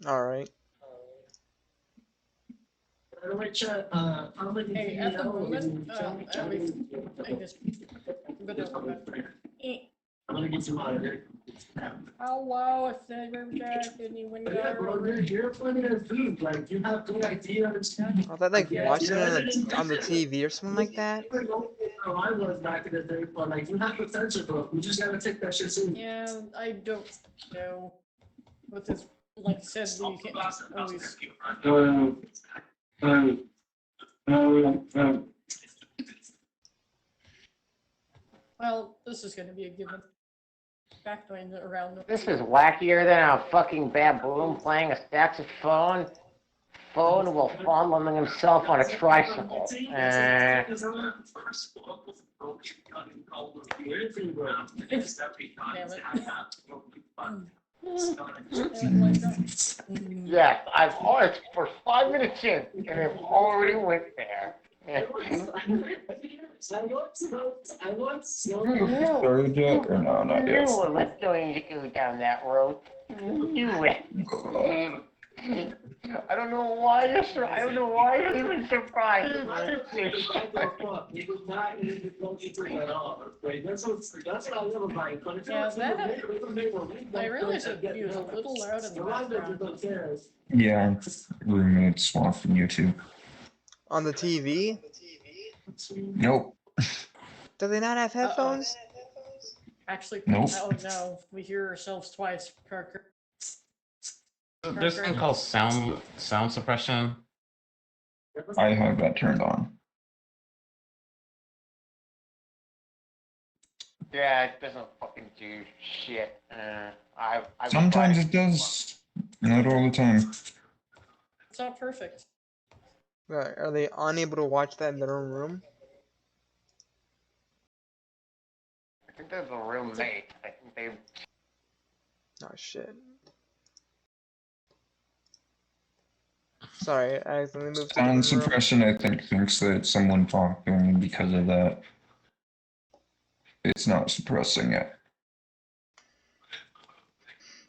All right. Hey, at the moment, at least I just I'm gonna get you out of here. hello, if there's anyone You're plenty of food. Like you have good ideas. I thought like watching it on the TV or something like that. I was back in the day, but like you have potential, bro. We just gotta take that shit soon. Yeah, I don't know. With this, like I said, you can't always. Well, this is gonna be a given. Back around. This is wackier than a fucking baboon playing a saxophone. Phone while fondling himself on a tricycle. Yes, I've always for 5 minutes in, and I've already went there. Third yet or no, not yet. Knew it was going to go down that road. Knew it. I don't know why you're I don't know why you're even surprised. That's what I love about it. Yeah, that I realize it was a little loud in the background. Yeah, roommates swapping you too. On the TV? Nope. Do they not have headphones? Actually, Nope. oh no, we hear ourselves twice, Parker. There's something called sound suppression. I have that turned on. Yeah, it doesn't fucking do shit. I Sometimes it does. Not all the time. It's not perfect. Are they unable to watch that in their own room? I think there's a roommate. I think they. Oh shit. Sorry, I accidentally moved to a Sound different room. suppression, I think, thinks that someone talking, and because of that, it's not suppressing it.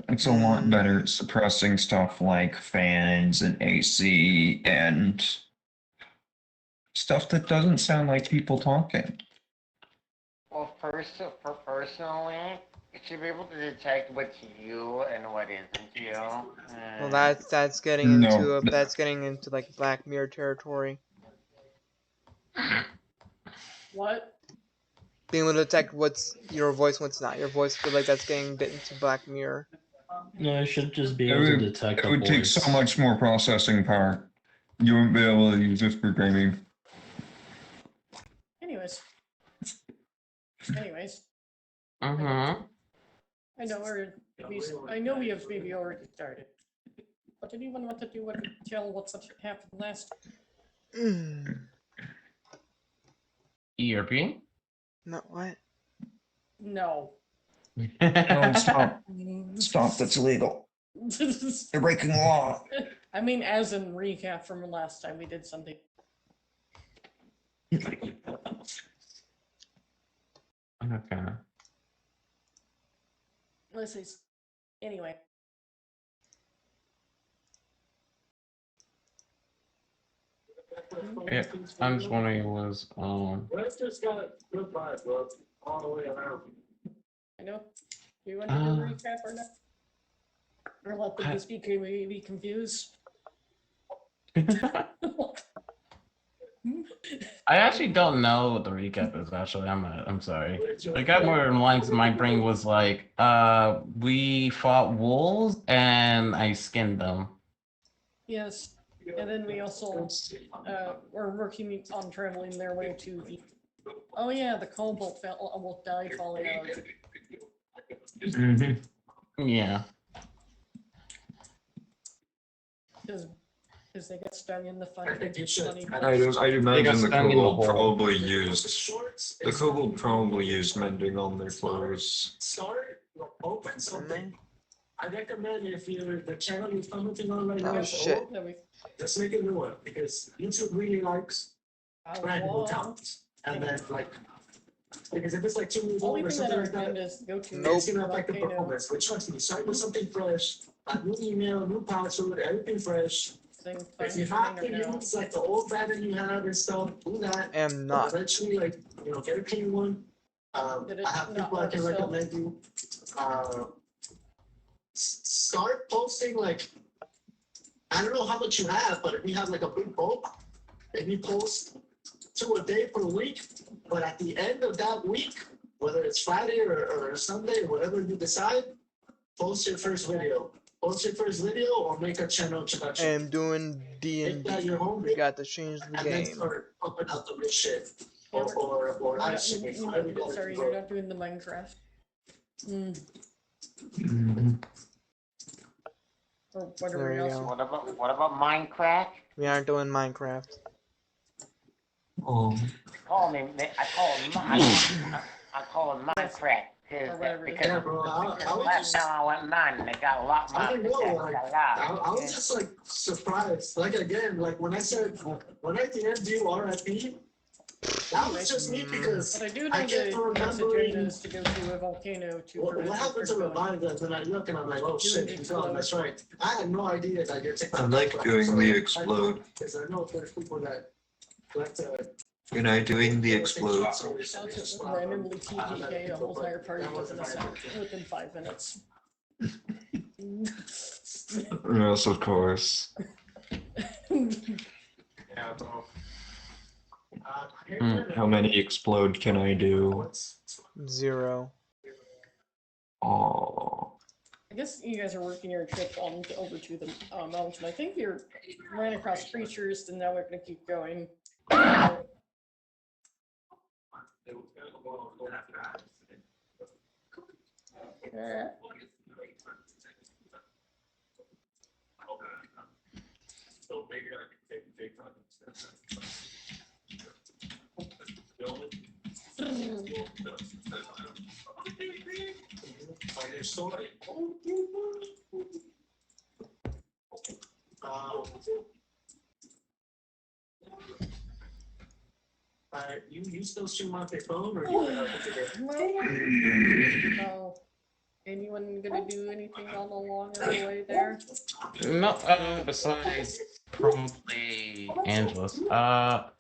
It's a lot better at suppressing stuff like fans and AC and stuff that doesn't sound like people talking. Well, personally, it should be able to detect what's you and what isn't you. Well, that's getting into like Black Mirror territory. What? Being able to detect what's your voice, what's not your voice. I feel like that's getting a bit into Black Mirror. No, it should just be able to detect It a would take voice. so much more processing power. You wouldn't be able to use this for gaming. Anyways. Mm-hmm. I know we have maybe already started. But anyone want to do what tell what's happened last? ERP? No, what? No. No, stop. Stop, that's illegal. You're breaking the law. I mean, as in recap from last time we did something. Okay. Let's see. Anyway. Yeah, I'm just wondering was Let's just got good vibes, bro. All the way around. I know. Do you want to do a recap or not? Or let them just be confused? I actually don't know what the recap is. Actually, I'm sorry. I got more lines in my brain was like, we fought wolves and I skinned them. Yes. And then we also were working on traveling their way to the. Oh yeah, the cobalt almost died falling out. Yeah. Because they got stung in the fun. think you should. I'd imagine the stung in the kobold hole. probably used mending on their clothes. Start, open something. I recommend if you're the channel you're commenting on right now, Oh shit. just make a new one because YouTube really likes brand new talent. And then like Because if it's like 2 years Only old or thing that I something like recommend that, is go to Nope. it's gonna affect the Volcano. performance. But trust me, start with something fresh, a new email, new password, everything fresh. Thing If you have to use like the old pattern you have and stuff, do that. Am But not. eventually, like, get a clean one. Did it I have not people I work can still? recommend you. Start posting like, I don't know how much you have, but if you have like a big bulk, and you post 2 a day per week, but at the end of that week, whether it's Friday or Sunday, whatever you decide, post your first video. Post your first video or make a channel introduction. I'm doing Make that D&D. your home We base, got to change the and then game. start pumping out the real shit. Or You're live not, streaming. you're Whatever you not, gotta sorry, do, you're bro. not doing the Minecraft. Or whatever There you else. go. What about Minecraft? We aren't doing Minecraft. Oh, I call it Minecraft. Or whatever it is. Yeah, bro. I was Last just, time I went mine, they got a lot more. I don't know, like, I was Yeah. just like surprised. Like again, like when I DM'd you RIP, that was just me because But I do I know kept the next remembering agenda is to go to a volcano to what prevent happened to Revive that. Then I look and I'm like, oh shit, he's gone. That's right. I had no idea that you're taking. I like doing the explode. Because I know there's people that like to. When I doing the explode. I'll just randomly TPK a whole entire party within 5 minutes. Yes, of course. Yeah, bro. How many explode can I do? 0. Oh, I guess you guys are working your trip on over to the mountain. I think you're ran across creatures, and now we're gonna keep going. You still stream off your phone or you No. Anyone gonna do anything on the longer way there? No, besides probably Angelus. Not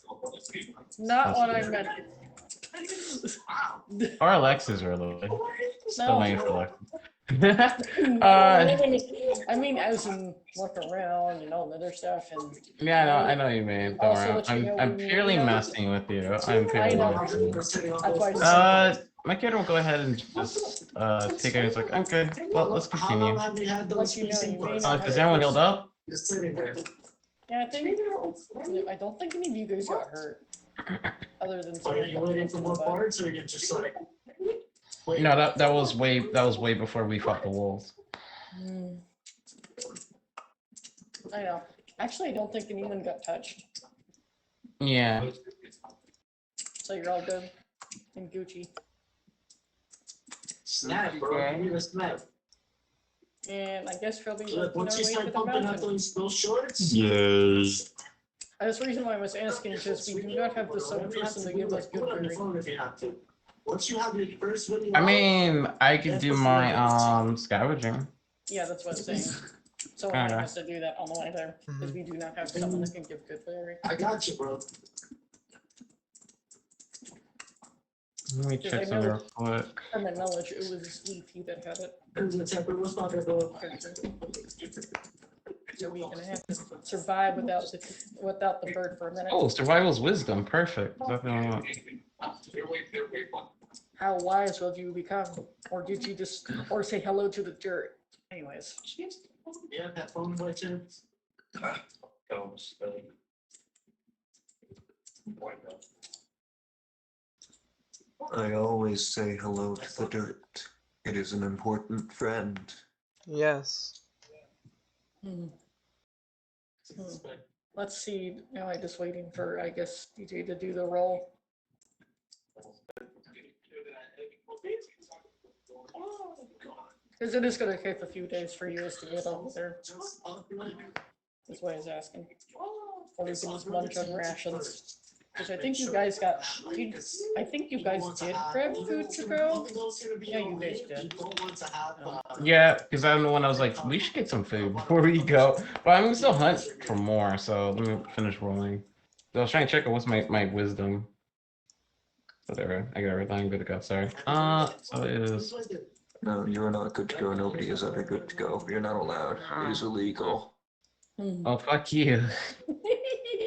what I meant. Or Alexis, really. Still No. waiting for Alexis. I mean, as in look around and all the other stuff, and Yeah, I know you mean. Don't Also worry. let you know I'm when purely you- messing with you. I'm purely know. messing. that's why I said My kid will go ahead and just take it. It's like, okay, well, let's How continue. long have you had those Let you know, PC you may parts? not Is everyone healed up? Just sitting there. yeah, I don't think any of you guys got hurt, other than Are you waiting for more parts or you're just like? waiting? No, that was way before we fought the wolves. I know. Actually, I don't think anyone got touched, Yeah. so you're all good and Gucci. Snap, bro. Give me the snap. And I guess probably Look, working our once way you to start the pumping out mountain. those shorts. yes. That's the reason why I was asking, because we do not have the sub person to give us good Put it on your berry. phone if you have to. Once you have your first video. I mean, I could do my scavenging. Yeah, that's what I'm saying. Someone Okay. has to do that on the way there, because we do not have someone that can give good berry. I got you, bro. Let me Because check I some know- real quick. From my knowledge, it was EP that had it. Here's the temper. What's my bro? So we're gonna have to survive without the bird for a minute. Oh, survival's wisdom. Perfect. Definitely want. How wise will you become? Or did you just, or say hello to the dirt? Anyways, Yeah, that phone by chance. I always say hello to the dirt. It is an important friend. Yes. let's see. Now I'm just waiting for, I guess, DJ to do the roll. Because it is gonna take a few days for you guys to get over there. That's why I was asking. Or we can just munch on rations. Because I think you guys got. I think you guys did grab food to go. Yeah, you guys did. Yeah, because I'm the one I was like, we should get some food before we go. But I'm gonna still hunt for more, so let me finish rolling. So I was trying to check out what's my wisdom. Whatever, I got everything. I'm good to go. Sorry. So it is. No, you are not good to go. Nobody is ever good to go. You're not allowed. It is illegal. Oh, fuck you.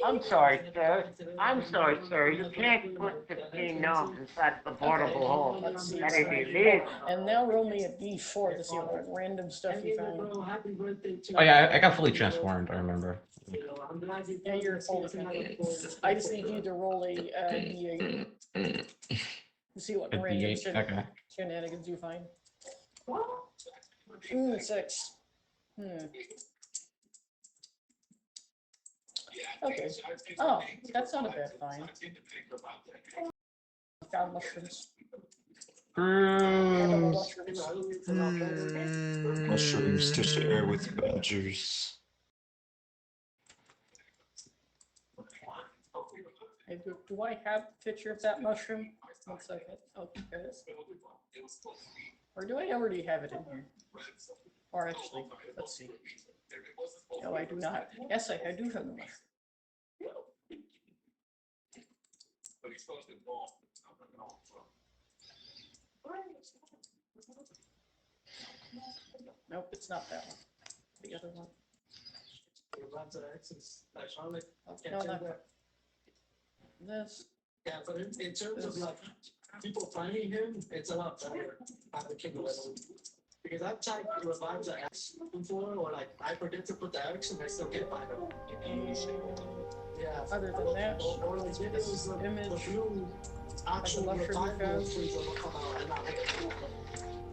I'm sorry, sir. I'm sorry, sir. You can't put 15 gnomes inside the portable hole. Let's see. That is illegal. And now roll me a d4 to see what random stuff you found. Oh yeah, I got fully transformed. I remember. Yeah, you're fully transformed. I just need you to roll a d8 to see what A random D8. Okay. shenanigans you find. 6. Okay. Oh, that's not a bad find. Found mushrooms. Edible mushrooms. Mushrooms to share with badgers. Hey, do I have a picture of that mushroom? 1 second. Okay, guys. Or do I already have it in here? Or actually, let's see. No, I do not. Yes, I do have the mushroom. Nope, it's not that one. The other one. No, not that. This. Yeah, but in terms of like people finding him, it's a lot better on the Kindle. Because I've tried to revive the X before, or like I forget to put the X and I still can't find him. Yeah. Other than that, Or like this videos of image the blue actual mushroom revival found. trees will come out and not like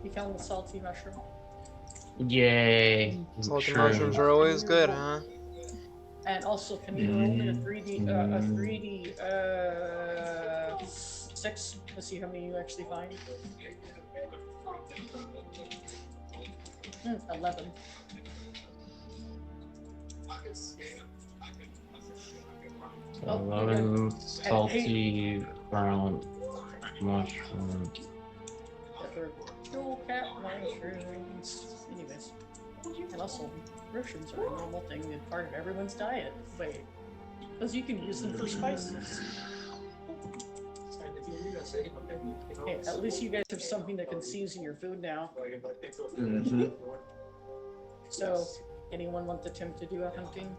you found the salty mushroom. Yay. Salty True. mushrooms are always good, huh? And also, can you roll me a 3D 6 to see how many you actually find? 11. Oh, 11 salty brown mushroom. Pepper, cool cat mushrooms. Anyways, and also mushrooms are a normal thing and part of everyone's diet. Wait, because you can use them for spices. Hey, at least you guys have something that can season your food now. Mm-hmm. So, anyone want to attempt to do a hunting?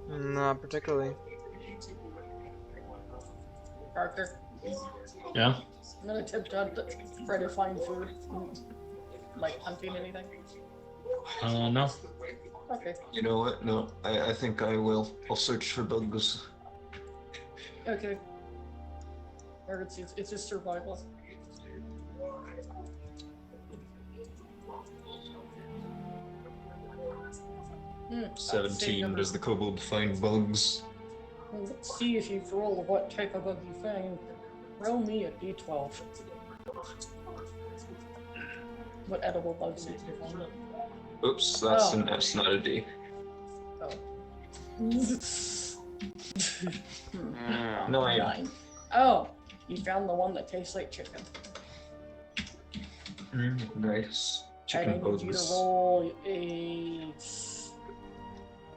Not particularly. Parker, Yeah. I'm gonna attempt to try to find food. Like hunting anything? No. Okay. You know what? No, I think I will. I'll search for bugs. Okay. Or it's just survival. I'd say 17. number- Does the kobold find bugs? Let's see if you roll what type of bug you find. Roll me a d12. What edible bugs did you find? Oops, that's Oh. an S, not a D. Oh. Mm. 9. 9. Oh, you found the one that tastes like chicken. Nice. I Chicken need you to bugs. roll a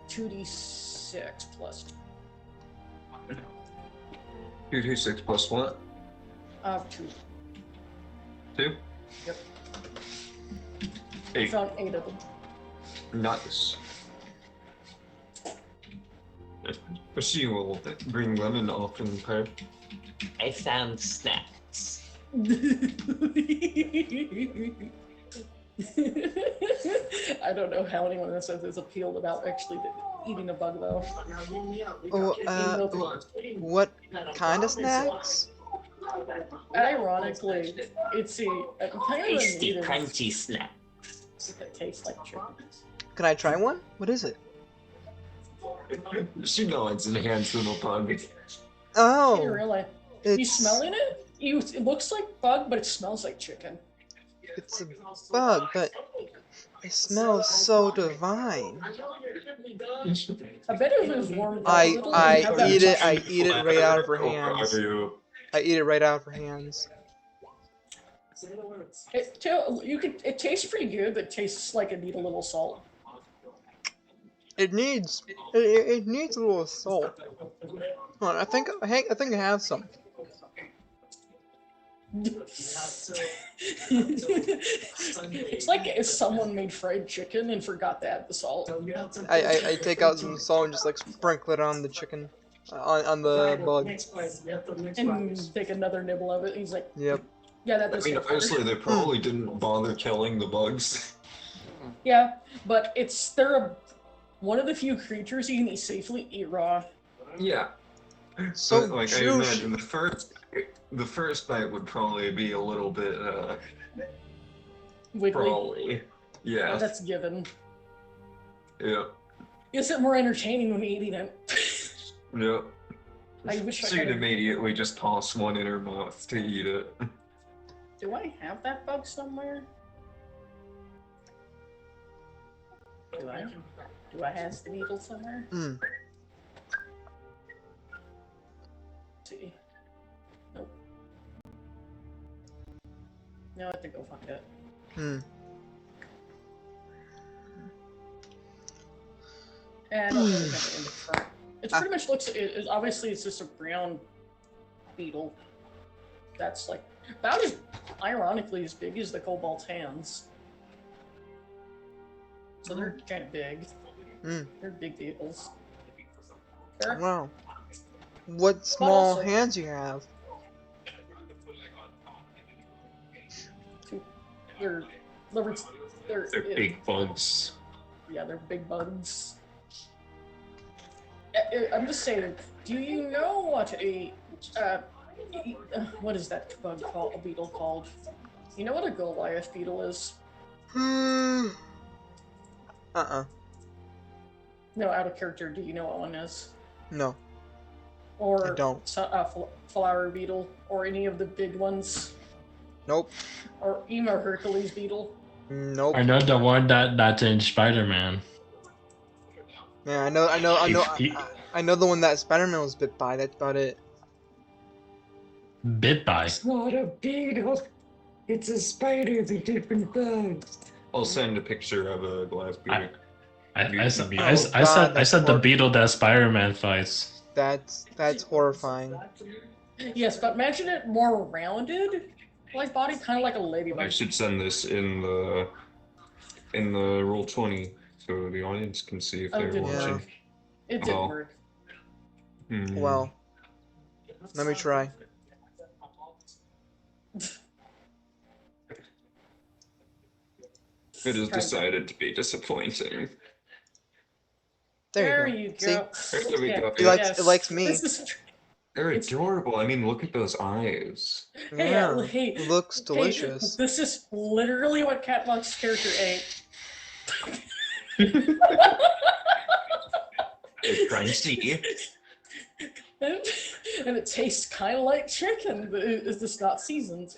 2d6 plus 2d6 plus what? 2. 2? Yep. You 8. found 8 of them. Nice. She will bring lemon off in her. I found snacks. I don't know how anyone that says is appealed about actually eating a bug though. Oh, what kind of snacks? Ironically, it's a kind of a Tasty, native crunchy snack. that tastes like chicken. Can I try one? What is it? She nods and hands little pug. Oh, You really? You it's smelling it? It looks like bug, but it smells like chicken. it's a bug, but It smells so divine. I bet if it was warmed up a little, it'd have that I mushroom. eat it right out of her Or hands. are you? I eat it right out of her hands. It tastes pretty good, but it tastes like it needs a little salt. It needs it needs a little salt. Hold on, I think I have some. It's like if someone made fried chicken and forgot to add the salt. I take out some salt and just like sprinkle it on the chicken, on the bug. And take another nibble of it. He's like, Yep. yeah, that I does mean, go honestly, further. they probably didn't bother killing the bugs. Yeah, but they're one of the few creatures you can safely eat raw. Yeah. So But, like, I juicy. imagine the first bite would probably be a little bit, Wiggly. probably. Yeah. That's given. Yeah. Is it more entertaining when eating it? Yeah. I wish I So you'd could. immediately just toss one in her mouth to eat it. Do I have that bug somewhere? Do I? Do I have the needle somewhere? Hmm. Let's see. Nope. No, I have to go find it. Hmm. And I don't really have it in the front. It pretty much looks. Obviously it's just a brown beetle. That's like about as ironically as big as the kobold's hands. So they're kind of big. Hmm. They're big beetles. Sure. Wow. What small also- hands you have. They're They're big bugs. Yeah, they're big bugs. I'm just saying. Do you know what what is that bug called? A beetle called? You know what a Goliath beetle is? Hmm. No, out of character. Do you know what one is? No. Or I don't. flower beetle, or any of the big ones, Nope. or even a Hercules beetle. Nope. I know the one that's in Spider-Man. Yeah, I know the one that Spider-Man was bit by. That's about it. Bit by. It's not a beetle. It's a spider. They're different bugs. I'll send a picture of a glass beetle. I said that's the horrible. beetle that Spider-Man fights. That's horrifying. Yes, but imagine it more rounded, like body, kind of like a I ladybug. should send this in the Roll20 so the audience can see if Oh, they're did it watching. work? It didn't Oh. work. Hmm. Well, let me try. It has Try that. decided to be disappointing. There you go. See? There we go. It likes me. This is, They're It's- adorable. I mean, look at those eyes. hey, Yeah, hey, it looks hey, delicious. this is literally what Catlock's character ate. It's crunchy. And it tastes kind of like chicken, but it's just not seasoned.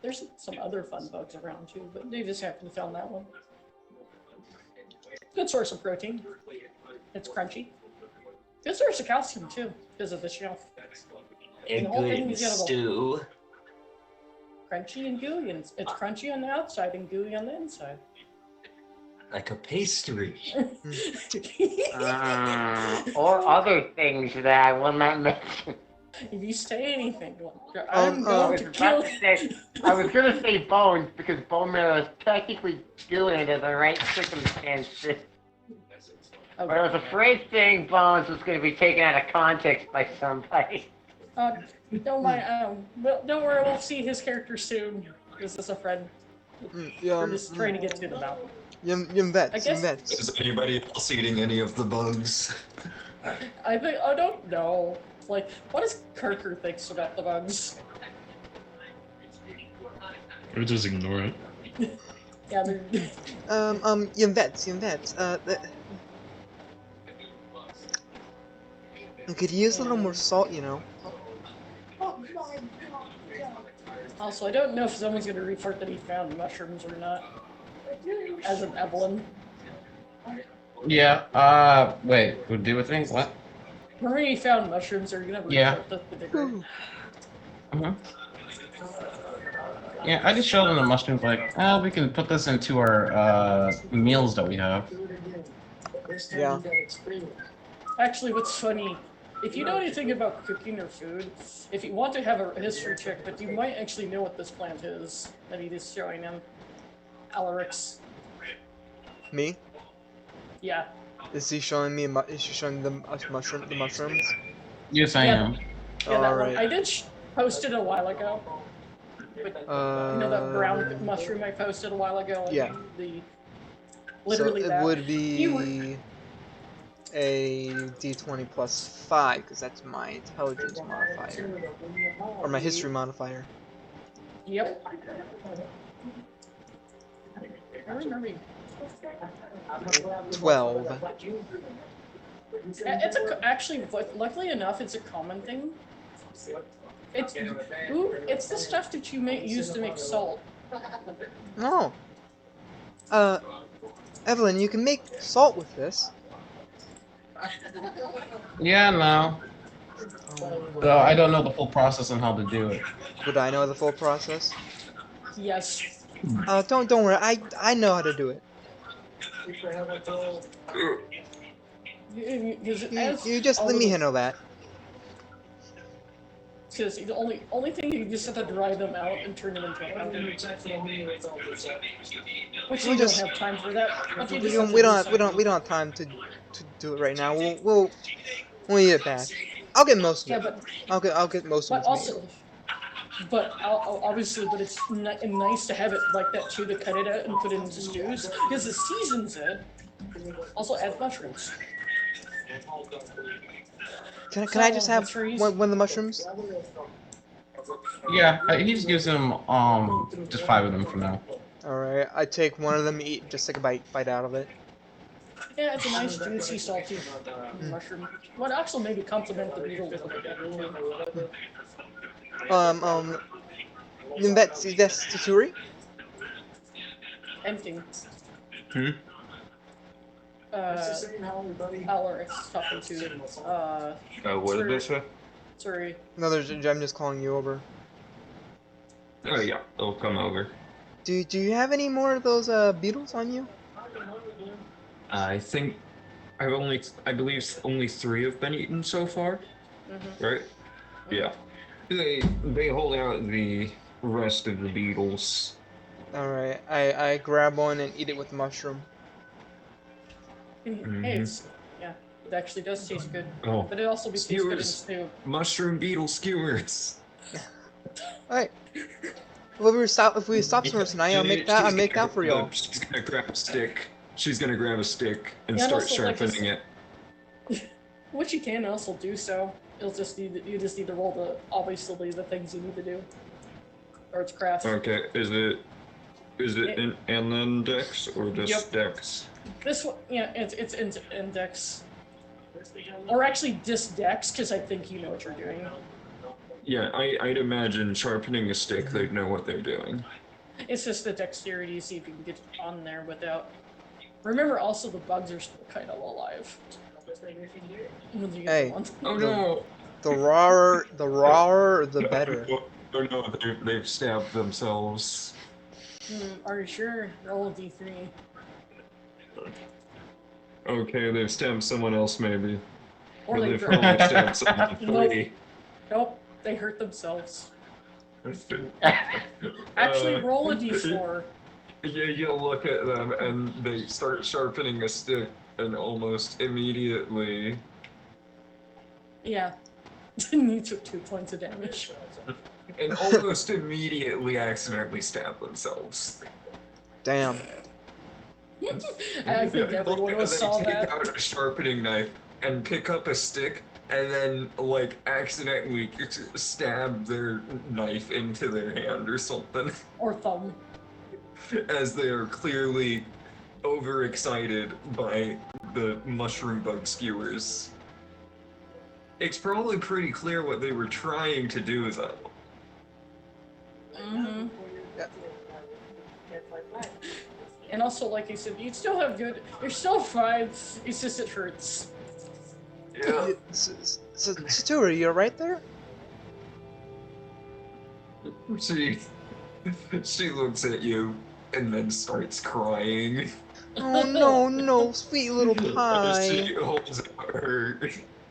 There's some other fun bugs around too, but they just happen to found that one. Good source of protein. It's crunchy. Good source of calcium too, because of the shell. A The whole thing good is edible. stew. Crunchy and gooey, and it's crunchy on the outside and gooey on the inside. Like a pastry. Or other things that I will not mention. If you say anything, I'm I going was to about kill to say, I was gonna say bones because bone marrow is technically doing it in the right circumstances. But I was afraid saying bones was gonna be taken out of context by somebody. Don't mind. Don't worry. We'll see his character soon. This is a friend. We're just trying to get to the mountain. Yum vets. I Yum guess- vets. Is anybody else eating any of the bugs? I think I don't know. Like, what does Kirker thinks about the bugs? Or just ignore it. Yeah, they're. Yum vets. I could use a little more salt, you know. Also, I don't know if someone's gonna report that he found mushrooms or not. As an Evelyn. Yeah, wait, would do with me? What? Remember he found mushrooms, are you gonna report Yeah. that to the group? Uh-huh. Yeah, I just showed them the mushrooms like, oh, we can put this into our meals that we have. Yeah. Actually, what's funny, if you know anything about cooking or food, if you want to have a history check, but you might actually know what this plant is that he is showing him. Alarix. Me? Yeah. Is he showing me? Is she showing them us the mushrooms? Yes, I Yeah. am. Yeah, that one. Alright. I did post it a while ago. But, you know that brown mushroom I posted a while ago? Like Yeah. The literally so it that. would You be a d20 plus 5 because that's my intelligence modifier or my history modifier. Yep. I remember. 12. It's actually, luckily enough, it's a common thing. It's the stuff that you use to make salt. No. Evelyn, you can make salt with this. Yeah, no. Though I don't know the full process on how to do it. Would I know the full process? Yes. Don't worry. I know how to do it. You just let me handle that. Because the only thing you just have to dry them out and turn them into a powder. Which We you just- don't have time for that. But you We just don't have we to don't do we don't we don't have time to do it right now. We'll get it back. I'll get most Yeah, of it. but I'll get most of but it. also, obviously, but it's nice to have it like that too, to cut it out and put it into stews because it seasons it. Also adds mushrooms. Can I just have trees. one of the mushrooms? Yeah, he just gives him just 5 of them for now. Alright, I take one of them, eat, just take a bite out of it. Yeah, it's a nice, juicy, salty mushroom. Would also maybe complement the beetle a little bit better too. That's Tsuri? Empty. Hmm? Alex talking to, What did they say? sorry. No, I'm just calling you over. Oh yeah, they'll come over. Do you have any more of those beetles on you? I think I believe only 3 have been eaten so far. Right? Yeah. They hold out the rest of the beetles. Alright, I grab one and eat it with the mushroom. Hey, yeah, it actually does taste good. Oh, But it also tastes good in skewers. stew. Mushroom beetle skewers. Alright. Well, if we stop somewhere tonight, I'll make that for y'all. She's gonna grab a stick. She's gonna grab a stick and Yeah, and start also, like, sharpening it. Which you can also do so. You just need to roll obviously the things you need to do. Or it's craft. Okay, is it and then dex or just Yep. dex? This one, yeah, it's index. Or actually just dex, because I think you know what you're doing. Yeah, I'd imagine sharpening a stick, they'd know what they're doing. It's just the dexterity, see if you can get on there without. Remember, also the bugs are still kind of alive. When you get Hey. the ones- Oh no! The rawer, the better. Oh no, they've stabbed themselves. Are you sure? Roll a d3. Okay, they've stabbed someone else maybe. Or But they they've burn. probably stabbed someone Nope. free. Nope, they hurt themselves. Actually, roll a d4. Yeah, you look at them and they start sharpening a stick, and almost immediately. Yeah. You took 2 points of damage. And almost immediately accidentally stab themselves. Damn. I think everyone They saw take that. out a sharpening knife and pick up a stick, and then like accidentally stab their knife into their hand or something, Or thumb. as they are clearly overexcited by the mushroom bug skewers. It's probably pretty clear what they were trying to do though. Mm-hmm. Yeah. And also, like I said, you still have good. You're still fine. It's just it hurts. Yeah. Satori, you're right there? She looks at you and then starts crying. Oh no, no, sweet little pie. She holds out her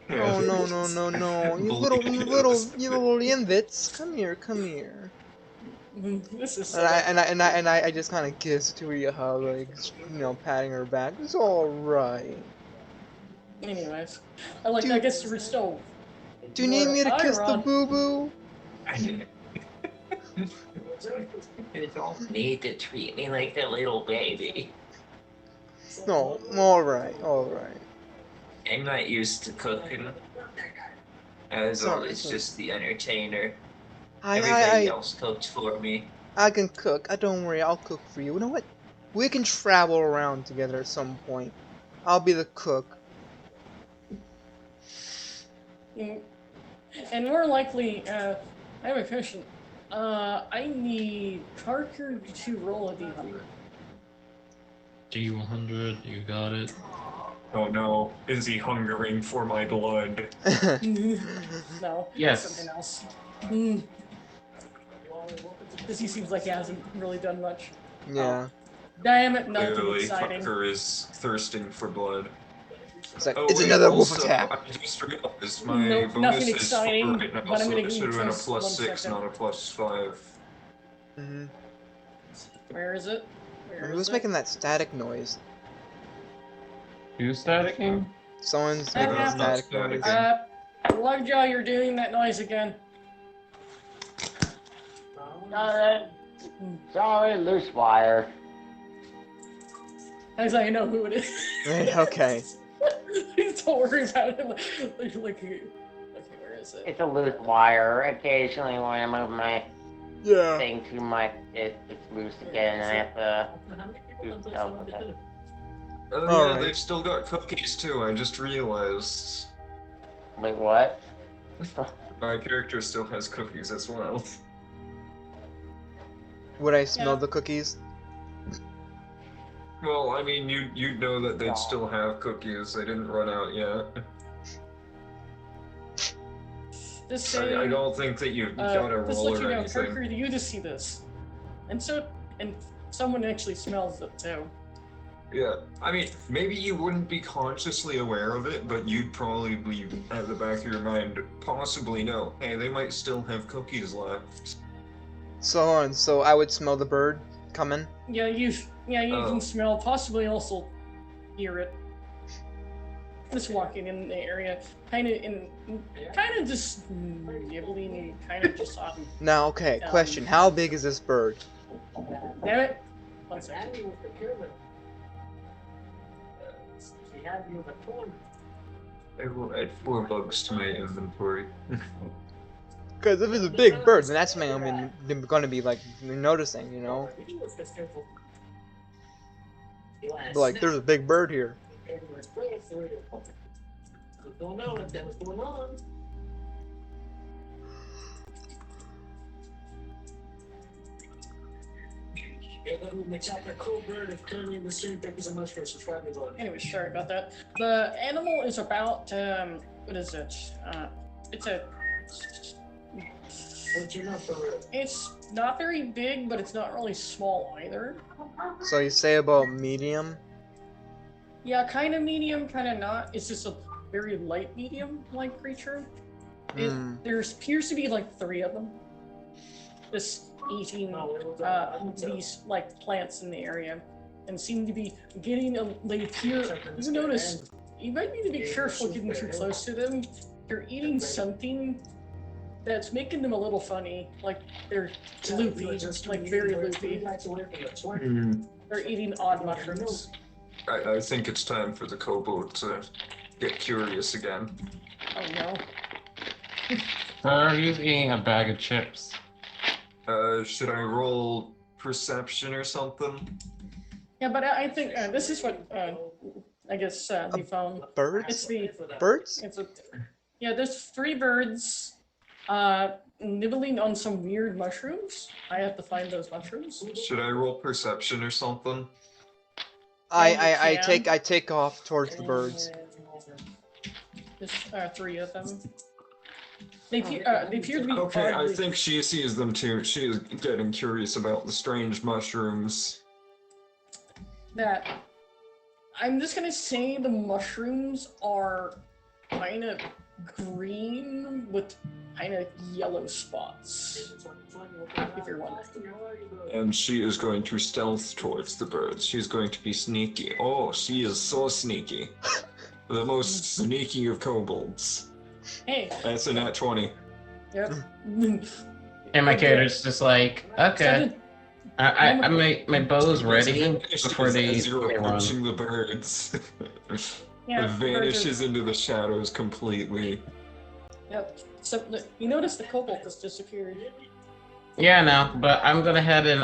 Oh no, hands, no, no, no. You little bleeding. invits. Come here, come here. This is. I just kind of kiss Satori a hug, like, you know, patting her back. It's all right. Anyways, I Dude. guess we're still. Do you need me to kiss the Iron. boo boo? You don't need to treat me like a little baby. No, all right, all right. I'm not used to cooking. I was Sorry, always sorry. just the entertainer. I Everybody else cooked for me. I can cook. Don't worry, I'll cook for you. You know what? We can travel around together at some point. I'll be the cook. And more likely, I have a question. I need Parker to roll a d100. D100, you got it. Oh no, is he hungering for my blood? No. Yes. Something else. Because he seems like he hasn't really done much. Yeah. Damn it, nothing Clearly, exciting. Tucker is thirsting for blood. It's like, Oh, it's wait, another wolf also, attack. I just realized my Nope, bonus nothing is exciting, 4 right now, but I'm so gonna it give should you have been a just plus 1 6, second. not a plus 5. Mm-hmm. Where is it? Where Who's is making that static noise? Who's staticking? Someone's I making a have- static Static. noise. Lovejaw, you're doing that noise again. Sorry, loose wire. As I know who it is. Okay. Don't worry about it. Okay, where is it? It's a loose wire. Occasionally, when I move my Yeah. thing too much, it's loose again, and I have to do stuff with it. Oh yeah, Alright. they've still got cookies too, I just realized. Wait, what? My character still has cookies as well. Would I smell Yeah. the cookies? Well, I mean, you'd know that they'd still have cookies, they didn't run out yet. Just saying. I don't think that you've got a just roll let you or know, anything. Parker, you just see this. And someone actually smells it too. Yeah, I mean, maybe you wouldn't be consciously aware of it, but you'd probably be at the back of your mind possibly know, hey, they might still have cookies left. So I would smell the bird coming. Yeah, you Oh. can smell, possibly also hear it. Just walking in the area, kind of just nibbling, kind of just on. Now, okay, question. How big is this bird? Damn it! 1 second. Daddy was the killer. He had me in the corner. I will add 4 bugs to my inventory. Because if it's a big bird, then that's something I'm gonna be like noticing, you know. But, like, there's a big bird here. Don't know what that was going on. Yeah, that would make a cool bird if currently in the stream. Thank you so much for subscribing, bud. Anyway, sorry about that. The animal is about what is it? It's a. What's your number? It's not very big, but it's not really small either. So you say about medium? Yeah, kind of medium, kind of not. It's just a very light medium-like creature. Hmm. There appears to be like 3 of them. Just eating these like plants in the area, and seem to be getting they appear. You notice you might need to be careful getting too close to them. They're eating something that's making them a little funny, like they're loopy, like very loopy. They're eating odd mushrooms. I think it's time for the kobold to get curious again. Oh no. Sir, he's eating a bag of chips. Should I roll perception or something? Yeah, but I think this is what I guess we found. Birds? It's the Birds? It's a, yeah, there's 3 birds. nibbling on some weird mushrooms. I have to find those mushrooms. Should I roll perception or something? I can. take off towards the birds. There's 3 of them. They appear to be Okay, I oddly- think she sees them too. She is getting curious about the strange mushrooms. that I'm just gonna say the mushrooms are kind of green with kind of yellow spots. If you're wondering. And she is going to stealth towards the birds. She's going to be sneaky. Oh, she is so sneaky. The most sneaky of kobolds. Hey. That's a nat 20. Yep. And my character's just like, okay. I my bow's ready before they As you're run. approaching the birds. Yeah, It vanishes into the shadows completely. Yep. So you notice the kobold just disappeared. Yeah, no, but I'm gonna head and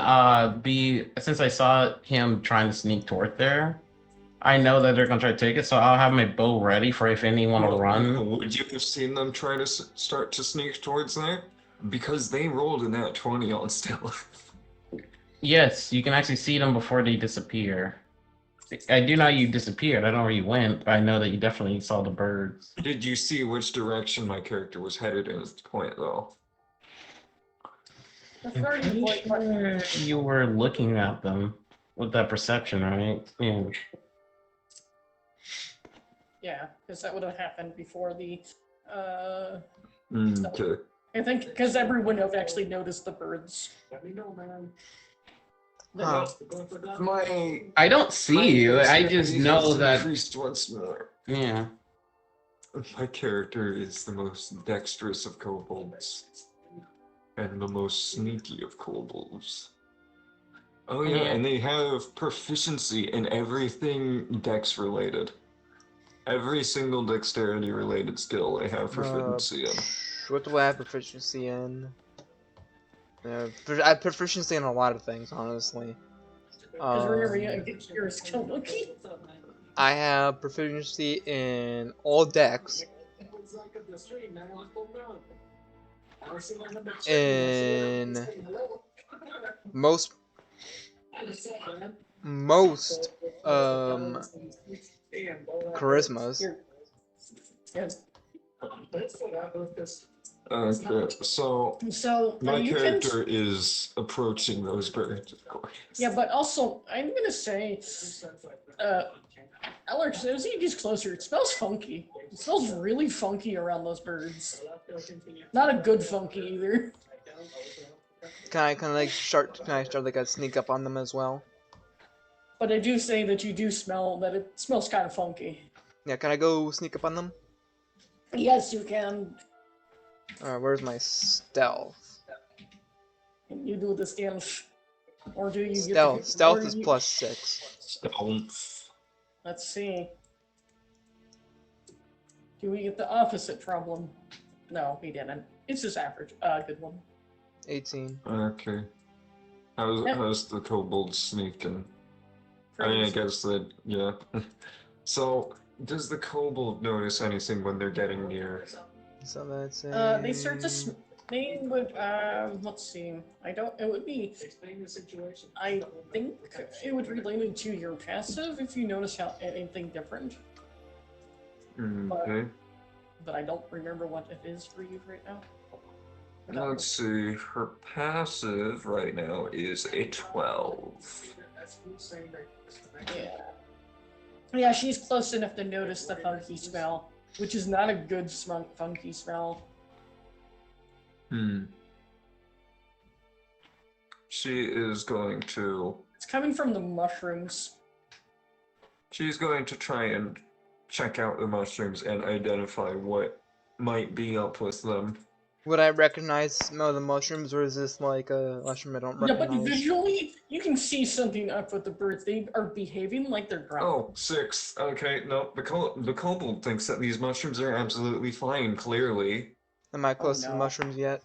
since I saw him trying to sneak toward there, I know that they're gonna try to take it, so I'll have my bow ready for if anyone will run. Would you have seen them try to start to sneak towards there? Because they rolled a nat 20 on stealth. Yes, you can actually see them before they disappear. I do know you disappeared. I don't know where you went, but I know that you definitely saw the birds. Did you see which direction my character was headed at this point, though? The starting point. You were looking at them with that perception, right? Yeah. Yeah, because that would have happened before the. Okay. I think because everyone have actually noticed the birds. Huh. I don't see you. I just know that. Increased once more. Yeah. My character is the most dexterous of kobolds. And the most sneaky of kobolds. Oh yeah, and they have proficiency in everything dex related. Every single dexterity related skill they have proficiency in. What do I have proficiency in? I have proficiency in a lot of things, honestly. Because you're a skill monkey. I have proficiency in all decks. In most charismas. Yes. Okay, so my you character is approaching those birds, of course. Yeah, but also I'm gonna say, Alex, as he gets closer, it smells funky. It smells really funky around those birds. Not a good funky either. Can I start like a sneak up on them as well? But I do say that you do smell that it smells kind of funky. Yeah, can I go sneak up on them? Yes, you can. Where's my stealth? Can you do the stealth? Or do you Stealth. Stealth is +6. Stealth. Let's see. Do we get the opposite problem? No, we didn't. It's just average. Good one. 18. Okay. How's the kobold sneaking? I mean, I guess that, yeah. So, does the kobold notice anything when they're getting near? So that's they start to. They would. Let's see. It would be. I think it would relate to your passive if you notice anything different. Okay. But I don't remember what it is for you right now. Let's see. Her passive right now is a 12. Yeah. Yeah, she's close enough to notice the funky smell, which is not a good funky smell. She is going to... It's coming from the mushrooms. She's going to try and check out the mushrooms and identify what might be up with them. Would I smell the mushrooms, or is this like a mushroom I don't recognize? Yeah, but visually, you can see something up with the birds. They are behaving like they're drunk. Oh, 6. Okay, no, the kobold thinks that these mushrooms are absolutely fine, clearly. Am I close to the mushrooms yet?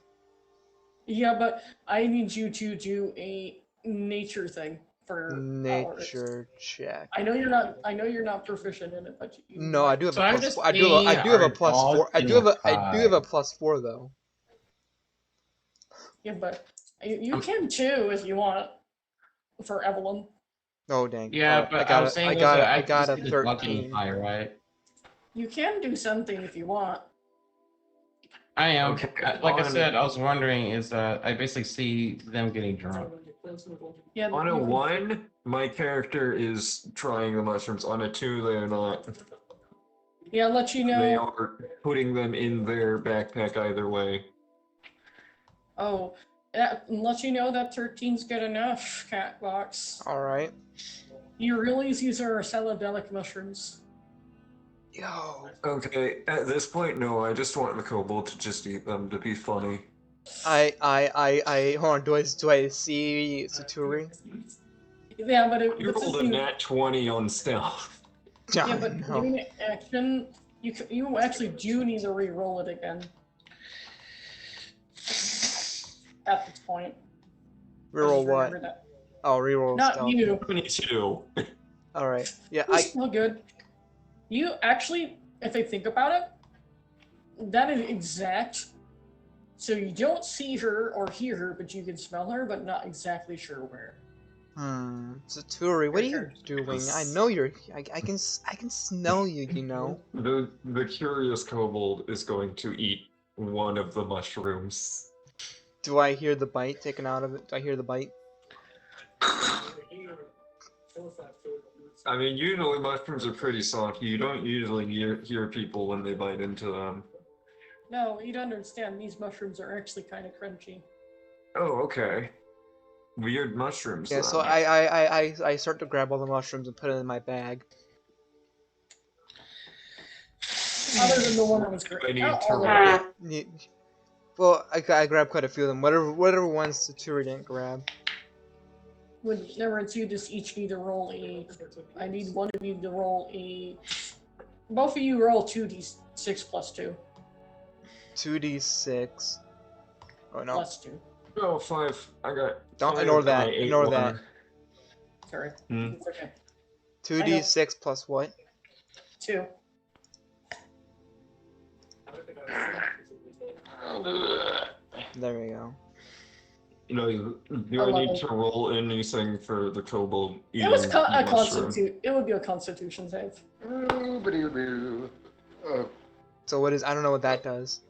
Yeah, but I need you to do a nature thing for nature check. I know you're not proficient in it, but you... No, I do have a plus. I do have a +4. I do have a +4 though. Yeah, but you can too if you want. For Evelyn. Oh dang. Yeah, Oh, but I was saying I got a can just do this lucky 13. fire, right? You can do something if you want. I am. Okay, Like I on- said, I was wondering is I basically see them getting drunk. Yeah. On a you can- 1, my character is trying the mushrooms. On a 2, they're not. Yeah, I'll let you know. They are putting them in their backpack either way. Oh, let you know that 13's good enough, Catbox. Alright. You realize these are psychedelic mushrooms. Yo. Okay, at this point, no, I just want the kobold to just eat them to be funny. Hold on, do I see Saturi? Yeah, but You but rolled a nat 20 on stealth. yeah, but no. doing action, you actually do need to re-roll it again. At this point. Reroll Just what? remember that. Oh, reroll Not stealth. you. 22. Alright. Yeah, It's still good. You actually, if I think about it, that is exact. So you don't see her or hear her, but you can smell her, but not exactly sure where. Saturi, what are you doing? I know you're. I can smell you. You know. The curious kobold is going to eat one of the mushrooms. Do I hear the bite taken out of it? Do I hear the bite? I mean, usually mushrooms are pretty soft. You don't usually hear people when they bite into them. No, you don't understand. These mushrooms are actually kind of crunchy. Oh, okay. Weird mushrooms. Yeah. then. So I start to grab all the mushrooms and put it in my bag. Other than the one that was I great. need Not to all of roll. them. Yeah, well, I grabbed quite a few of them. Whatever ones Saturi didn't grab. Whenever it's you, just each need to roll a. I need one of you to roll a. Both of you roll 2d6 plus 2. 2d6. Oh no! Plus 2. Oh, 5. I got. Don't 5 ignore and that. I ate Ignore one. that. Sorry. Hmm. It's okay. 2d6 plus what? 2. There we go. You know, do I need to roll anything for the kobold eating It was a mushroom? constitution. It would be a constitution save. So what is? I don't know what that does.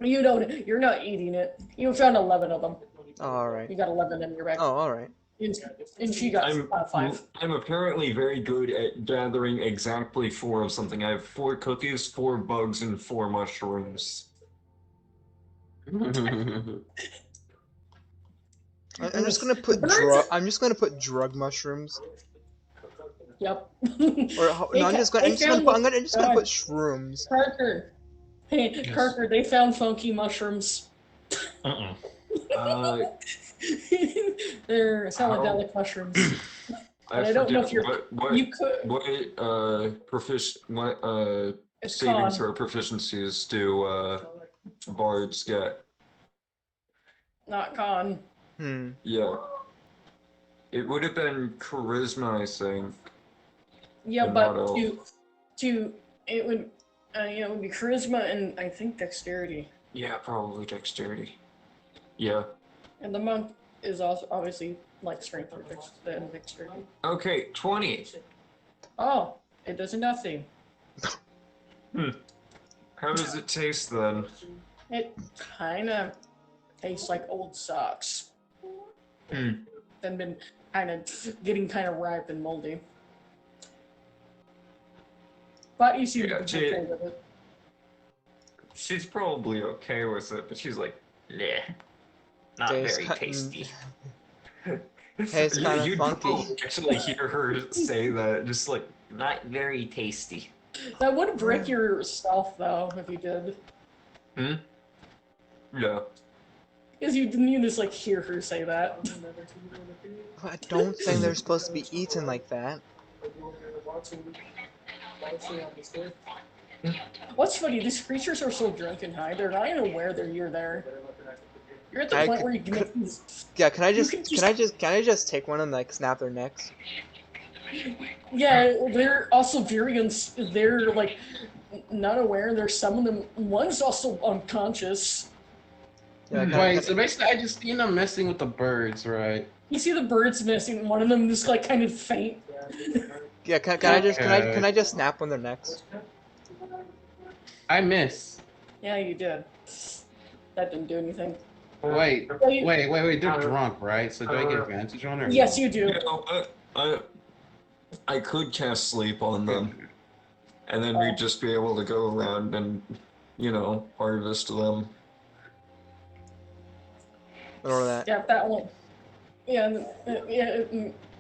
You don't. You're not eating it. You found 11 of them. Oh, all right. You got 11 in your bag. Oh, all right. And she got 5. I'm apparently very good at gathering exactly 4 of something. I have 4 cookies, 4 bugs, and 4 mushrooms. I'm just gonna put drug. I'm just gonna put drug mushrooms. Yep. Or no, I'm just gonna put shrooms. Parker. Hey, Yes. Parker, they found funky mushrooms. Uh-uh. They're psychedelic mushrooms. But I don't know if you're. You could. What It's saving con. throw proficiencies do bards get? Not con. Yeah. It would have been charisma, I think. Yeah, and but not it would it would be charisma and I think dexterity. Yeah, probably dexterity. Yeah. And the monk is also obviously like strength or dexterity. Okay, 20. Oh, it does nothing. How does it taste then? It kind of tastes like old socks. And been kind of getting kind of ripe and moldy. But you seem to be okay with it. She's probably okay with it, but she's like, nah, not Tastes very tasty. Tastes kinda You'd funky. probably actually hear her say that, just like, not very tasty. That would break your stealth though if you did. Yeah. Because you just like hear her say that. I don't think they're supposed to be eaten like that. What's funny, these creatures are so drunk and high, they're not even aware that you're there. You're at the point where you can make these. Yeah, can I just take one and like snap their necks? Yeah, they're also very they're like not aware. There's some of them. One's also unconscious. Yeah, Wait, so basically I just, messing with the birds, right? You see the birds missing. One of them just like kind of faint. yeah. Can I just snap on their necks? I miss. Yeah, you did. That didn't do anything. Wait, Well, you- wait, they're drunk, right? So do I get advantage on it? or Yes, no? you do. You know, I could cast sleep on them, and then we'd just be able to go around and, harvest them. Or that. Yeah, that one. Yeah,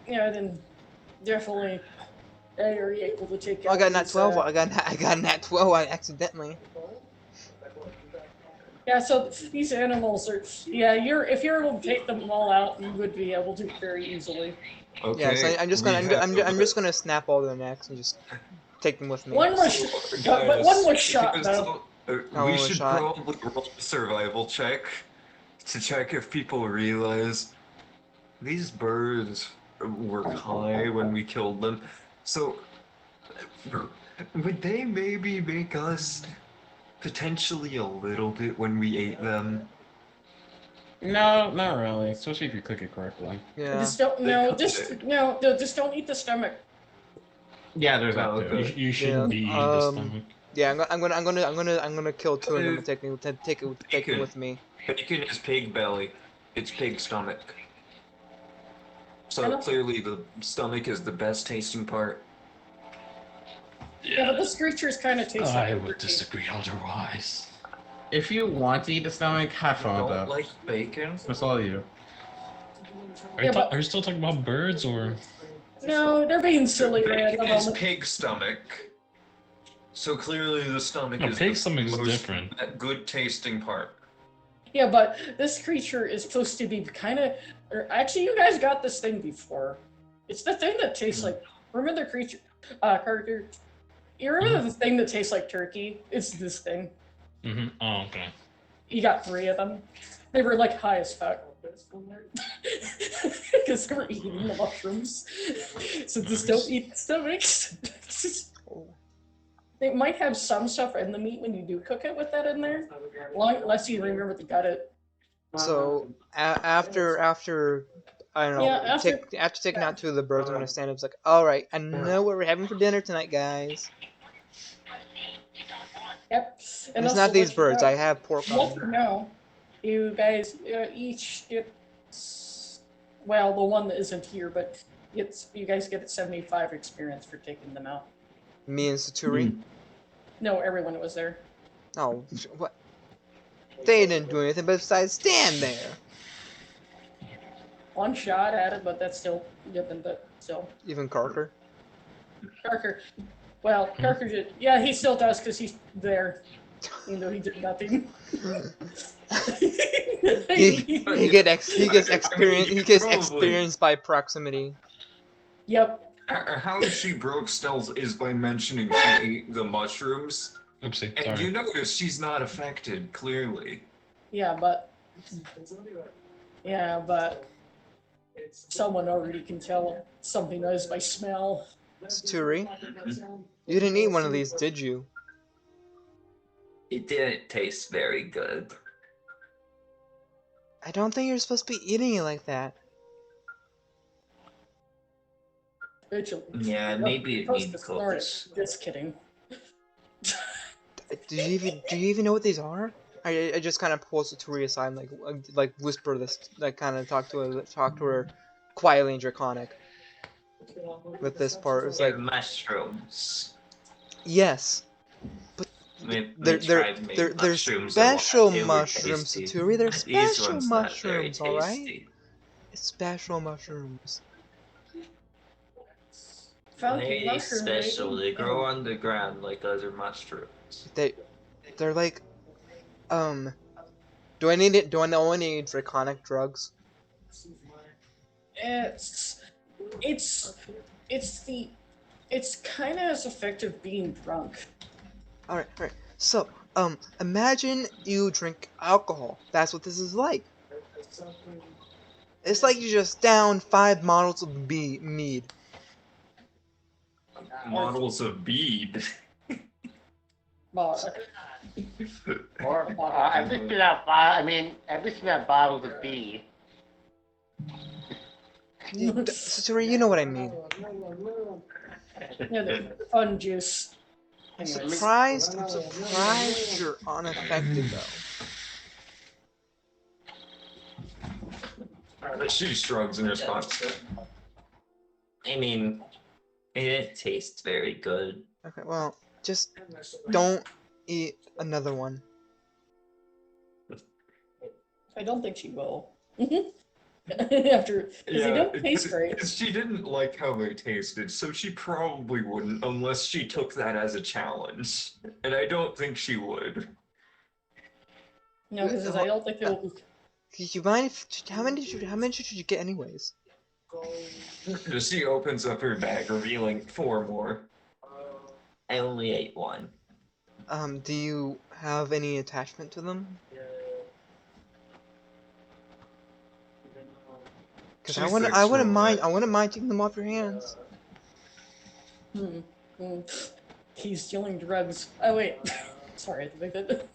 then definitely you're able to take Oh, I out got nat these, 12. I got nat 12 accidentally. Yeah, so these animals are. Yeah, if you're able to take them all out, you would be able to very easily. Okay. Yeah, so I'm just gonna snap all their necks and just take them with me. One was, but one was shot though. We should probably roll a survival check to check if people realize these birds were high when we killed them. So, would they maybe make us potentially a little bit when we ate them? No, not really. Especially if you cook it correctly. Yeah. Just don't just don't eat the stomach. Yeah, there's that Oh, too. okay. You shouldn't be eating the stomach. Yeah, I'm gonna kill 2 of them and take it with me. Bacon is pig belly. It's pig stomach. I So know. clearly the stomach is the best tasting part. Yeah, but this creature's kind of tastes I like would disagree otherwise. If you want to eat the stomach, have fun with Don't that. like bacon? That's all you. Are you still talking about birds or? No, they're being silly right at the Bacon is moment. pig stomach. So clearly the stomach No, is pig the stomach is most different. good tasting part. Yeah, but this creature is supposed to be kind of. Actually, you guys got this thing before. It's the thing that tastes like. Remember the creature, Carter? You remember the thing that tastes like turkey? It's this thing. Mm-hmm. Oh, okay. You got 3 of them. They were like high as fuck. Because they were eating the mushrooms. So just don't eat the stomachs. They might have some stuff in the meat when you do cook it with that in there. Unless you remember to gut it. So after I don't know, Yeah, after- after taking out 2 of the birds, I'm gonna stand up. It's like, all right, I know what we're having for dinner tonight, guys. Yep. And it's also not these let you birds. know- I have pork Let on you them. know, you guys each get. Well, the one that isn't here, but you guys get 75 experience for taking them out. Me and Saturi. No, everyone was there. Oh, what? They didn't do anything besides stand there. One shot at it, but that's still different. But still, Even Carker. Carker. Well, Carker did. Yeah, he still does because he's there, even though he did nothing. He gets experience. He gets Probably. experience by proximity. Yep. How she broke stealth is by mentioning she ate the mushrooms. Oopsie. And Sorry. you notice she's not affected, clearly. Yeah, but. Someone already can tell something is by smell. Saturi, you didn't eat one of these, did you? It didn't taste very good. I don't think you're supposed to be eating it like that. Rachel. Yeah, maybe it Supposed needs to snort it. cooks. Just kidding. Do you even know what these are? I just kind of pull Saturi aside and like whisper this, like kind of talk to her quietly in Draconic. With this part, it's They're like mushrooms. yes, they're special mushrooms, Saturi. They're special mushrooms, all right. It's special mushrooms. Funky They mushroom, special. baby. They grow underground like other mushrooms. They're like, do I need it? Do I only need Draconic drugs? It's kind of as effective being drunk. All right. So, imagine you drink alcohol. That's what this is like. It's like you just down 5 models of mead. Models of bead. Well, Or at least in that bottle. I mean, at least in that bottle's a B. Satori, you know what I mean. yeah, the fun juice. I'm Anyways. surprised you're unaffected though. She shrugs in response. I mean, it tastes very good. Okay, well, just don't eat another one. I don't think she will. After, because they don't taste great. She didn't like how they tasted, so she probably wouldn't unless she took that as a challenge. And I don't think she would. No, because I don't think they'll. You mind if how many did you get anyways? She opens up her bag, revealing 4 more. I only ate one. Do you have any attachment to them? Because She I thinks wouldn't you're mind. right. I wouldn't mind taking them off your hands. He's dealing drugs. Oh wait, sorry, I think that.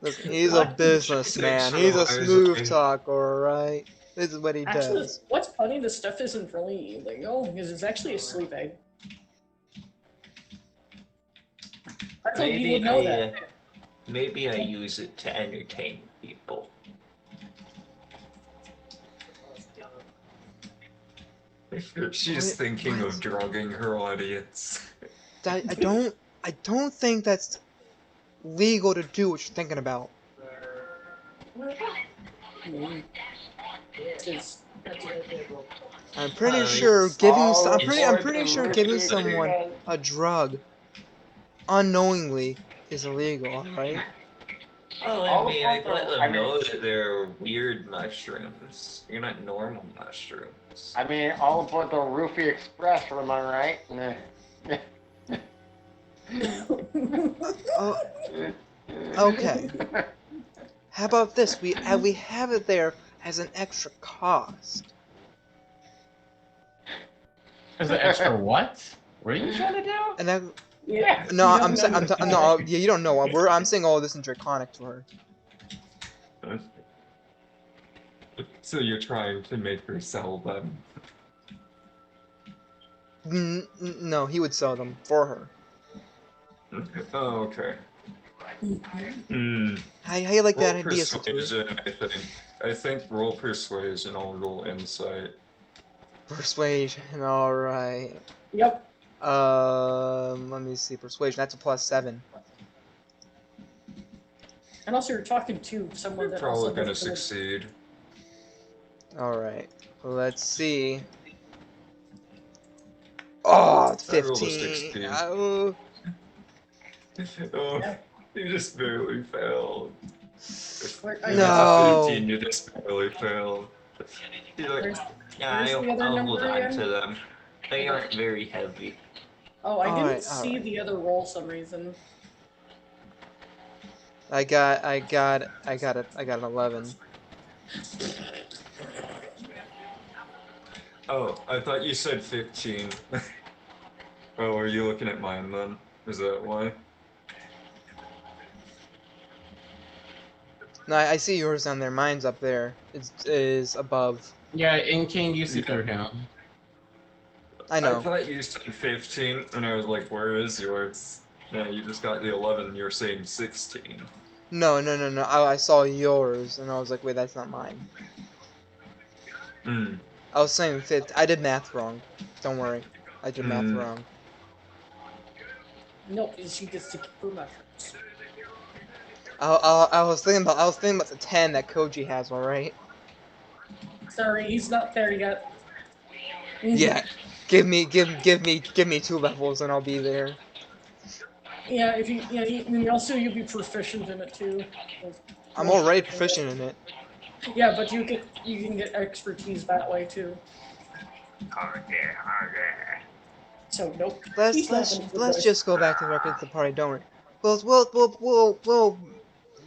Listen, he's a businessman. He's a smooth talker, alright? This is what he Actually, does. what's funny? The stuff isn't really illegal because it's actually a sleep aid. I thought you would know that. Maybe I use it to entertain people. She's thinking of drugging her audience. I don't think that's legal to do what you're thinking about. I'm pretty sure giving someone a drug unknowingly is illegal, right? Oh, I mean, I let them know that they're weird mushrooms. You're not normal mushrooms. I mean, all aboard the Roofie Express, am I right? Oh, okay. How about this? We have it there as an extra cost. Is it extra what? What are you trying to do? And that, Yeah. no, no, yeah, you don't know. I'm saying all this in Draconic to her. So you're trying to make her sell them. No, he would sell them for her. Oh, okay. How you like that Roll idea, persuasion, I think roll persuasion, I'll roll insight. Persuasion, alright. Yep. Let me see. Persuasion, that's a +7. And also, you're talking to someone You're that probably also gonna doesn't- succeed. Alright. Let's see. Oh, it's I rolled a 15. 16. Oh. Oh, you just barely failed. No. 15, you just barely failed. You're like, Yeah, Where's the other I'll number hold on again? to them. They aren't very heavy. Oh, I didn't Alright, see alright. the other roll some reason. I got an 11. oh, I thought you said 15. Oh, are you looking at mine then? Is that why? No, I see yours down there. Mine's up there. Is above. Yeah, in King you see through him. I know. I thought you said 15, and I was like, where is yours? Yeah, you just got the 11, you're saying 16. No. I saw yours, and I was like, wait, that's not mine. Hmm. I was saying 15. I did math wrong. Don't worry. I did math wrong. Nope, she gets to keep her mushrooms. I was thinking about the 10 that Koji has, alright? Sorry, he's not there yet. Yeah. Give me 2 levels and I'll be there. Yeah, if you, yeah, and also you'll be proficient in it too. I'm already proficient in it. Yeah, but you can get expertise that way too. So nope. He's not gonna do Let's this. just go back to the record of the party. Don't worry.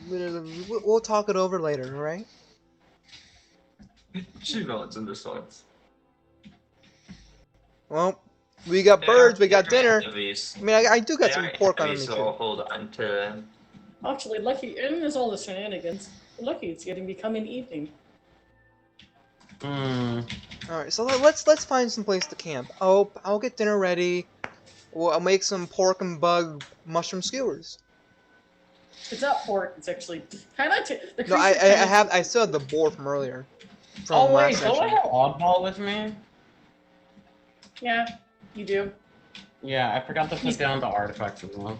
We'll talk it over later, alright? She nods in response. Well, We got They birds, we are got dinner. heavies. I mean, I do got They some are pork on heavy, me so too. I'll hold on to them. Actually, lucky, and there's all the shenanigans. Lucky it's getting becoming evening. Hmm. All right, so let's find some place to camp. I'll get dinner ready. Well, I'll make some pork and bug mushroom skewers. It's not pork. It's actually kind of the No, I still have the boar from earlier. From Oh wait, last don't I session. have Oddball with me? Yeah, you do. Yeah, I forgot to put down the artifacts as well.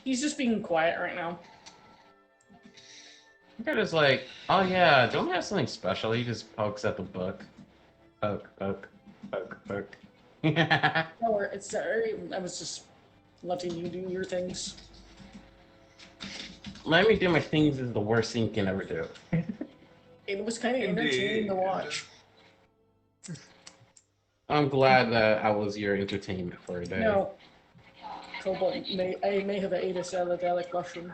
He's just being quiet right now. I think I just like, oh yeah, don't we have something special? He just pokes at the book. Poke, poke, poke, poke. No, it's sorry. I was just letting you do your things. Let me do my things is the worst thing you can ever do. It was kind of entertaining to watch. I'm glad that I was your entertainment for a day. No. Cobalt I may have ate a salad mushroom.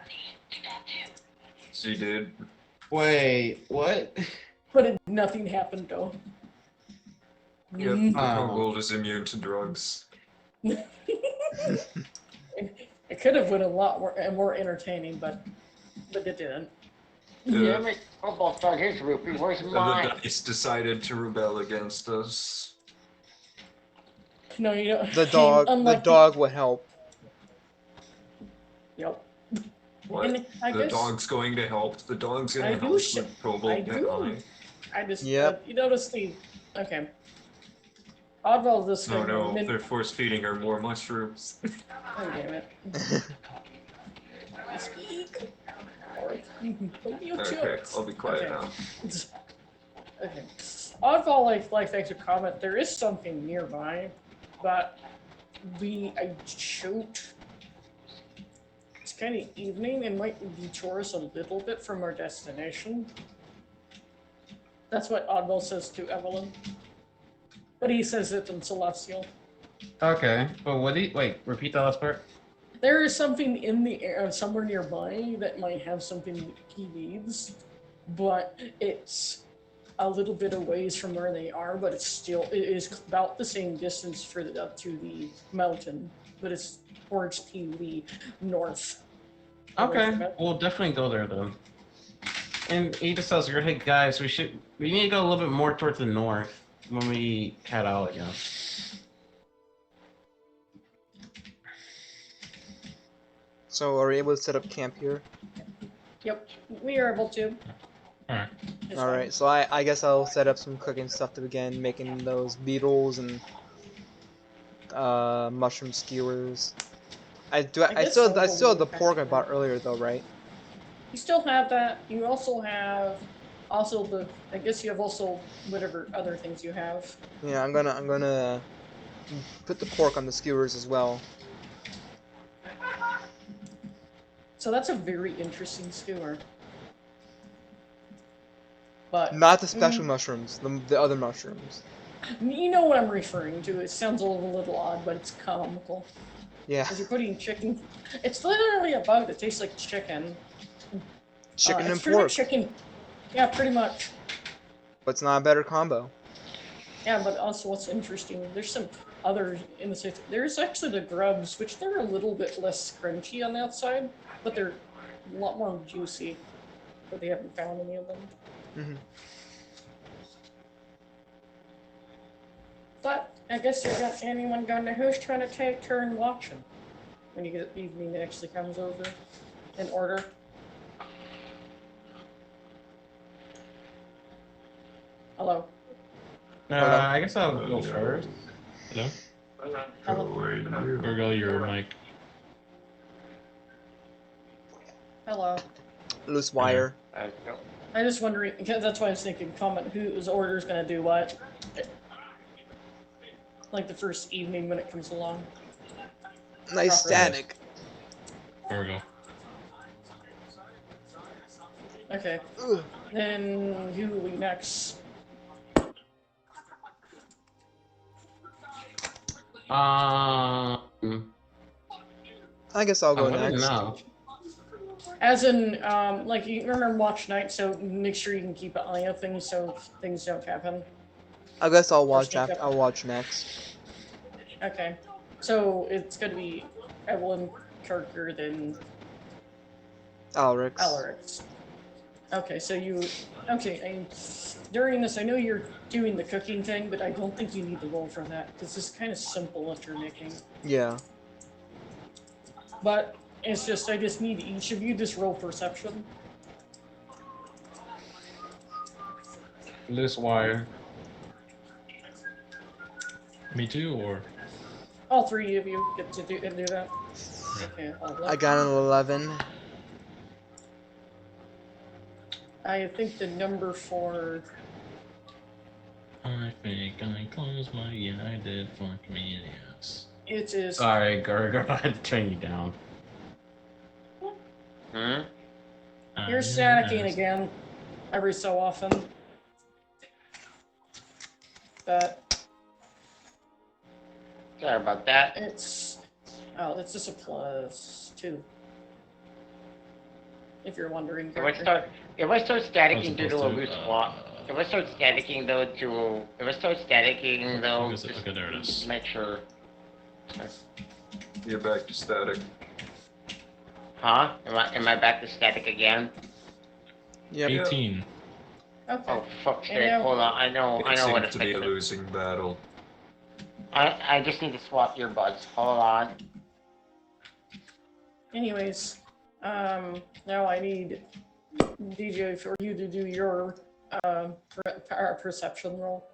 She did. Wait, what? But nothing happened though. Yep, Mm. the kobold is immune to drugs. It could have been a lot more entertaining, but it didn't. Damn it, Cobalt dog his rupee, where's And mine? the dice decided to rebel against us. No, you don't. The dog would help. Yep. What? And I The guess dog's going to help. The dog's going I to do help sh- with I kobold do. Deadline. I just Yep. you notice the okay. Oddball this Oh thing. no, they're force feeding her more mushrooms. Oh damn it. Speak. Or you can put me Okay, I'll be quiet Okay. now. Okay. Oddball like thanks for comment. There is something nearby, but I choked. It's kind of evening and might detour us a little bit from our destination. That's what Oddball says to Evelyn. But he says it in Celestial. Okay, but what do you, wait, repeat the last part? There is something in the air, somewhere nearby, that might have something he needs, but it's a little bit of ways from where they are, but it is about the same distance for up to the mountain, but it's towards TV north. Okay, we'll definitely go there then. And he just tells her, hey guys, we need to go a little bit more towards the north when we head out again. So are we able to set up camp here? Yep, we are able to. Alright. It's All right, so I guess I'll set up some cooking stuff to begin making those beetles and mushroom skewers. I guess still so, have the but- pork I bought earlier though, right? You still have that. You also have I guess you have also whatever other things you have. Yeah, I'm gonna put the pork on the skewers as well. So that's a very interesting skewer. But Not the special mushrooms, the other mushrooms. you know what I'm referring to. It sounds a little odd, but it's comical. Yeah, Because you're putting chicken. It's literally a bug that tastes like chicken. chicken and it's pretty much pork. chicken. Yeah, pretty much. But it's not a better combo. Yeah, but also what's interesting, there's some others in the city. There's actually the grubs, which they're a little bit less crunchy on the outside, but they're a lot more juicy. But they haven't found any of them. Hmm. But I guess you got anyone going to who's trying to take turn watching when you get evening actually comes over in order. Hello. I guess I'll go first. Hello? Hello. Virgo, your mic. Hello. Loose wire. I just wondering because that's why I was thinking comment whose order is gonna do what. Like the first evening when it comes along. Nice Proper. static. Virgo. Okay. Ugh. Then who will be next? I guess I'll go I wouldn't next. know. As in, like you remember watch night, so make sure you can keep an eye on things so things don't happen. I guess I'll watch Sneak up. I'll watch next. Okay. So it's gonna be Evelyn, Kirker, then Alrix. Alarix. Okay, so you... Okay, during this, I know you're doing the cooking thing, but I don't think you need to roll for that, because it's kind of simple if you're making. Yeah. But it's just, I just need each of you just roll perception. This wire. Me too, or All three of you get to do that. Okay, I got an 11. I think the number for... I think I closed my yeah, I did. Fuck me, yes. It is... Sorry, Gurgur, I had to turn you down. Hmm? You're staticking again, every so often. But Sorry about that. it's... Oh, it's just a +2. If you're wondering. If I start staticking due to a loose block, if I start staticking though, Okay, there it is. just make sure. You're back to static. Huh? Am I back to static again? Yep. 18. Okay. Oh fuck's sake! Yeah. Hold on, I know It what seems to to be fix a it. losing battle. I just need to swap earbuds. Hold on. Anyways, now I need DJ for you to do your perception roll.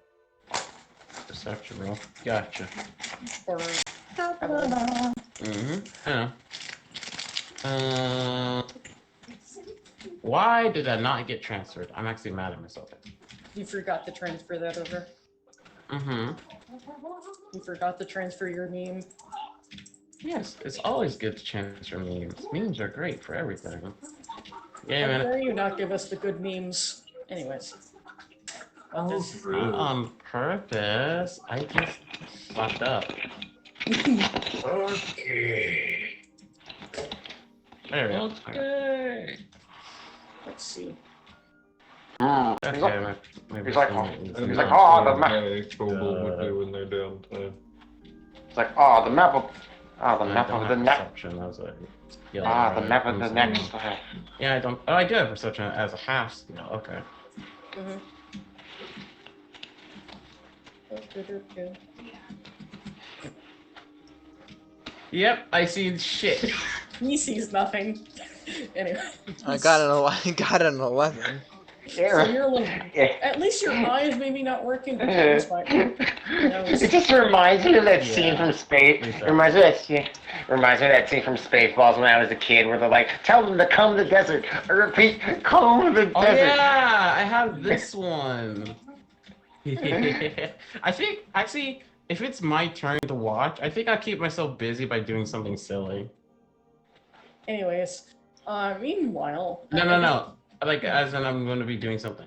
Perception roll. Gotcha. Or Mm-hmm. Yeah. Why did I not get transferred? I'm actually mad at myself. you forgot to transfer that over. Mm-hmm. You forgot to transfer your name. Yes, it's always good to transfer memes. Memes are great for everything. Yeah, How man. dare you not give us the good memes? Anyways. I'll just- Not on purpose. I just fucked up. Okay. There we go. Okay. Let's see. Okay, maybe He's like, some- he's like, oh, the map. Kobold would do in their downtime. It's like, oh, the map of I the map don't of have the next. perception. I was like, yeah, Ah, the right. map of the I'm next. saying- Yeah, I don't. Oh, I do have perception as a half skill. Okay. Mhm. Yep, I see shit. He sees nothing. Anyway. I got an 11. So you're a little, at least your eyes maybe not working, but your eyes might work. It just reminds me of that scene from Space. Reminds me of that scene from Spaceballs when I was a kid, where they're like, "Tell them to comb the desert." I repeat, comb the Oh desert. yeah, I have this one. I think actually, if it's my turn to watch, I think I'll keep myself busy by doing something silly. Anyways, meanwhile. No. Like as in I'm going to be doing something.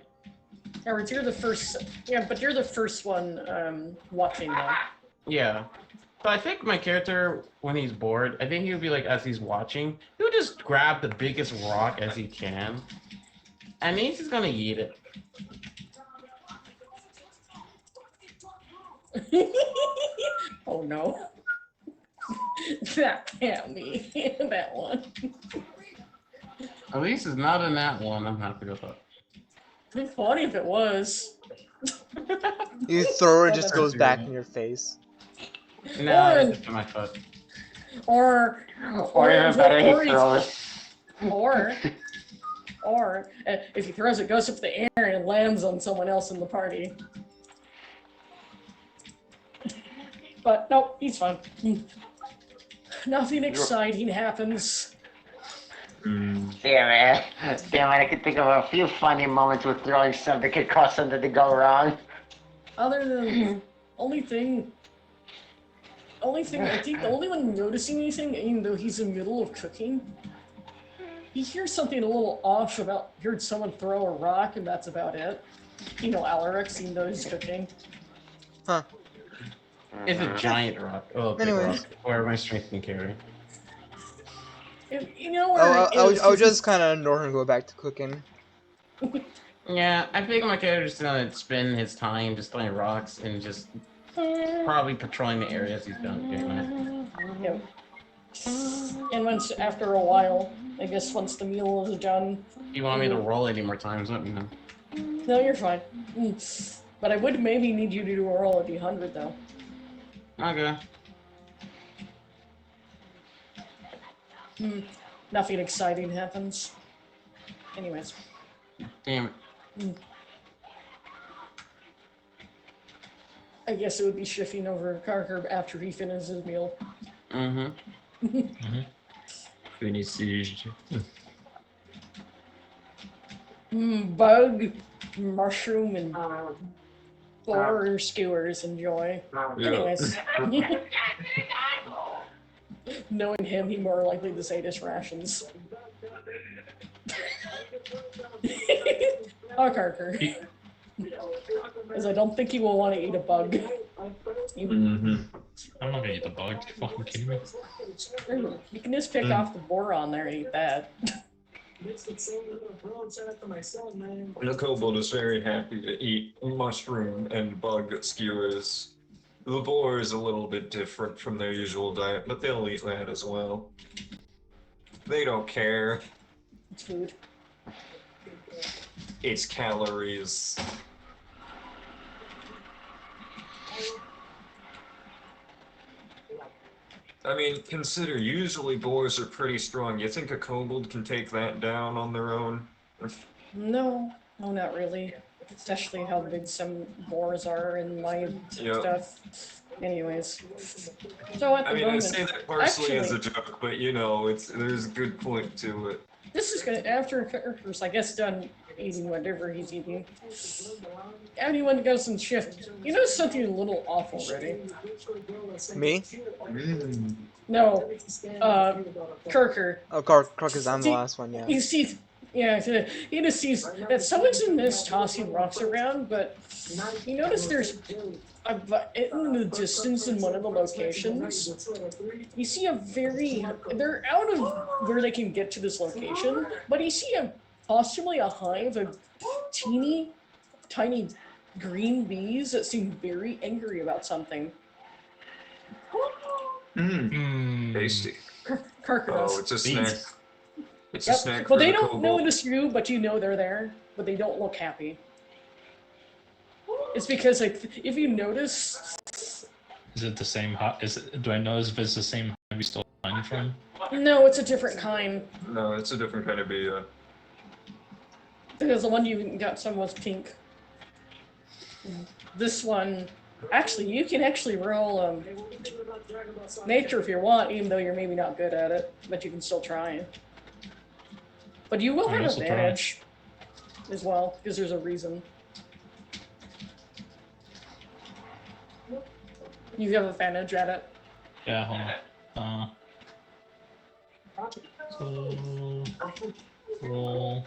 Edward, you're the first. Yeah, but you're the first one watching now. Yeah. So I think my character, when he's bored, I think he would be like, as he's watching, he'll just grab the biggest rock as he can, and he's just gonna eat it. Oh no. That can't be that one. At least it's not in that one. I'm happy with that. It'd be funny if it was. You throw it, it Oh, just that's goes true. back in your face. No, Or- it's just my foot. Or Even better, he throws. or if he throws it, goes up the air and lands on someone else in the party. But nope, he's fine. Nothing exciting happens. Damn it. Damn it, I could think of a few funny moments with throwing something that could cause something to go wrong. Other than only thing, I think the only one noticing anything, even though he's in the middle of cooking, he hears something a little off about heard someone throw a rock, and that's about it. You know, Alarix, even though he's cooking. It's a giant rock. Oh, big Anyways. rock. Where my strength can carry. You know where I would just kind of ignore him and go back to cooking. Yeah, I think my character's gonna spend his time just throwing rocks and just Probably patrolling the areas he's done getting at. Yep. And once, after a while, I guess once the meal is done. You want me to roll any more times? Let me know. No, you're fine. But I would maybe need you to do a roll at D100 though. Okay. Nothing exciting happens. Anyways. Damn it. I guess it would be shifting over Carker after he finishes his meal. Finished. Bug, mushroom, and boar skewers, enjoy. Anyways. Knowing him, he's more likely to say this rations. Oh, Carker. Because I don't think he will want to eat a bug. I'm not gonna eat the bug. You fucking kidding me? You can just pick off the boron there and eat that. The kobold is very happy to eat mushroom and bug skewers. The boar is a little bit different from their usual diet, but they'll eat that as well. They don't care. It's food. It's calories. I mean, consider usually boars are pretty strong. You think a kobold can take that down on their own? No, not really. Especially how big some boars are in my stuff. Anyways. So at the moment, I say that partially as a joke, but you know, there's a good point to it. This is good. After Carker's, I guess, done eating whatever he's eating. Anyone goes and shift. You know something a little off already. Me? No. Kirker. Oh, Carker's I'm the last one, yeah. You see, yeah, he just sees that someone's in this tossing rocks around, but you notice there's in the distance in one of the locations, you see they're out of where they can get to this location, but you see possibly a hive of teeny, tiny green bees that seem very angry about something. Tasty. Carker does. Oh, it's a snack. It's a Yep. snack. But they don't notice you, but you know they're there, but they don't look happy. It's because, like, if you notice... Is it the same do I notice if it's the same hive we stole honey from? No, it's a different kind. No, it's a different kind of bee, Because the one you got some was pink. This one... Actually, you can actually roll nature if you want, even though you're maybe not good at it, but you can still try. But you will have advantage as well, because there's a reason. You have advantage at it. Yeah, hold on. So roll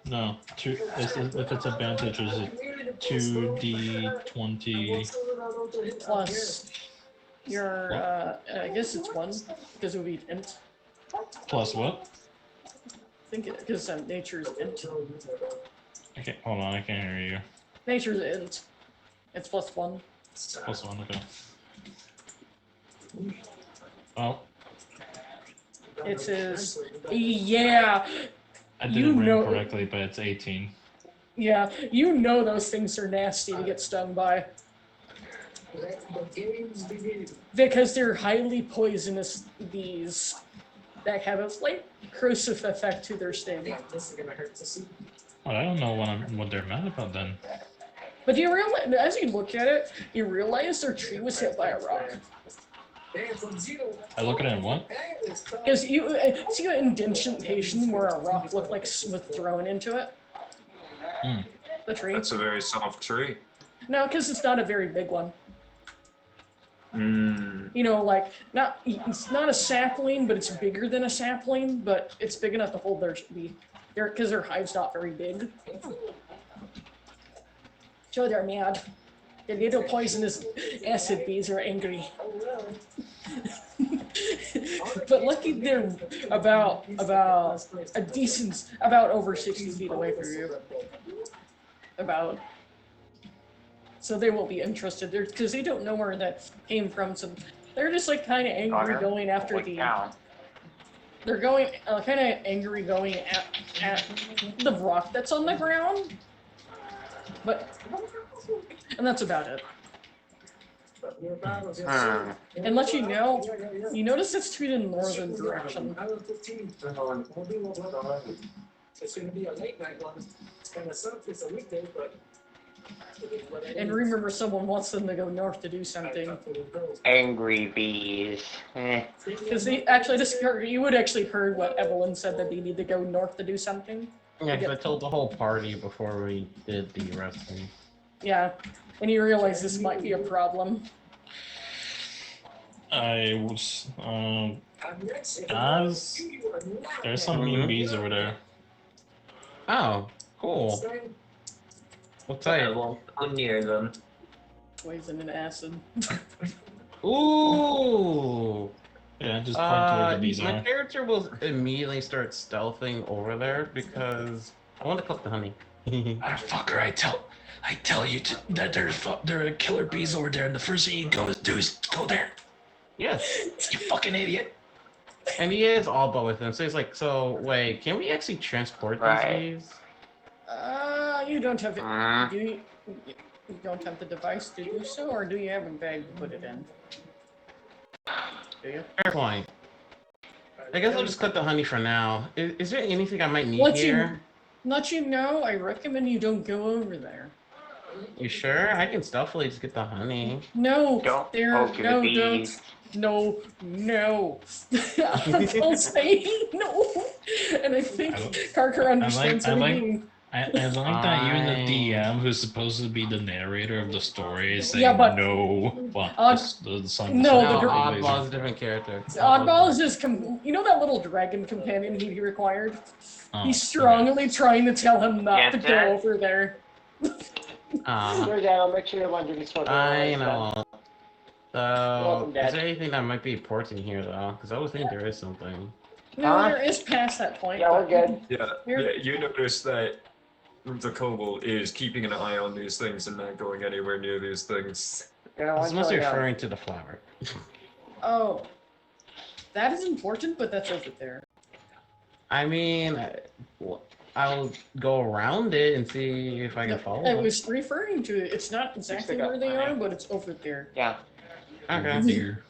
no, if it's advantage, is it 2d20 plus your I guess it's 1 because it would be int. Plus what? I think it because nature's int. Okay, hold on, I can't hear you. Nature's int. It's plus 1. Plus 1, okay. Oh. It says, yeah. I didn't read correctly, but it's 18. Yeah, you know those things are nasty to get stung by. Because they're highly poisonous bees that have a slight corrosive effect to their sting. Well, I don't know what they're mad about then. But do you realize, as you look at it, you realize their tree was hit by a rock. I look at it and what? Because you see an indentation where a rock looked like was thrown into it? The tree? That's a very soft tree. No, because it's not a very big one. You know, like, it's not a sapling, but it's bigger than a sapling, but it's big enough to hold their bee. Because their hive's not very big. So they're mad. The little poisonous acid bees are angry. But lucky they're about over 60 feet away from you. About. so they won't be interested there because they don't know where that came from. So they're just like kind of angry going after the. They're going kind of angry going at the rock that's on the ground, but and that's about it. And let you know, you notice it's to the northern direction. It's gonna be a late night one. It's kind of sucks. It's a weekday, but. And remember, someone wants them to go north to do something. Angry bees. Because they actually, you would actually heard what Evelyn said that they need to go north to do something. Yeah, because I told the whole party before we did the wrestling. Yeah, and you realize this might be a problem. I was, guys, there's some mean bees over there. Oh, cool. What's that? I'm near them. Poison and acid. Ooh! Yeah, just point to where the bees My are. character will immediately start stealthing over there because I want to collect the honey. Fucker, I tell you that there are killer bees over there, and the first thing you do is go there. Yes. You fucking idiot. And he is all but with him, so he's like, so wait, can we actually transport Right. these bees? You don't have it. You don't have the device to do so, or do you have a bag to put it in? Do you? Fair point. I guess I'll just collect the honey for now. Is there anything I might need Let here? you know, I recommend you don't go over there. You sure? I can stealthily just get the honey. No, Don't there, poke the no, bees. don't. No. I'll say no. And I think Carker understands I what like- I mean. I like that even the DM, who's supposed to be the narrator of the story, is saying Yeah, but- no. Well, the sun. No, No, the gr- Oddball's a different character. Oddball is just, you know that little dragon companion he required? Oh, He's strongly trying to tell him not to Get go that? over there. Sure, Dad, I'll make sure your laundry's sorted. I know. So, welcome, Dad. is there anything that might be important here, though? Because I would think there is something. No, Huh? there is past that point. Yeah, we're but- good. Yeah, Here. yeah, you notice that the kobold is keeping an eye on these things and not going anywhere near these things. Yeah, I was once mostly we're done. referring to the flower. Oh. That is important, but that's over there. I mean, I'll go around it and see if I can follow I them. was referring to it. It's not exactly Stick up, where they alright. are, but it's over there. Yeah. Okay. Dear.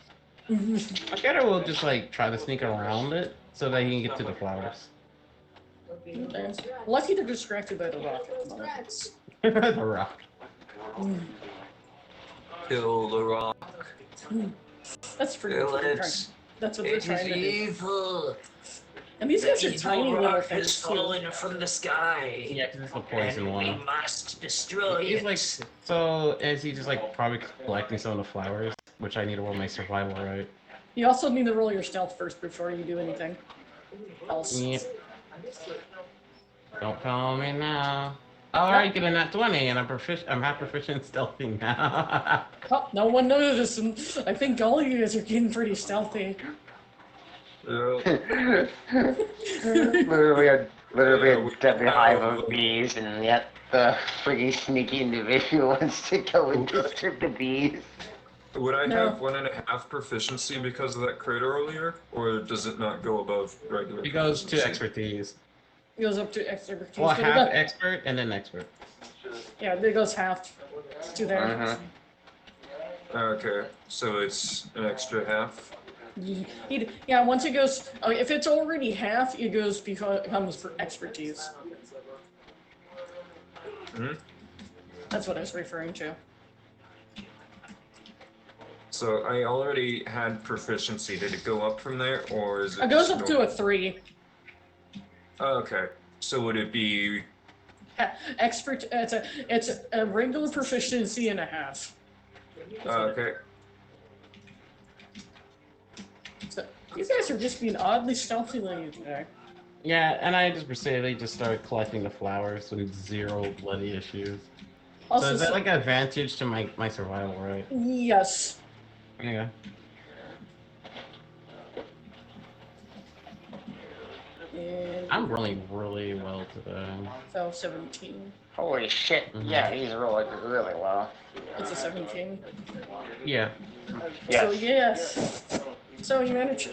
Akira will just like try to sneak around it so that he can get to the flowers. Lucky they're distracted by the rock at the moment. The rock. Kill the rock. That's pretty Kill much it. That's what they're It is trying to do. evil. And these guys are The tiny evil little rock things has too. fallen from the sky. Yeah, because it's the And poison we one. must destroy He's it. like, so is he just like probably collecting some of the flowers, which I need to roll my survival, right? You also need to roll your stealth first before you do anything else. Yeah. Don't call me now. Alright, get a nat 20, and I'm half proficient in stealthing now. Oh, no one noticed, and I think all of you guys are getting pretty stealthy. Yeah. literally a Yeah, deadly hive of bees, and yet the freaking sneaky individual wants to go and disturb the bees. Would I No. have 1.5 proficiency because of that crit earlier, or does it not go above regular? He goes to proficiency? expertise. It goes up to expertise. Well, but it half does- expert and then expert. yeah, it goes half to there. Mhm. Okay, so it's an extra half. Yeah, once it goes, if it's already half, it becomes for expertise. Hmm? That's what I was referring to. So I already had proficiency. Did it go up from there, or is it? It goes just up to normal? a 3. Okay, so would it be? Expert. It's a regular proficiency and a half. Okay. So, you guys are just being oddly stealthy today. Yeah, and I just basically just started collecting the flowers with 0 bloody issues. Also, So is that like an advantage to my survival, right? yes. Yeah. And I'm rolling really well today. so 17. Holy shit. Yeah, he's rolling really well. It's a 17. Yeah. So yes. So you managed.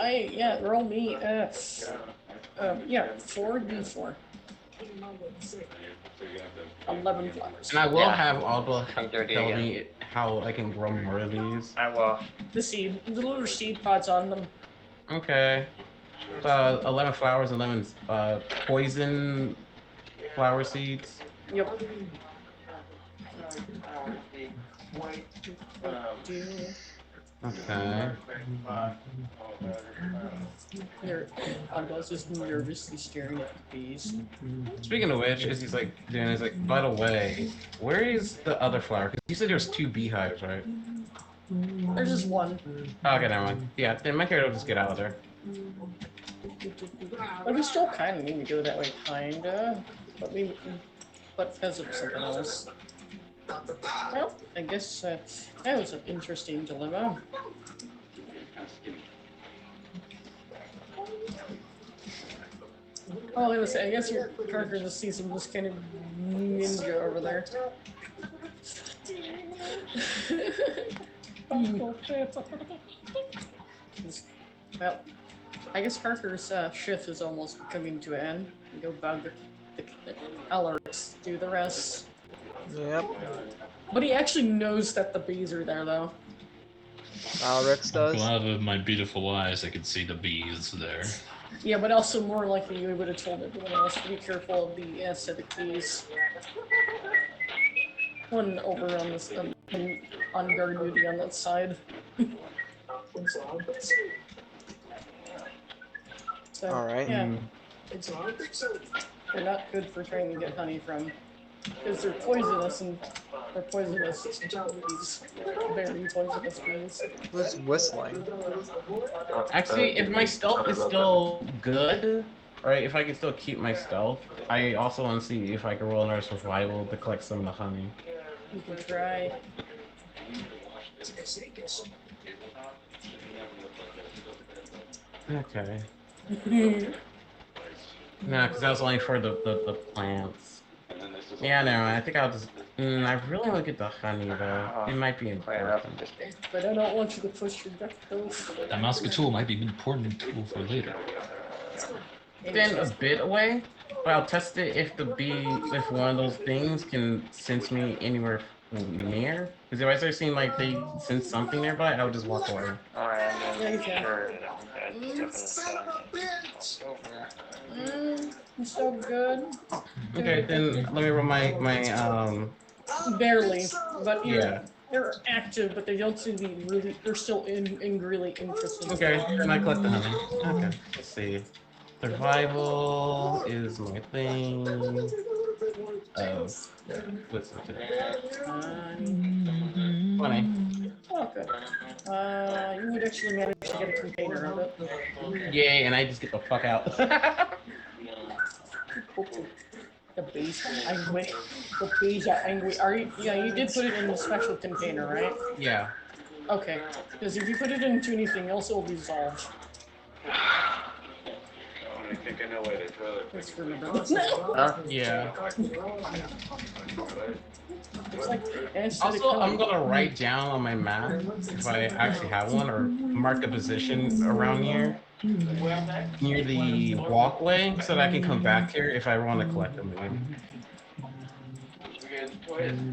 Roll me. 4d4. 11 flowers. And I will Yeah. have Alba I'm dirty tell again. me how I can grow more of these. I will. The little seed pods on them. Okay. 11 flowers, 11 poison flower seeds. Yep. Okay. Alba's just nervously staring at the bees. Speaking of which, as he's like doing, he's like, by the way, where is the other flower? Because you said there's 2 beehives, right? There's just one. Okay, never mind. Yeah, then my character will just get out of there. But we still kind of need to go that way, kinda. But because of something else. Well, I guess that was an interesting dilemma. Oh, I was say, I guess your character just sees some this kind of ninja over there. Well, I guess Parker's shift is almost coming to an end. We go bug the Alex, do the rest. Yep. But he actually knows that the bees are there, though. Alex does. Glad with my beautiful eyes I could see the bees there. Yeah, but also more likely you would have told everyone else to be careful of the acidic bees. One over on this on guard duty on that side. So, Alright. yeah, they're not good for trying to get honey from, because they're poisonous and they're poisonous bees, very poisonous bees. Who's whistling? Actually, if my stealth is still good, right, if I can still keep my stealth, I also want to see if I can roll another survival to collect some of the honey. You can try. Okay. No, because that was only for the plants. Yeah, no, I think I'll just... I really want to get the honey, though. It might be important. But I don't want you to push your duck toes. That musket tool might be an important tool for later. Then a bit away, but I'll test it if if one of those things can sense me anywhere near. Because if I start seeing like they sense something nearby, I'll just walk away. Alright, Yeah, you can. sure. Son of a bitch! You're so good. Okay, then let me roll my Barely, but yeah. they're active, but they don't seem to be really. They're still really interested. Okay, then I collect the honey. Okay, let's see. Survival is my thing. What's it? 20. Oh, good. You would actually manage to get a container of it. Yay, and I just get the fuck out. The bees are angry. The bees are angry. Are you? Yeah, you did put it in the special container, right? Yeah. Okay. Because if you put it into anything else, it will dissolve. I think I know where the toilet. Just remember. Huh? Yeah. It's like Also, I'm gonna write down on my map, if I actually have one, or mark a position around here, near the walkway, so that I can come back here if I want to collect them again.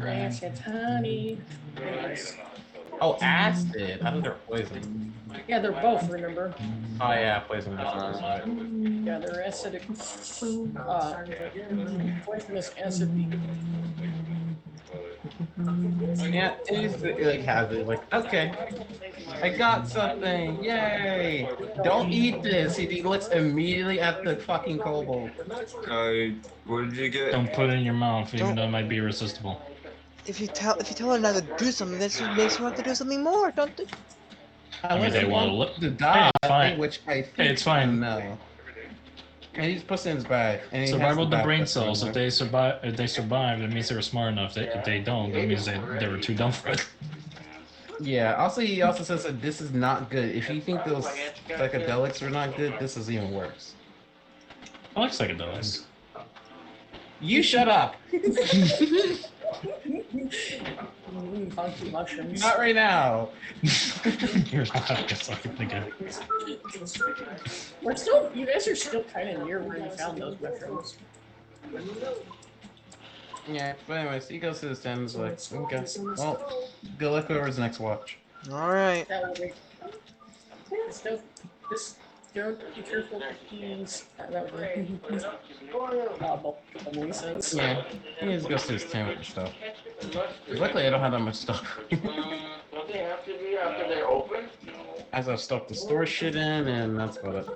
Acid honey. Yes. Oh, acid! I thought they were poison. Yeah, they're both, remember? Oh yeah, poison. That's right. Yeah, they're acidic. Poisonous acid. Yeah, it is like has it. Like, okay, I got something! Yay! Don't eat this. He looks immediately at the fucking kobold. What did you get? Don't put it in your mouth, even Don't- though it might be irresistible. If you tell her not to do something, that makes her want to do something more. Don't do. I mean, they want to look. to die, it's fine. which I think Hey, it's fine. no. And he just puts it in his bag. And he has Survival of the backpack brain for cells. him. If they survive, that means they were smart enough. If they don't, that means they were too dumb for it. Yeah. Also, he also says that this is not good. If you think those psychedelics are not good, this is even worse. I like psychedelics. You shut up. Funky mushrooms. Not right now. You're not. I guess I can think of. We're still. You guys are still kind of near where you found those mushrooms. Yeah, but anyways, he goes to his den, is like, okay, well, good luck whoever's next watch. Alright. That will be. Just don't be careful with the keys. That would be. Makes sense. Yeah, he just goes to his tent with the stuff. Luckily, I don't have that much stuff. Don't they have to be after they're open? As I've stuck the store shit in, and that's about it.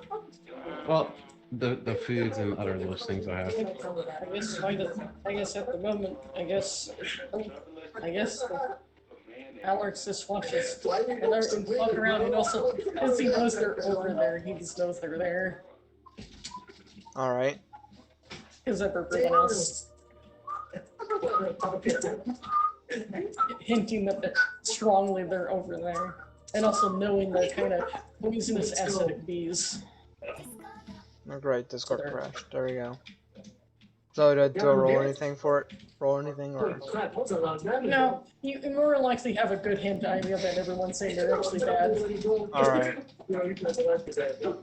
Well, the foods and other little things I have. I guess at the moment, I guess Alex just watches and walk around, and also as he knows they're over there, he just knows they're there. Alright. Because everyone else hinting that strongly they're over there, and also knowing the kind of poisonous acidic bees. Alright, Discord crashed. There we go. So do I roll anything for it? Roll anything or? No, you more likely have a good hint idea that everyone's saying they're actually bad. Alright. I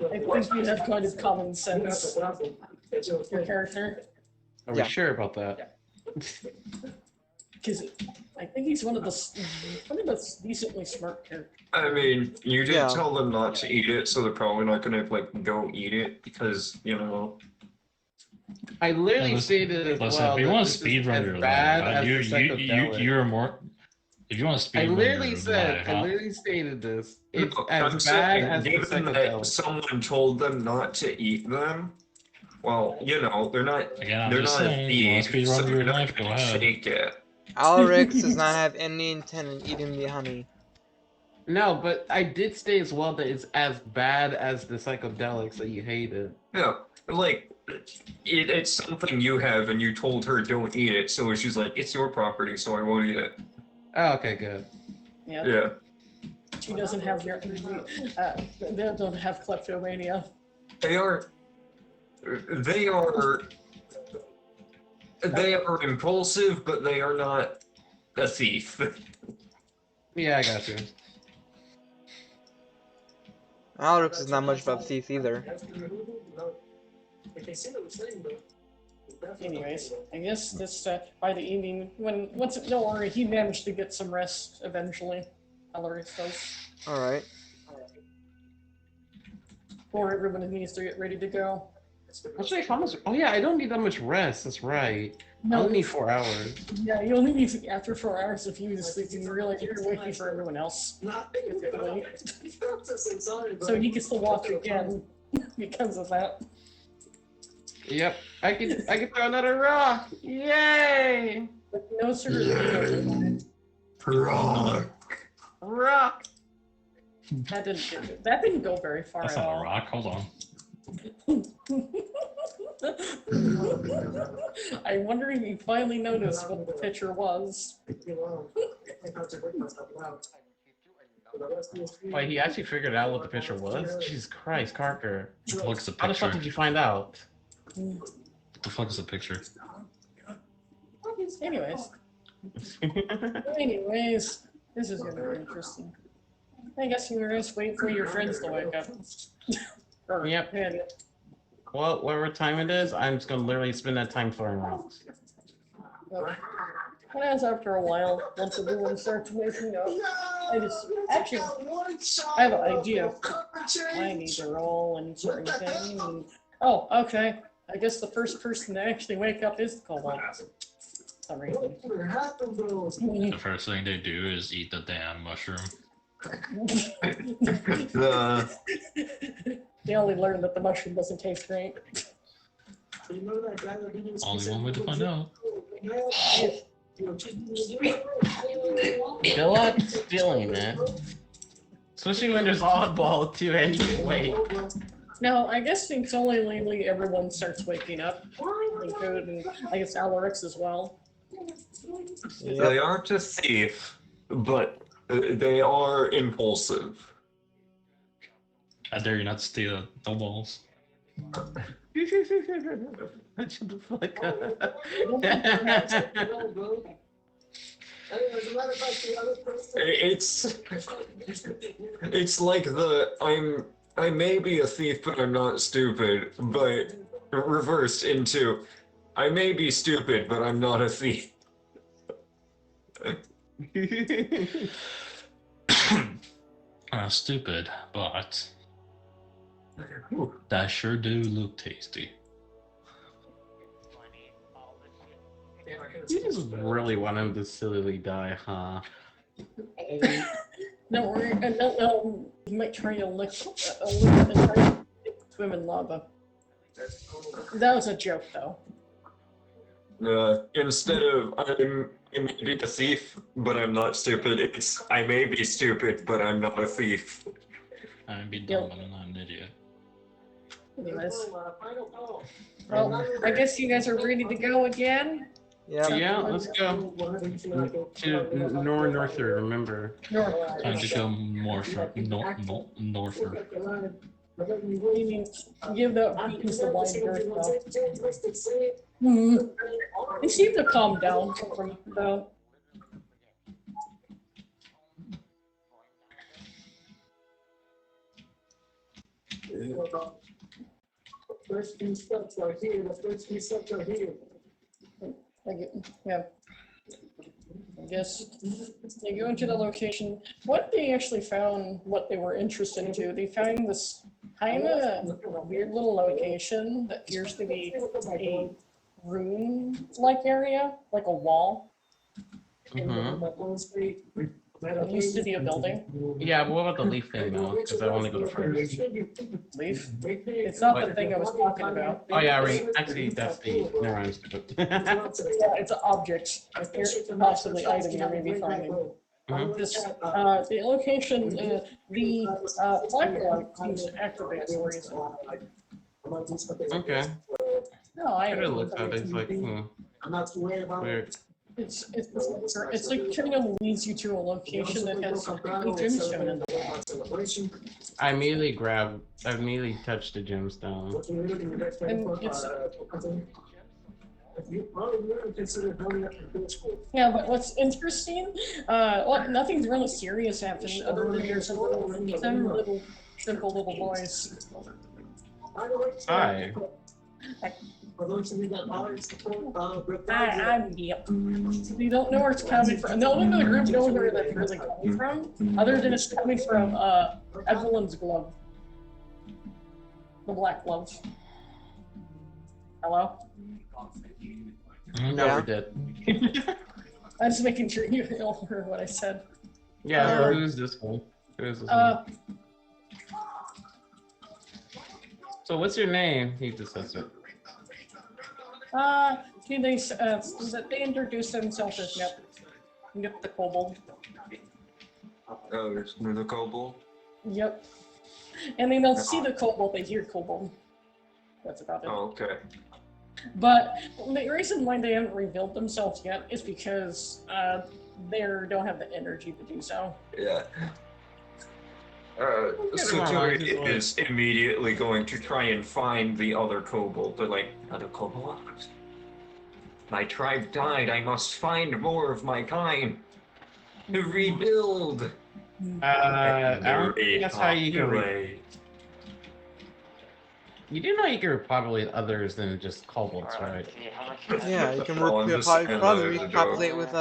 think you have kind of common sense. Your character. Are we sure about that? Because I think he's one of the decently smart characters. I mean, you did Yeah. tell them not to eat it, so they're probably not gonna like go eat it because you know. I literally Listen- stated as Listen, well. if you that want this to speed is run as your life, bad as the psychedelic. you're more. If you want to speed I run literally your said, life, I huh? literally stated this. It's Look, as I'm bad saying, as the given that psychedelic. someone told them not to eat them, well, you know, they're not. Again, I'm They're just not saying, you want to thieves, speed so run they're your not life, go gonna ahead. shake it. Alarix does not have any intent in eating the honey. No, but I did state as well that it's as bad as the psychedelics that you hated. Yeah, like it's something you have, and you told her don't eat it, so she's like, it's your property, so I won't eat it. Oh, okay, good. Yeah. Yeah. She doesn't have your. They don't have kleptomania. They are. They are. They are impulsive, but they are not a thief. Yeah, I got you. Alarix is not much of a thief either. Anyways, I guess this by the evening, don't worry, he managed to get some rest eventually. Alaric does. Alright. Before everyone needs to get ready to go. Actually, how much? Oh yeah, I don't need that much rest. That's right. I No. only need 4 hours. Yeah, you only need to, after 4 hours if you sleep, you realize you're waiting for everyone else. So he gets to watch again because of that. Yep, I can throw another rock. Yay! No sir. Rock. Rock. That didn't go very far That's at not a all. rock. Hold on. I'm wondering if you finally noticed what the picture was. Wait, he actually figured out what the picture was? Jesus Christ, Carker. What the fuck is the How the fuck picture? did you find out? What the fuck is the picture? Anyways, this is gonna be interesting. I guess you're just waiting for your friends to wake up. Yep. Well, whatever time it is, I'm just gonna literally spend that time throwing rocks. And as after a while, once everyone starts waking up, I have an idea. I need to roll and certain thing. And, oh, okay. I guess the first person to actually wake up is the kobold. For some reason. The first thing they do is eat the damn mushroom. They only learned that the mushroom doesn't taste great. Only one way to find out. Good luck stealing it. Especially when there's oddball too anyway. No, I guess it's only lately everyone starts waking up. Including, I guess, Alarix as well. They aren't a thief, but they are impulsive. I dare you not to steal the balls. Shut the fuck up. As a matter of fact, the other person. It's like I may be a thief, but I'm not stupid. But reversed into I may be stupid, but I'm not a thief. Stupid, but that sure do look tasty. You just really want him to sillily die, huh? Don't worry, no, you might try to lick and try to swim in lava. That was a joke, though. Instead of I may be a thief, but I'm not stupid, it's I may be stupid, but I'm not a thief. I may be dumb, but I'm not an idiot. Anyways. Well, I guess you guys are ready to go again? Yeah, let's go. To Norther, remember. Time to go norther. You mean, give the beacons the wide berth, though. They seem to calm down from, though. First few steps are here. The first few steps are here. Yeah. I guess they go into the location. What they actually found, what they were interested into, they found this kind of weird little location that appears to be a room-like area, like a wall. It used to be a building. Yeah, but what about the leaf thing though? Because I want to go to first. Leaf? It's not the thing I was talking about. Oh yeah, right. Actually, that's the. Never mind. Yeah, it's an object. Possibly item you may be finding. This, the location, the black light seems to activate for a reason. Okay. No, I I look at it. It's like, I'm not too worried about weird. It's like kind of leads you to a location that has a gemstone in it. I immediately touched the gemstone. And yeah, but what's interesting, well, nothing's really serious happened other than there's some little simple little boys. Hi. I'm yep. We don't know where it's coming from. No one in the group knows where that's really coming from, other than it's coming from Evelyn's glove. The black glove. Hello? No, we did. I'm just making sure you all heard what I said. Yeah, who's this one? Who's this one? So what's your name? He just says it. They introduced themselves as Nip the Kobold. Oh, it's the kobold? Yep. And they don't see the kobold, they hear kobold. That's about it. Oh, okay. But the reason why they haven't revealed themselves yet is because they don't have the energy to do so. Yeah. So Turi is immediately going to try and find the other kobold. They're like, other kobold? My tribe died. I must find more of my kind to rebuild. I don't think that's how you can. You do know you can repopulate others than just kobolds, right? Yeah, you can probably repopulate with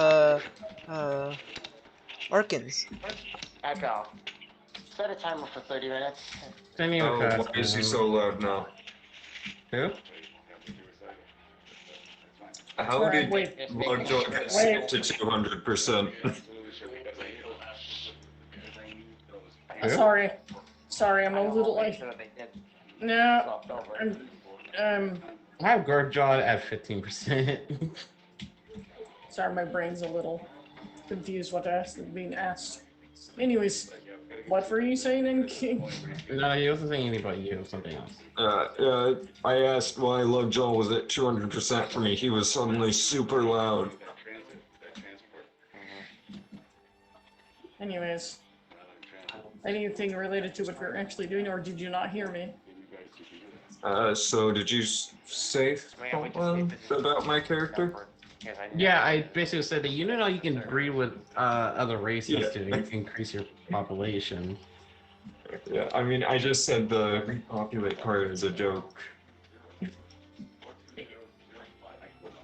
Arkans. Echo. Set a timer for 30 minutes. Oh, why is he so loud now? Who? How did Lovejoy get set to 200%? Sorry, I'm a little like. No, I have Guardjaw at 15%. Sorry, my brain's a little confused what being asked. Anyways, what were you saying in King? No, he wasn't saying anything about you, something else. I asked why Lovejaw was at 200% for me. He was suddenly super loud. Anyways, anything related to what you're actually doing, or did you not hear me? So did you say something about my character? Yeah, I basically said that you know you can breed with other races Yeah. to increase your population. Yeah, I mean, I just said the repopulate part is a joke.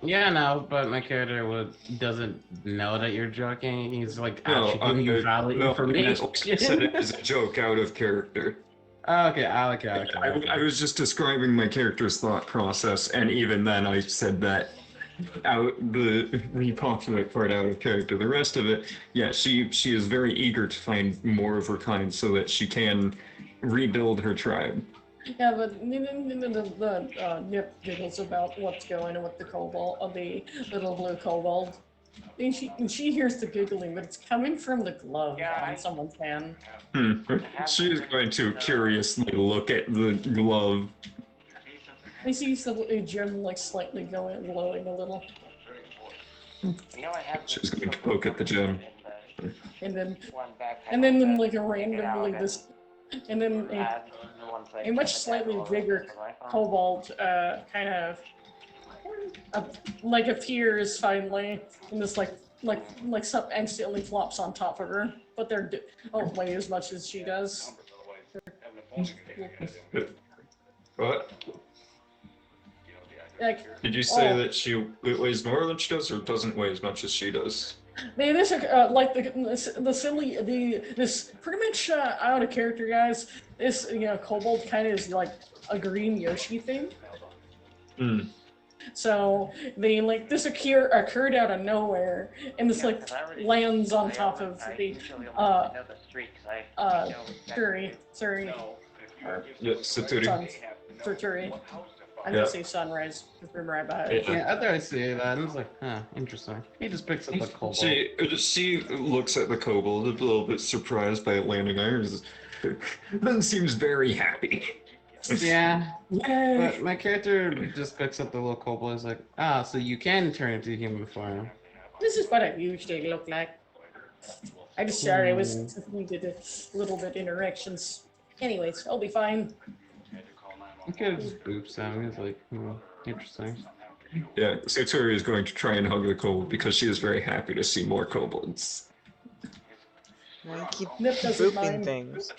Yeah, no, but my character doesn't know that you're joking. He's like No, actually giving you valid no, I information. said it as a joke out of character. Okay. I was just describing my character's thought process, and even then I said that out the repopulate part out of character. The rest of it, yeah, she is very eager to find more of her kind so that she can rebuild her tribe. Yeah, but the Nip giggles about what's going on with the kobold, the little blue kobold. And she hears the giggling, but it's coming from the glove on someone's hand. She is going to curiously look at the glove. I see the gem like slightly glowing a little, She's going to poke at the gem. and then like a randomly this, and then a much slightly bigger kobold kind of like appears finally, and this like some instantly flops on top of her, but they're don't weigh as much as she does. What? Like, Did you say that it weighs more than she does, or doesn't weigh as much as she does? this like the silly this pretty much out of character guys. This kobold kind of is like a green Yoshi thing. So they like this occurred out of nowhere, and this like lands on top of the Suri. Yeah, Saturi. Suri. I'm gonna say sunrise. Just remember right behind it. Yeah, I thought I see that, and I was like, huh, interesting. He just picks up the kobold. She looks at the kobold, a little bit surprised by it landing on her. Then seems very happy. Yeah, but my character just picks up the little kobold. Is like, so you can turn into human form. This is what I usually look like. I just started. We did a little bit interactions. Anyways, I'll be fine. You could have just boops him. He's like, interesting. Yeah, Satori is going to try and hug the kobold because she is very happy to see more kobolds. I keep Nip doesn't booping mind. things.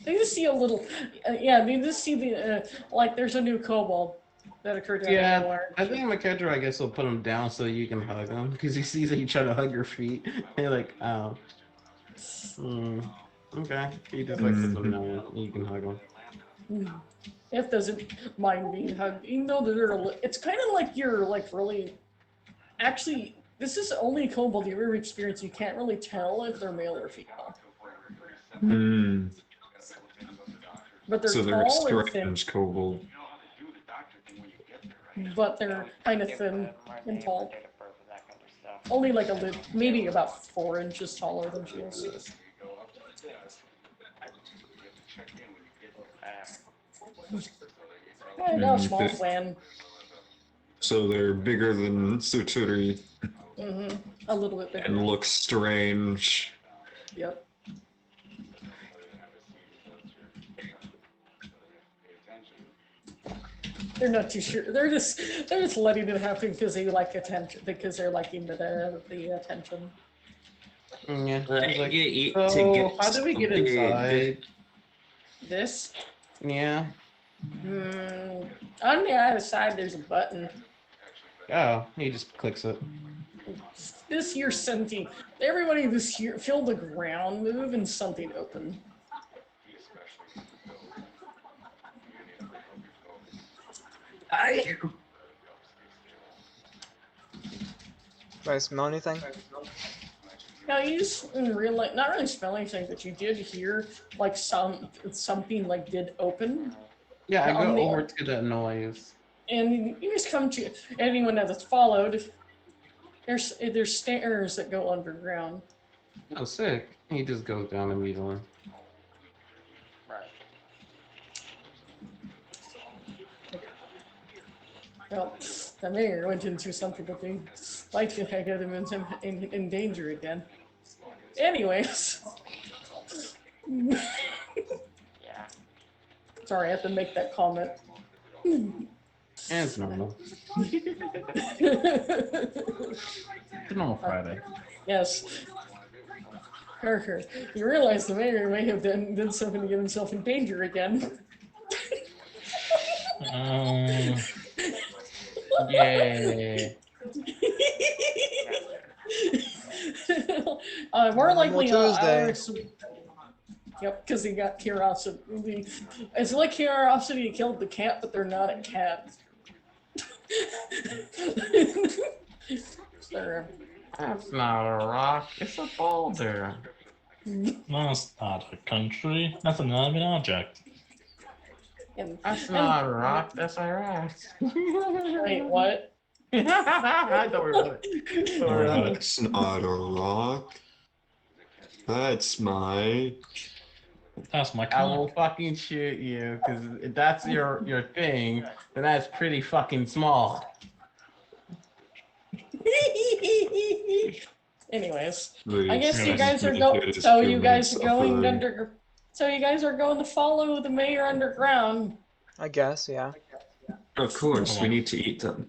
They just see a little, they just see the, like, there's a new kobold that occurred out of Yeah, nowhere. I think my character, I guess, will put him down so you can hug him because he sees that you try to hug your feet. And you're like, oh. Okay. He just like puts him down. You can hug him. If doesn't mind being hugged, even though it's kind of like you're like really. Actually, this is the only kobold you've ever experienced. You can't really tell if they're male or female. But they're So they're a tall and thin. strange kobold. But they're kind of thin and tall. Only like maybe about 4 inches taller than she is. No small fan. So they're bigger than Satori A little bit bigger. and look strange. Yep. They're not too sure. They're just letting it happen because they like attention. Because they're liking the attention. Yeah. Like, So, how do we get inside? This. Yeah. On the other side, there's a button. Oh, he just clicks it. This here something. Everybody this here feel the ground move and something open. Do I smell anything? Now you just in real life, not really smell anything, but you did hear like something like did open. Yeah, I On go the- over to that noise. And you just come to anyone that's followed. There's stairs that go underground. Oh, sick. He just goes down immediately. Well, the mayor went into something that they like to get him in danger again. Anyways. Sorry, I have to make that comment. It's normal. It's a normal Friday. Yes. Parker, you realize the mayor may have done something to get himself in danger again. Yeah. More likely, Tuesday. Alex. Yep, because he got curiosity. It's like curiosity killed the cat, but they're not a cat. Sure. That's not a rock. It's a boulder. That's not a country. That's an inanimate object. That's not a rock. That's a rock. Wait, what? Don't worry about it. Don't worry about it. That's not a rock. That's my. That's my I will cock. fucking shoot you, because if that's your thing, then that's pretty fucking small. Anyways, Please, I guess you please, guys are please, going. please, So you please, guys are going suffering. under. So you guys are going to follow the mayor underground. I guess, yeah. Of course, we need to eat them.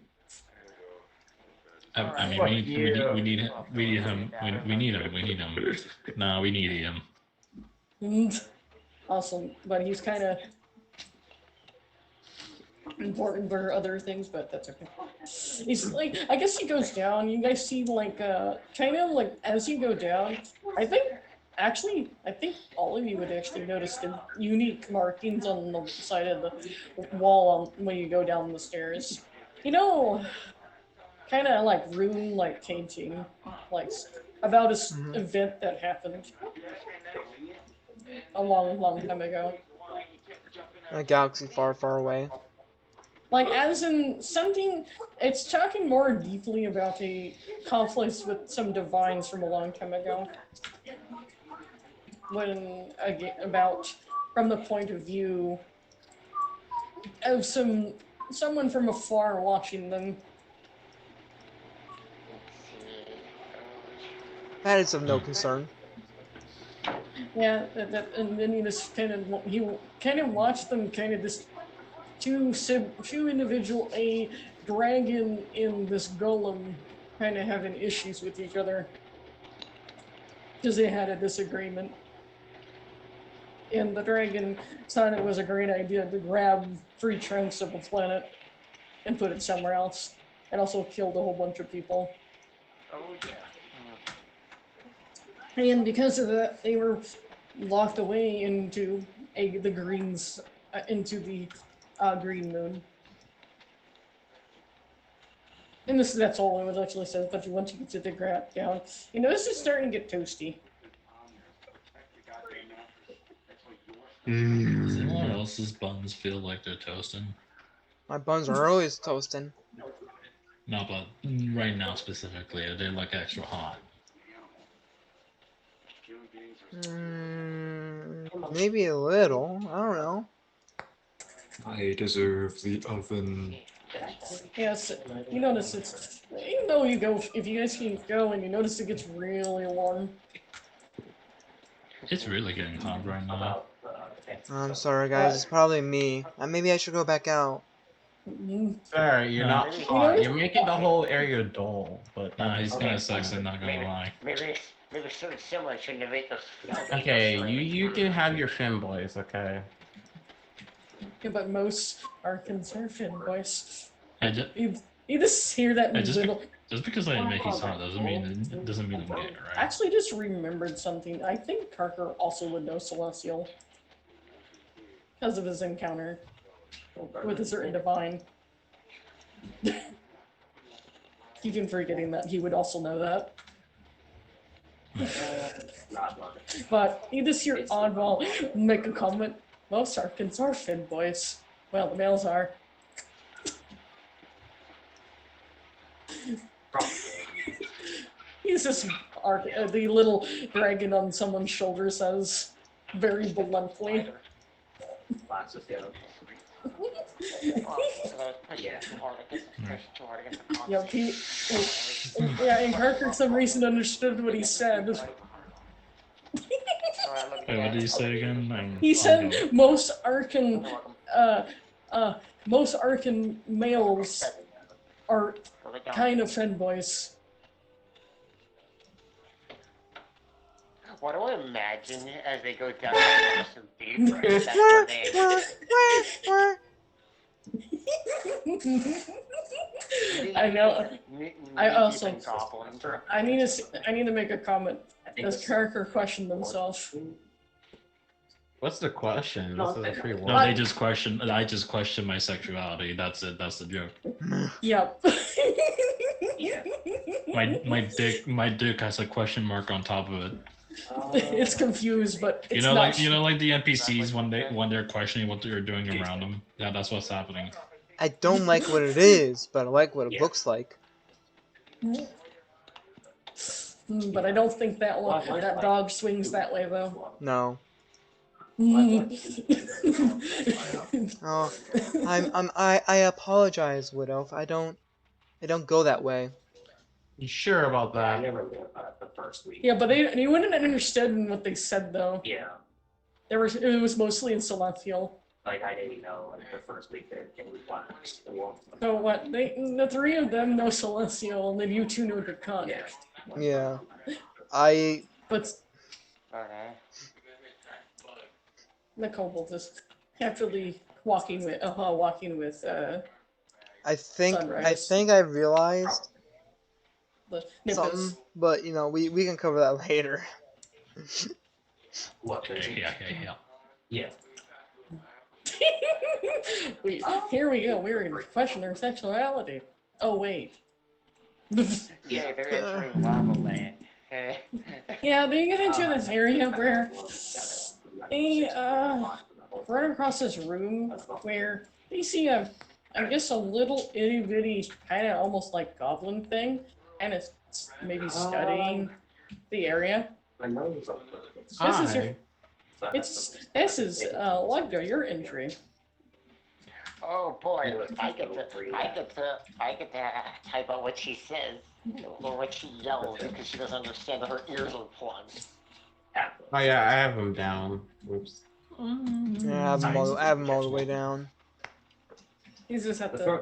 I mean, Fuck we need you. him. We need him. We need him. No, we need him. Awesome, but he's kind of important for other things, but that's okay. He's like, I guess he goes down. You guys see, like, kind of like as you go down. I think all of you would actually notice the unique markings on the side of the wall when you go down the stairs. You know, kind of like rune, like painting, like about an event that happened a long, long time ago. A galaxy far, far away. Like, as in something, it's talking more deeply about a conflict with some divines from a long time ago. When, again, about, from the point of view of someone from afar watching them. That is of no concern. Yeah, and then he kind of watched them kind of this two individual, a dragon and this golem kind of having issues with each other because they had a disagreement. And the dragon thought it was a great idea to grab 3 chunks of the planet and put it somewhere else, and also killed a whole bunch of people. And because of that, they were locked away into the greens, into the green moon. And that's all it actually says, but once you get to the ground down, you notice it's starting to get toasty. Someone else's buns feel like they're toasting. My buns are always toasting. No, but right now specifically, they look extra hot. Maybe a little. I don't know. I deserve the oven. Yes, you notice it's, even though you go, if you guys keep going, you notice it gets really warm. It's really getting hot right now. I'm sorry, guys. It's probably me. Maybe I should go back out. Sorry, you're not hot. You're making the whole area dull, but Nah, he's kind of sexy, not gonna lie. Maybe something similar shouldn't have made those. okay, you can have your fanboys, okay? Yeah, but most are concerned fanboys. I just, You just hear that little. just because I admit he's hot doesn't mean I'm gay, right? Actually, just remembered something. I think Parker also would know Celestial because of his encounter with a certain divine. Keep him forgetting that he would also know that. But you just hear Oddball make a comment. Most Arkans are fanboys. Well, the males are. He's just the little dragon on someone's shoulder says very bluntly. Yep, yeah, and Parker for some reason understood what he said. Wait, what did you say again? He said I'm- most Arcan males are kind of femboys. What do I imagine as they go down some deep? That's when they I know. I also. goblins. I need to make a comment. Does Kirker question themselves? What's the question? This is a free world. No, they just question. I just question my sexuality. That's it. That's the joke. Yep. My dick has a question mark on top of it. It's confused, but it's Like the NPCs when they're questioning what they're doing around them. Yeah, that's what's happening. I don't like what it is, but I like what it looks like. But I don't think that dog swings that way though. No. Oh, I apologize, Wood Elf. I don't go that way. You sure about that? Yeah, but you wouldn't have understood what they said though. Yeah. It was mostly in Celestial. Like I didn't know like the first week that it was watched. So what? The three of them know Celestial, and then you two know Draconic. Yeah. But the kobold is happily walking with I think Sunrise. I realized the something, nippers. but we can cover that later. What? Yeah. Yeah. Here we go. We're in questioning sexuality. Oh wait. Yeah, they're entering lava land. Yeah, they get into this area where they run across this room where they see I guess a little itty bitty kind of almost like goblin thing, and it's maybe studying the area. This is Lugda, your entry. Oh boy, I get to type out what she says or what she yells because she doesn't understand that her ears are plugged. Oh yeah, I have them down. Oops. Yeah, I have them all the way down. He's just at the.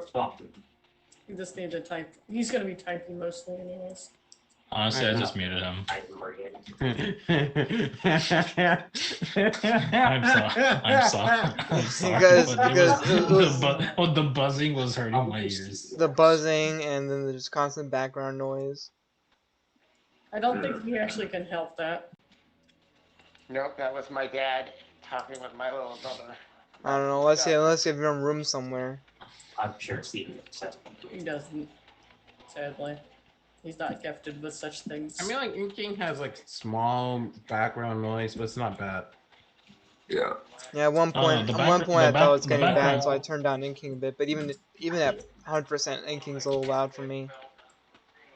You just need to type. He's gonna be typing mostly, anyways. Honestly, I just muted him. I'm sorry. Because the buzzing was hurting my ears. The buzzing and then there's constant background noise. I don't think he actually can help that. Nope, that was my dad talking with my little brother. I don't know. Let's see if you're in a room somewhere. I'm sure Steven said. He doesn't. Sadly, he's not gifted with such things. I mean, like inking has like small background noise, but it's not bad. Yeah. Yeah, at one point, I thought it was getting bad, so I turned down inking a bit. But even at 100%, inking's a little loud for me.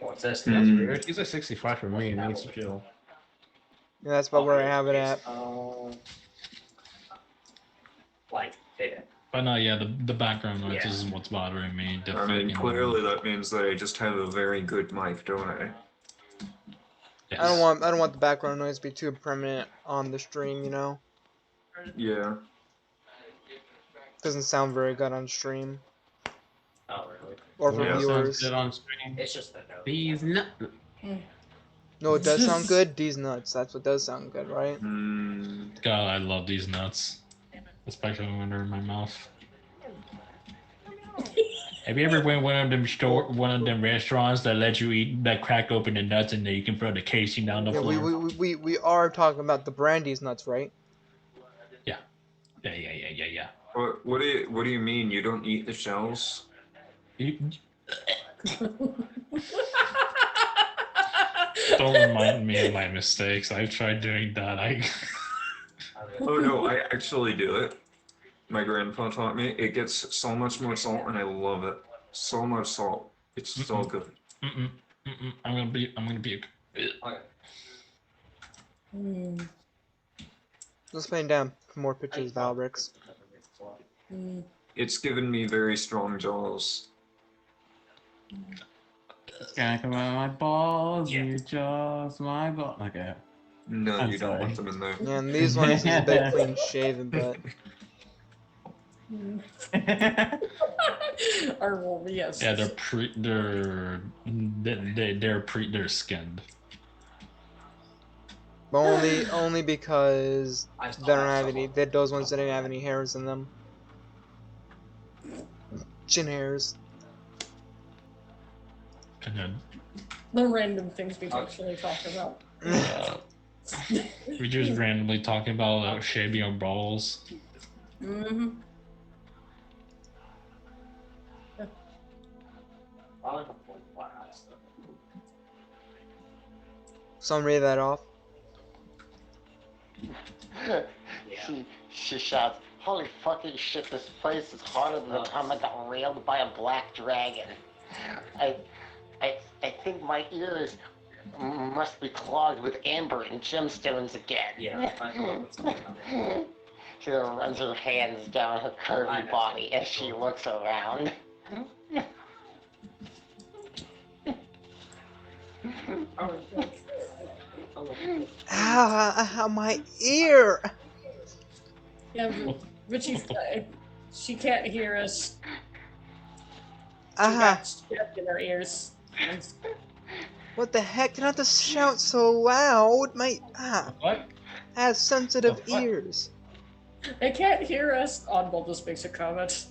What's this? That's weird. He's a 65 for me, and he's chill. Yeah, that's about where I have it at. Like, yeah. But no, yeah, the background noise is what's bothering me. I mean, clearly that means that I just have a very good mic, don't I? Yes. I don't want the background noise to be too permanent on the stream, you know? Yeah. Doesn't sound very good on stream. Oh, really? Or for Yeah, viewers. sounds good on stream. It's just the note. These nuts. No, it does sound good. These nuts. That's what does sound good, right? God, I love these nuts. Especially when they're in my mouth. Have you ever went to one of them restaurants that let you eat, that crack open the nuts and then you can throw the casing down the Yeah, floor? we are talking about the brandy's nuts, right? Yeah. What do you mean you don't eat the shells? Don't remind me of my mistakes. I've tried doing that. Oh no, I actually do it. My grandpa taught me. It gets so much more salt, and I love it. So much salt. It's so good. I'm gonna puke. Let's play down for more pictures of Albrix. It's given me very strong jaws. It's gonna come out of my balls, you jaws, my balls. Okay. No, I'm you don't want sorry. them in there. Yeah, and these ones is a bit clean shaven, but Or well, yes. Yeah, they're skinned. only because they don't have any. Those ones didn't have any hairs in them. Chin hairs. And then The random things we actually talk about. we just randomly talking about shabby balls. Mm-hmm. Someone read that off. She shouts, "Holy fucking shit, this place is hotter than the time I got railed by a black dragon. I think my ears must be clogged with amber and gemstones again." Yeah. She runs her hands down her curvy body as she looks around. Ow, my ear! Yeah, but she can't hear us. She Ah, got stuck in her ears. what the heck? You don't have to shout so loud. What? I have sensitive The what? ears. They can't hear us. Oddball just makes a comment.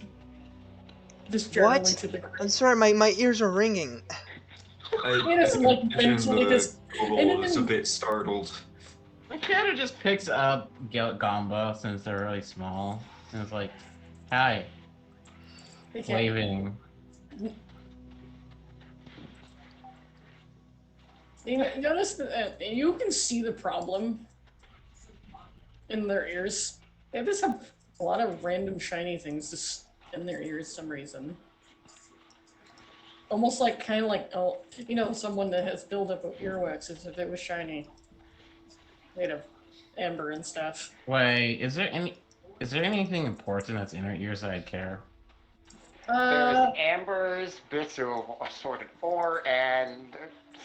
Just generally What? to the I'm sorry, my ears are ringing. It is like eventually just. Kobold is a bit startled. My character just picks up Gamba since they're really small. And it's like, hi, They can't. waving. You notice that you can see the problem in their ears. They just have a lot of random shiny things just in their ears for some reason. Almost like, kind of like, oh, you know, someone that has buildup of earwax as if it was shiny. Made of amber and stuff. Wait, is there anything important that's in her ears that I care? There's ambers, bits of assorted ore, and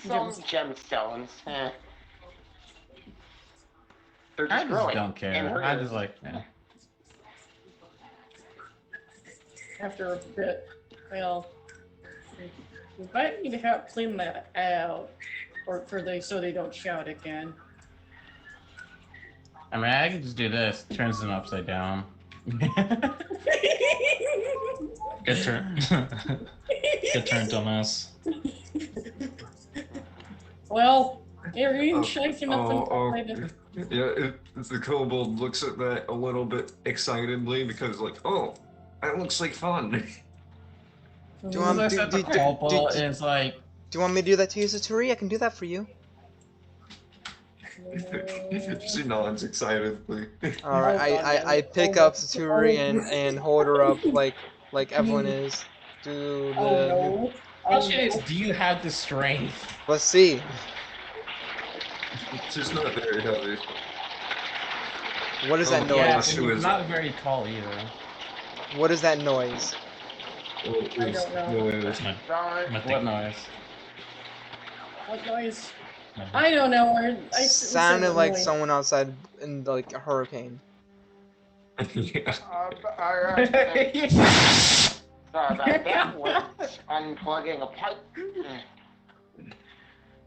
some gemstones. They're I just just growing. don't in care. her I ears. just like, eh. After a bit, well, we might need to help clean that out, or so they don't shout again. I mean, I can just do this. Turns them upside down. Good turn. Good turn, dumbass. Well, you're even shaking up and Yeah, the kobold looks at that a little bit excitedly because, like, oh, that looks like fun. Do you want, As I said, the Cobalt is like, do you want me to do that to you, Satori? I can do that for you. She nods excitedly. Alright, I pick up Satori and hold her up like Evelyn is. Do the. Oh no. question is, do you have the strength? Let's see. She's not very heavy. What is that Oh, noise? Yeah, she and he's was- not very tall either. What is that noise? Well, I don't know. That's my What thing. noise? What noise? I don't know. Sounded like someone outside in like a hurricane. Yeah. That was unplugging a pipe.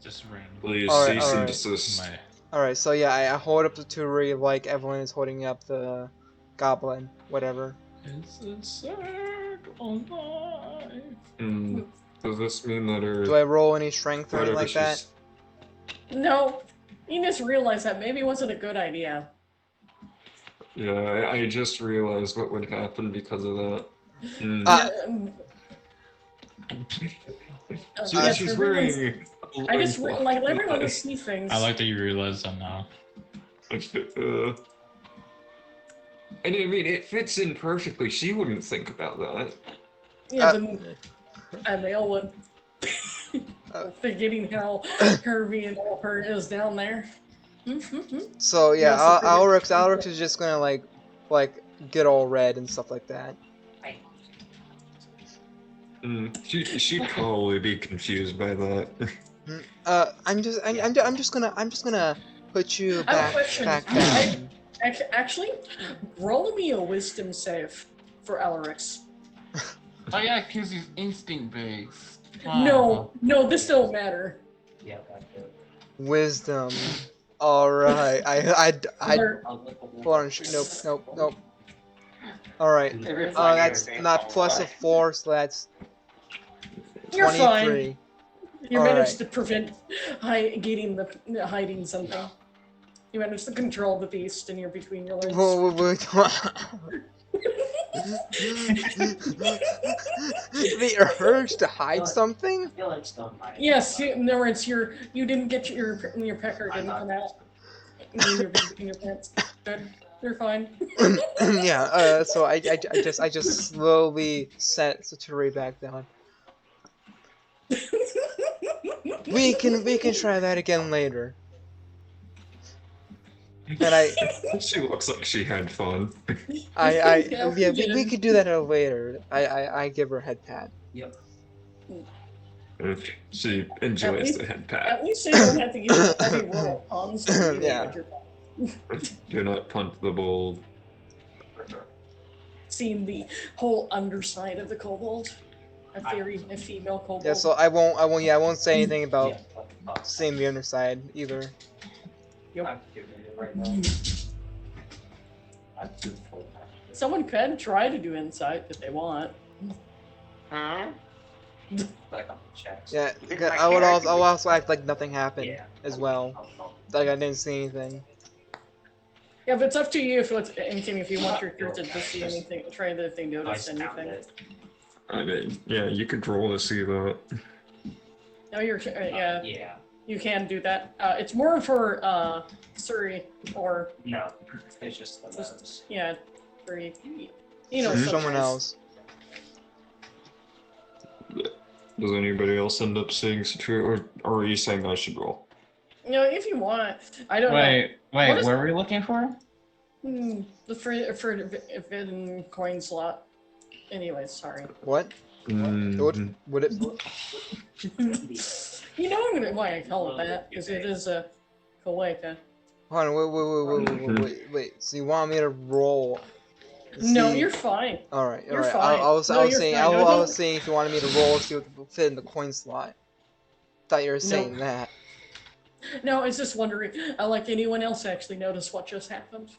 Just random. Please Alright, cease and alright. desist. My Alright, so yeah, I hold up Satori like Evelyn is holding up the goblin, whatever. It's a circle life. Does this mean that her... Do I roll any strength or anything whatever like that? she's- No. You just realized that maybe it wasn't a good idea. Yeah, I just realized what would happen because of that. Um, She's wearing... I just like everyone to see things. I like that you realize that now. And I mean, it fits in perfectly. She wouldn't think about that. Yeah, and they all would. Forgetting how curvy and all her is down there. So yeah, Yeah, so Alrix is just gonna like get all red and stuff like that. She'd probably be confused by that. I'm just gonna Put you I have a back, question. back down. Actually, roll me a wisdom save for Alarix. Oh yeah, because he's instinct based. No, this don't matter. Yeah, that's it. Wisdom. Alright. Or- Hold on. Nope. Alright. That's not plus a 4, so that's You're 23. fine. You All managed right. to prevent hiding something. You managed to control the beast, and you're between your legs. The urge to hide something? I feel like stone might. Yes, in other words, you didn't get your pecker didn't come out. In your pants. Good. You're fine. Yeah. So I just slowly set Satori back down. We can try that again later. And She looks like she had fun. we could do that later. I give her a head pat. Yep. She enjoys the head pat. At least you don't have to give a heavy roll on Yeah. Do not punt the bull. Seeing the whole underside of the kobold. A female kobold. Yeah, so I won't say anything about seeing the underside either. Yep. Right now. I'm too full. Someone could try to do insight if they want. Huh? Like on the checks. Yeah, Because my I'll also act like nothing happened Yeah. as well. Like I didn't see anything. Yeah, but it's up to you if it's anything. If you want your character to see anything, try that if they notice I found anything. it. I mean, yeah, you could roll to see that. No, yeah, Yeah. you can do that. It's more for Suri or No. It's just the nose. yeah, Suri. You know, Someone else. Does anybody else end up seeing Satori, or are you saying I should roll? You know, if you want, I don't know. Wait, What is- what were we looking for? The forbidden coin slot. Anyways, sorry. What? Mm, Would it? You know why I call it that, because it is a Kaleka. Hold on, wait. So you want me to roll? to No, see- you're fine. Alright, You're alright. fine. I was No, you're saying, fine. I No, was don't- saying if you wanted me to roll to see what would fit in the coin slot. Thought you were saying that. No, I was just wondering, like anyone else actually notice what just happened?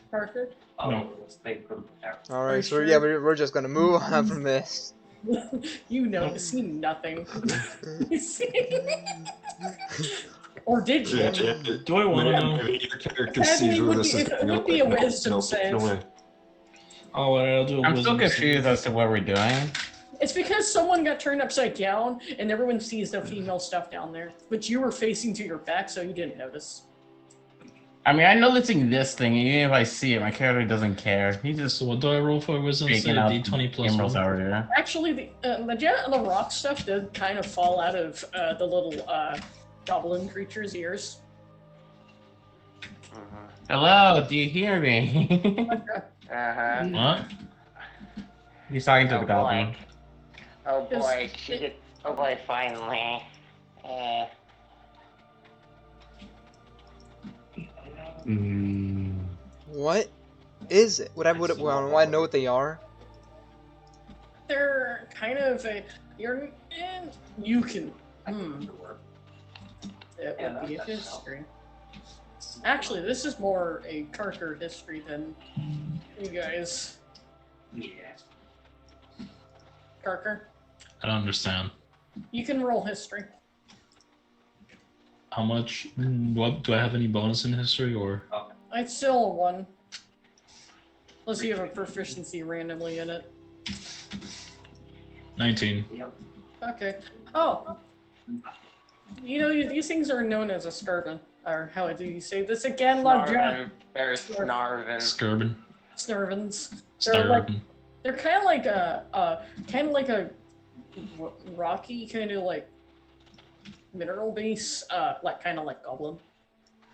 Parker? Oh, No. they put it there. Alright, so sure? yeah, we're just gonna move on from this. You know, you see nothing. Or did you? Do I want to know? Maybe your character That'd sees be- where would this be- is it would be a wisdom no, save. no way. Oh, alright, I'll do a I'm still wisdom save. confused as to what we're doing. It's because someone got turned upside down and everyone sees the female stuff down there. But you were facing to your back, so you didn't notice. I mean, I'm noticing this thing, and even if I see it, my character doesn't care. He's just So what do I roll for wisdom save? faking out D20 plus emeralds 1. out here. Actually, the rock stuff did kind of fall out of the little goblin creature's ears. Hello, do you hear me? Uh-huh. What? He's talking to Oh the goblin. boy. Oh boy. Yes. Oh boy, finally. What is it? Would I know what they are? They're kind of you can. It Yeah, would be a that's history. Actually, this is more a Carter history than you guys. Yeah. Carker, I don't understand. you can roll history. How much? What do I have any bonus in history or? It's still a 1. Unless you have a proficiency randomly in it. 19. Okay. Oh. You know, these things are known as a skirvin. Or how do you say this again, Lovejoy? Snarvin. There's Snarvin. Skirvin. Snurvins. They're kind of like a rocky kind of like mineral base, like kind of like goblin,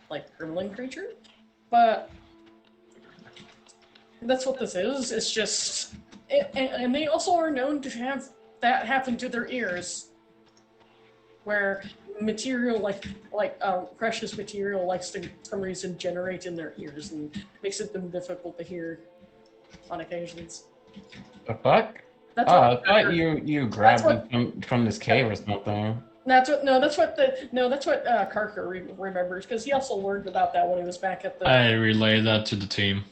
like gremlin creature, but that's what this is. It's just, and they also are known to have that happen to their ears, where material precious material likes to, for some reason, generate in their ears and makes it them difficult to hear on occasions. The fuck? That's Oh, what- I thought you grabbed me from this cave or something. That's what Carker remembers, because he also learned about that when he was back at the. I relayed that to the team.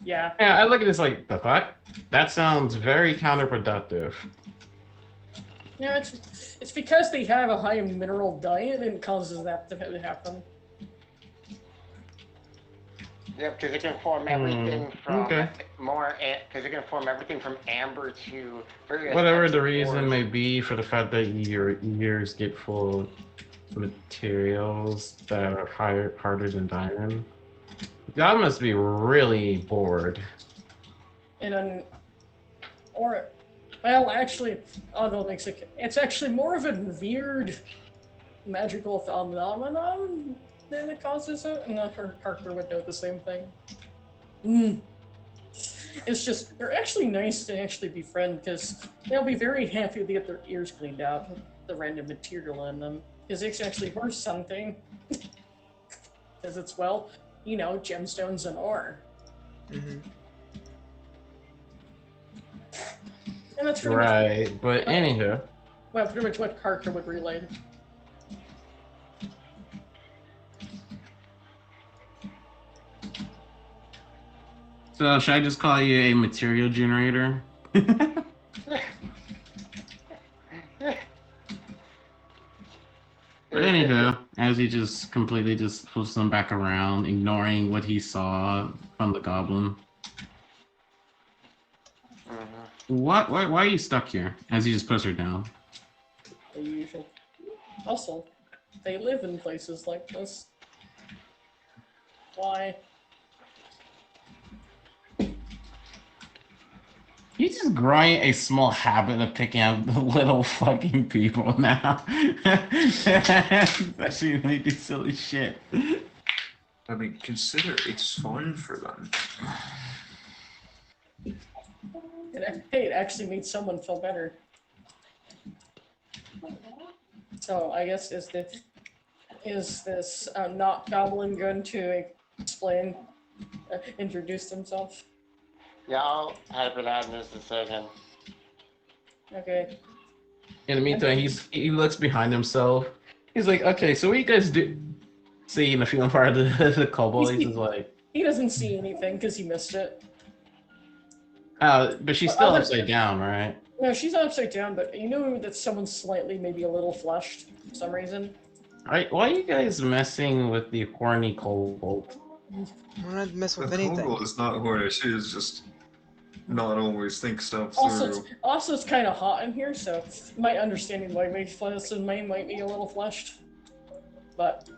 Yeah. Yeah, I look at this like, the fuck? That sounds very counterproductive. Yeah, it's because they have a high mineral diet and causes that to happen. Yeah, because it can form everything from okay. because it can form everything from amber to various Whatever types the of reason ores. may be for the fact that your ears get full of materials that are harder than diamond. God must be really bored. Actually, although it's actually more of a weird magical phenomenon than it causes it, and Parker would know the same thing. It's just, they're actually nice to actually befriend, because they'll be very happy to get their ears cleaned out with the random material in them, because it's actually worth something. Because it's, well, you know, gemstones and ore. Mm-hmm. And that's pretty Right, much, but anywho. well, pretty much what Carter would relay. So should I just call you a material generator? But anywho, as he just completely just flips them back around, ignoring what he saw from the goblin. What? Why are you stuck here? As he just puts her down. The usual. Also, they live in places like this. Why? He's just growing a small habit of picking out the little fucking people now. Especially when they do silly shit. I mean, consider it's fun for them. It actually made someone feel better. So I guess is this not goblin going to explain, introduce himself? Yeah, I'll have it out in his decision. Okay. In the meantime, he looks behind himself. He's like, okay, so what you guys do? See, in the feeling part of the kobold, he's just like, He doesn't see anything because he missed it. but she's still upside down, right? No, she's not upside down, but you know that someone's slightly, maybe a little flushed for some reason. Why are you guys messing with the horny kobold? We're not messing with The anything. kobold is not horny. She is just not always think stuff Also, through. it's kind of hot in here, so my understanding why might be a little flushed. But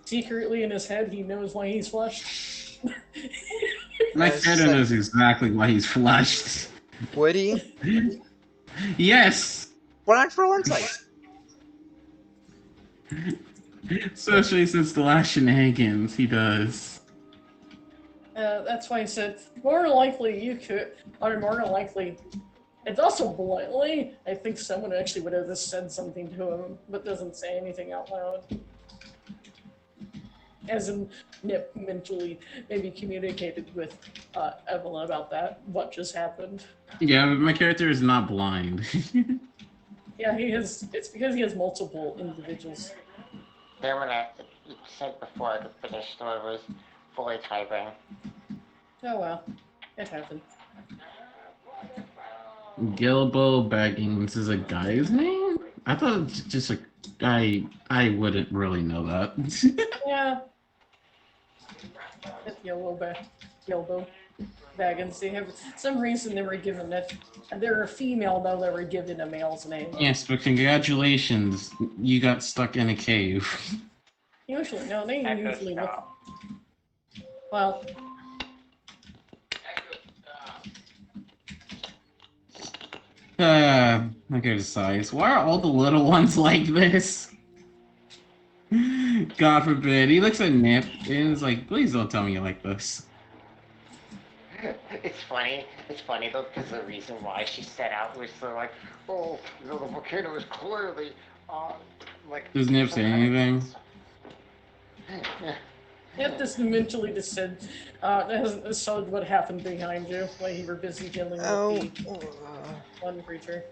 secretly in his head, he knows why he's flushed. My Yes, shadow like- knows exactly why he's flushed. Would he? Yes! Why not roll insight? Especially since the last shenanigans he does. That's why I said, more likely you could, or more than likely, it's also bluntly, I think someone actually would have just said something to him, but doesn't say anything out loud. As in, Nip mentally maybe communicated with Evelyn about that, what just happened. Yeah, but my character is not blind. Yeah, it's because he has multiple individuals. Then when I said before I could finish, so I was fully typing. Oh well, it happened. Gilbo Baggins is a guy's name? I thought it was just a guy. I wouldn't really know that. Yeah. Yellow Baggins. They have some reason they were given that. They're a female though. They were given a male's name. Yes, but congratulations. You got stuck in a cave. Usually, no, they Echo usually look. stop. Well, Okay, decides. Why are all the little ones like this? God forbid. He looks at Nip and is like, please don't tell me you like this. It's funny though, because the reason why she set out was so like, oh, you know, the volcano is clearly Does Nip say anything? It just mentally just said, hasn't showed what happened behind you while you were busy dealing with the one creature.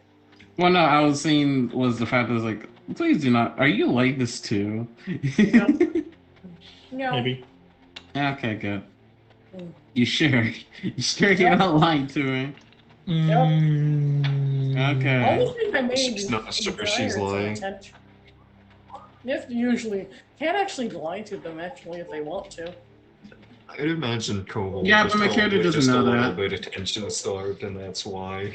Well, no, I was saying was the fact that I was like, please do not. Are you like this too? No. Maybe. Okay, good. Mm. You sure? You sure you're Yep. not lying to me? Yep. Okay. Only thing I made She's not sure she's lying. You have to usually can't actually lie to them actually if they want to. I'd imagine Kobold Yeah, was but my character probably doesn't just know a little that. bit attention starved, and that's why.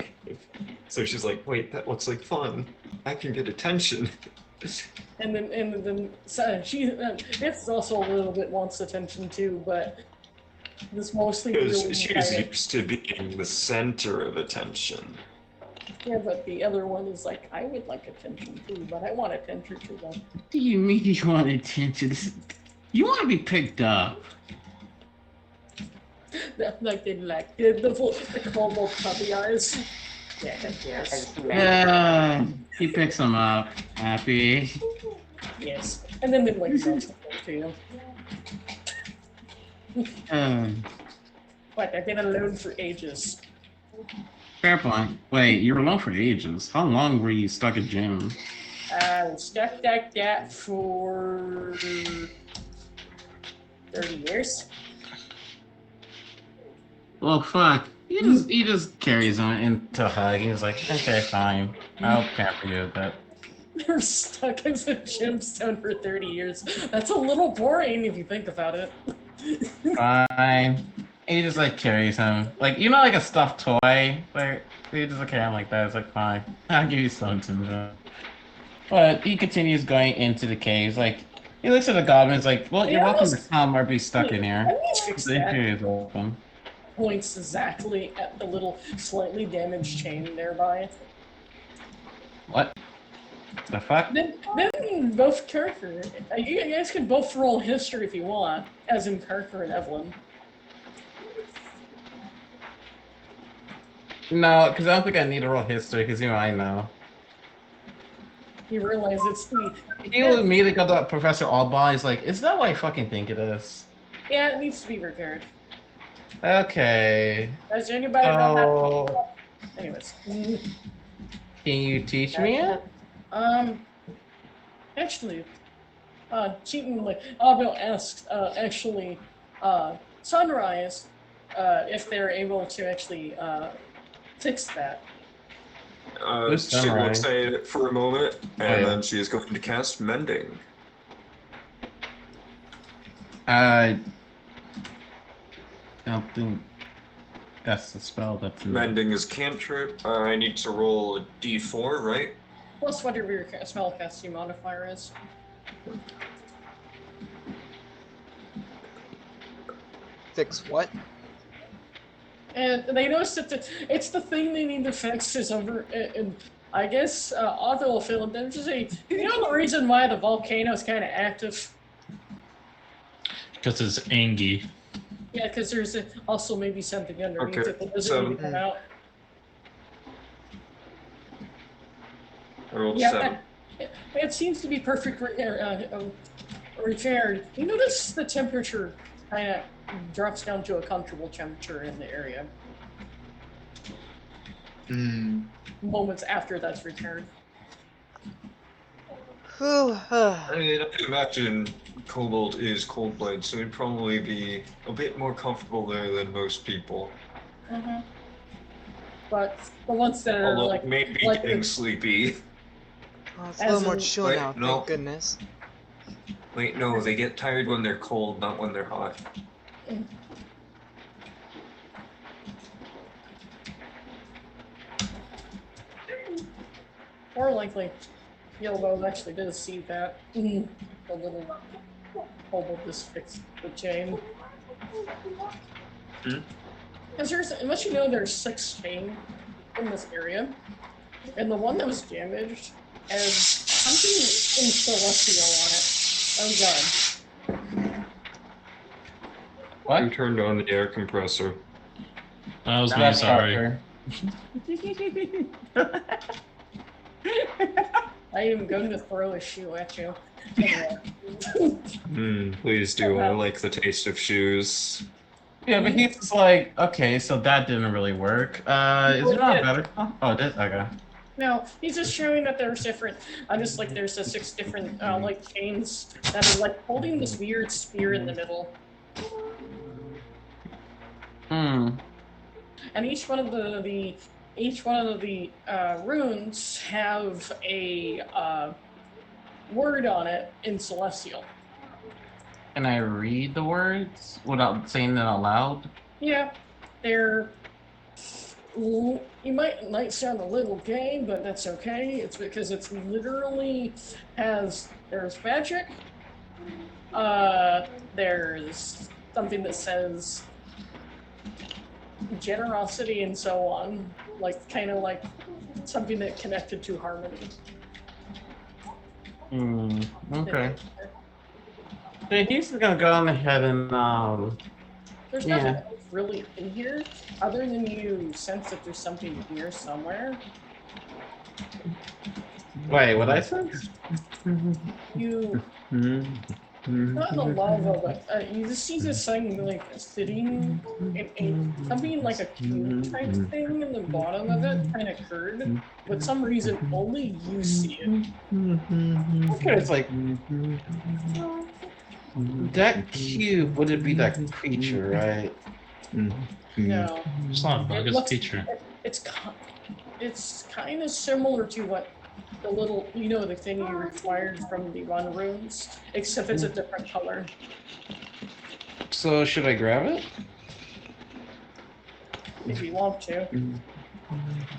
So she's like, wait, that looks like fun. I can get attention. And then so she it's also a little bit wants attention too, but this mostly Because really she's kinda- used to being the center of attention. yeah, but the other one is like, I would like attention too, but I want attention too. Though. What do you mean you want attention? You want to be picked up. Like they like the cobalt puppy eyes. Yeah, yes. He picks him up. Happy. Yes. And then they like something to you. What, I've been alone for ages. Fair point. Wait, you were alone for ages. How long were you stuck at gym? I was stuck like that for 30 years. Well, fuck. He just carries him into a hug. He's like, okay, fine. I'll pamper you a bit. You're stuck as a gemstone for 30 years. That's a little boring if you think about it. Fine. He just like carries him. Like, you know, like a stuffed toy? Like, he just like carry him like that. It's like, fine. I'll give you some syndrome. But he continues going into the caves. Like, he looks at the goblin. He's like, well, you're welcome to come or be stuck in here. I need to fix The that. interior is open. Points exactly at the little slightly damaged chain nearby. What? The fuck? Then both Kirker, you guys can both roll history if you want, as in Kirker and Evelyn. No, because I don't think I need to roll history, because even I know. You realize it's the He will immediately go to Professor Oddball. He's like, is that what I fucking think it is? yeah, it needs to be repaired. Okay. Does anybody know Oh, that? Anyways. can you teach me it? Actually, Cheaton, like, Abel asks, actually, Sunrise, if they're able to actually, fix that. Who's She will Sunrise? say it for a moment, and Oh, yeah. then she is going to cast Mending. I don't think that's the spell that's in Mending is cantrip. I need to roll a d4, right? Plus whatever your spellcasting modifier is. Fix what? And they noticed that it's the thing they need to fix is over, and I guess, Otto will feel it. There's just you know the reason why the volcano is kind of active? Because it's Angie. Yeah, because there's also maybe something underneath Okay, it that doesn't need to come out. I rolled Yeah, 7. it seems to be perfect repaired. You notice the temperature kind of drops down to a comfortable temperature in the area moments after that's repaired. I mean, I can imagine Kobold is cold-blooded, so he'd probably be a bit more comfortable there than most people. But the ones that are Although like maybe like getting the- sleepy. Oh, it's a little As more in- chill Wait, now, no. thank goodness. Wait, no, they get tired when they're cold, not when they're hot. More likely, Yellow actually does see that. The little hobo just fixed the chain. Because there's, unless you know there's 6 chain in this area, and the one that was damaged has something in celestial on it. Oh god. What? Who turned on the air compressor? That was me, That's sorry. Parker. I am going to throw a shoe at you. Please do. I like the taste of shoes. Yeah, but he's just like, okay, so that didn't really work. Is there not better? Oh, it did? Okay. No, he's just showing that there's different. Just like there's the 6 different like chains that are like holding this weird spear in the middle. Hmm. And each one of the runes have a word on it in Celestial. Can I read the words without saying them out loud? Yeah, they're. You might sound a little gay, but that's okay. It's because it's literally there's magic. There's something that says generosity and so on, like kind of like something that connected to harmony. Okay. So he's just gonna go on ahead and There's nothing else really in here other than you sense that there's something here somewhere. Wait, what I sense? You not in the lava, but you just see this thing like sitting in something like a cube type thing in the bottom of it, kind of curved. For some reason, only you see it. Okay, it's like that cube wouldn't be that creature, right? No, It's not a bug, it's a looks- feature. It's kind of similar to what the little, the thing you required from the one runes, except it's a different color. So should I grab it? If you want to.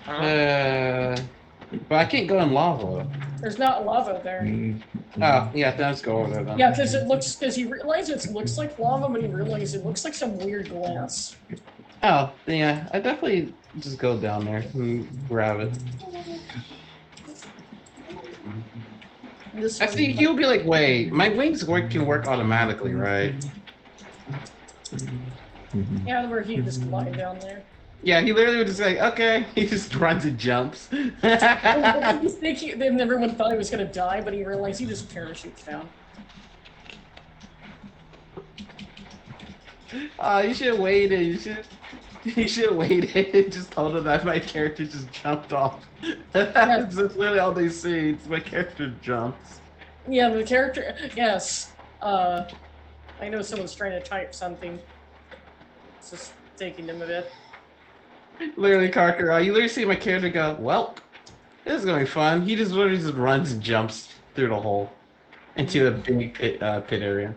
But I can't go in lava. There's not lava there. Oh, yeah, let's go over there then. Yeah, because you realize it looks like lava, but you realize it looks like some weird glass. Oh, yeah, I definitely just go down there and grab it. I see, he'll be like, wait, my wings can work automatically, right? Yeah, where he just glide down there. Yeah, he literally would just like, okay, he just runs and jumps. Everyone thought he was gonna die, but he realized he just parachutes down. You should have waited. You should have waited and just told him that my character just jumped off. That's literally all they see. It's my character jumps. Yeah, the character. Yes. I know someone's trying to type something. It's just taking them a bit. Literally, Carker, you literally see my character go, well, this is gonna be fun. He just literally just runs and jumps through the hole into the big pit area.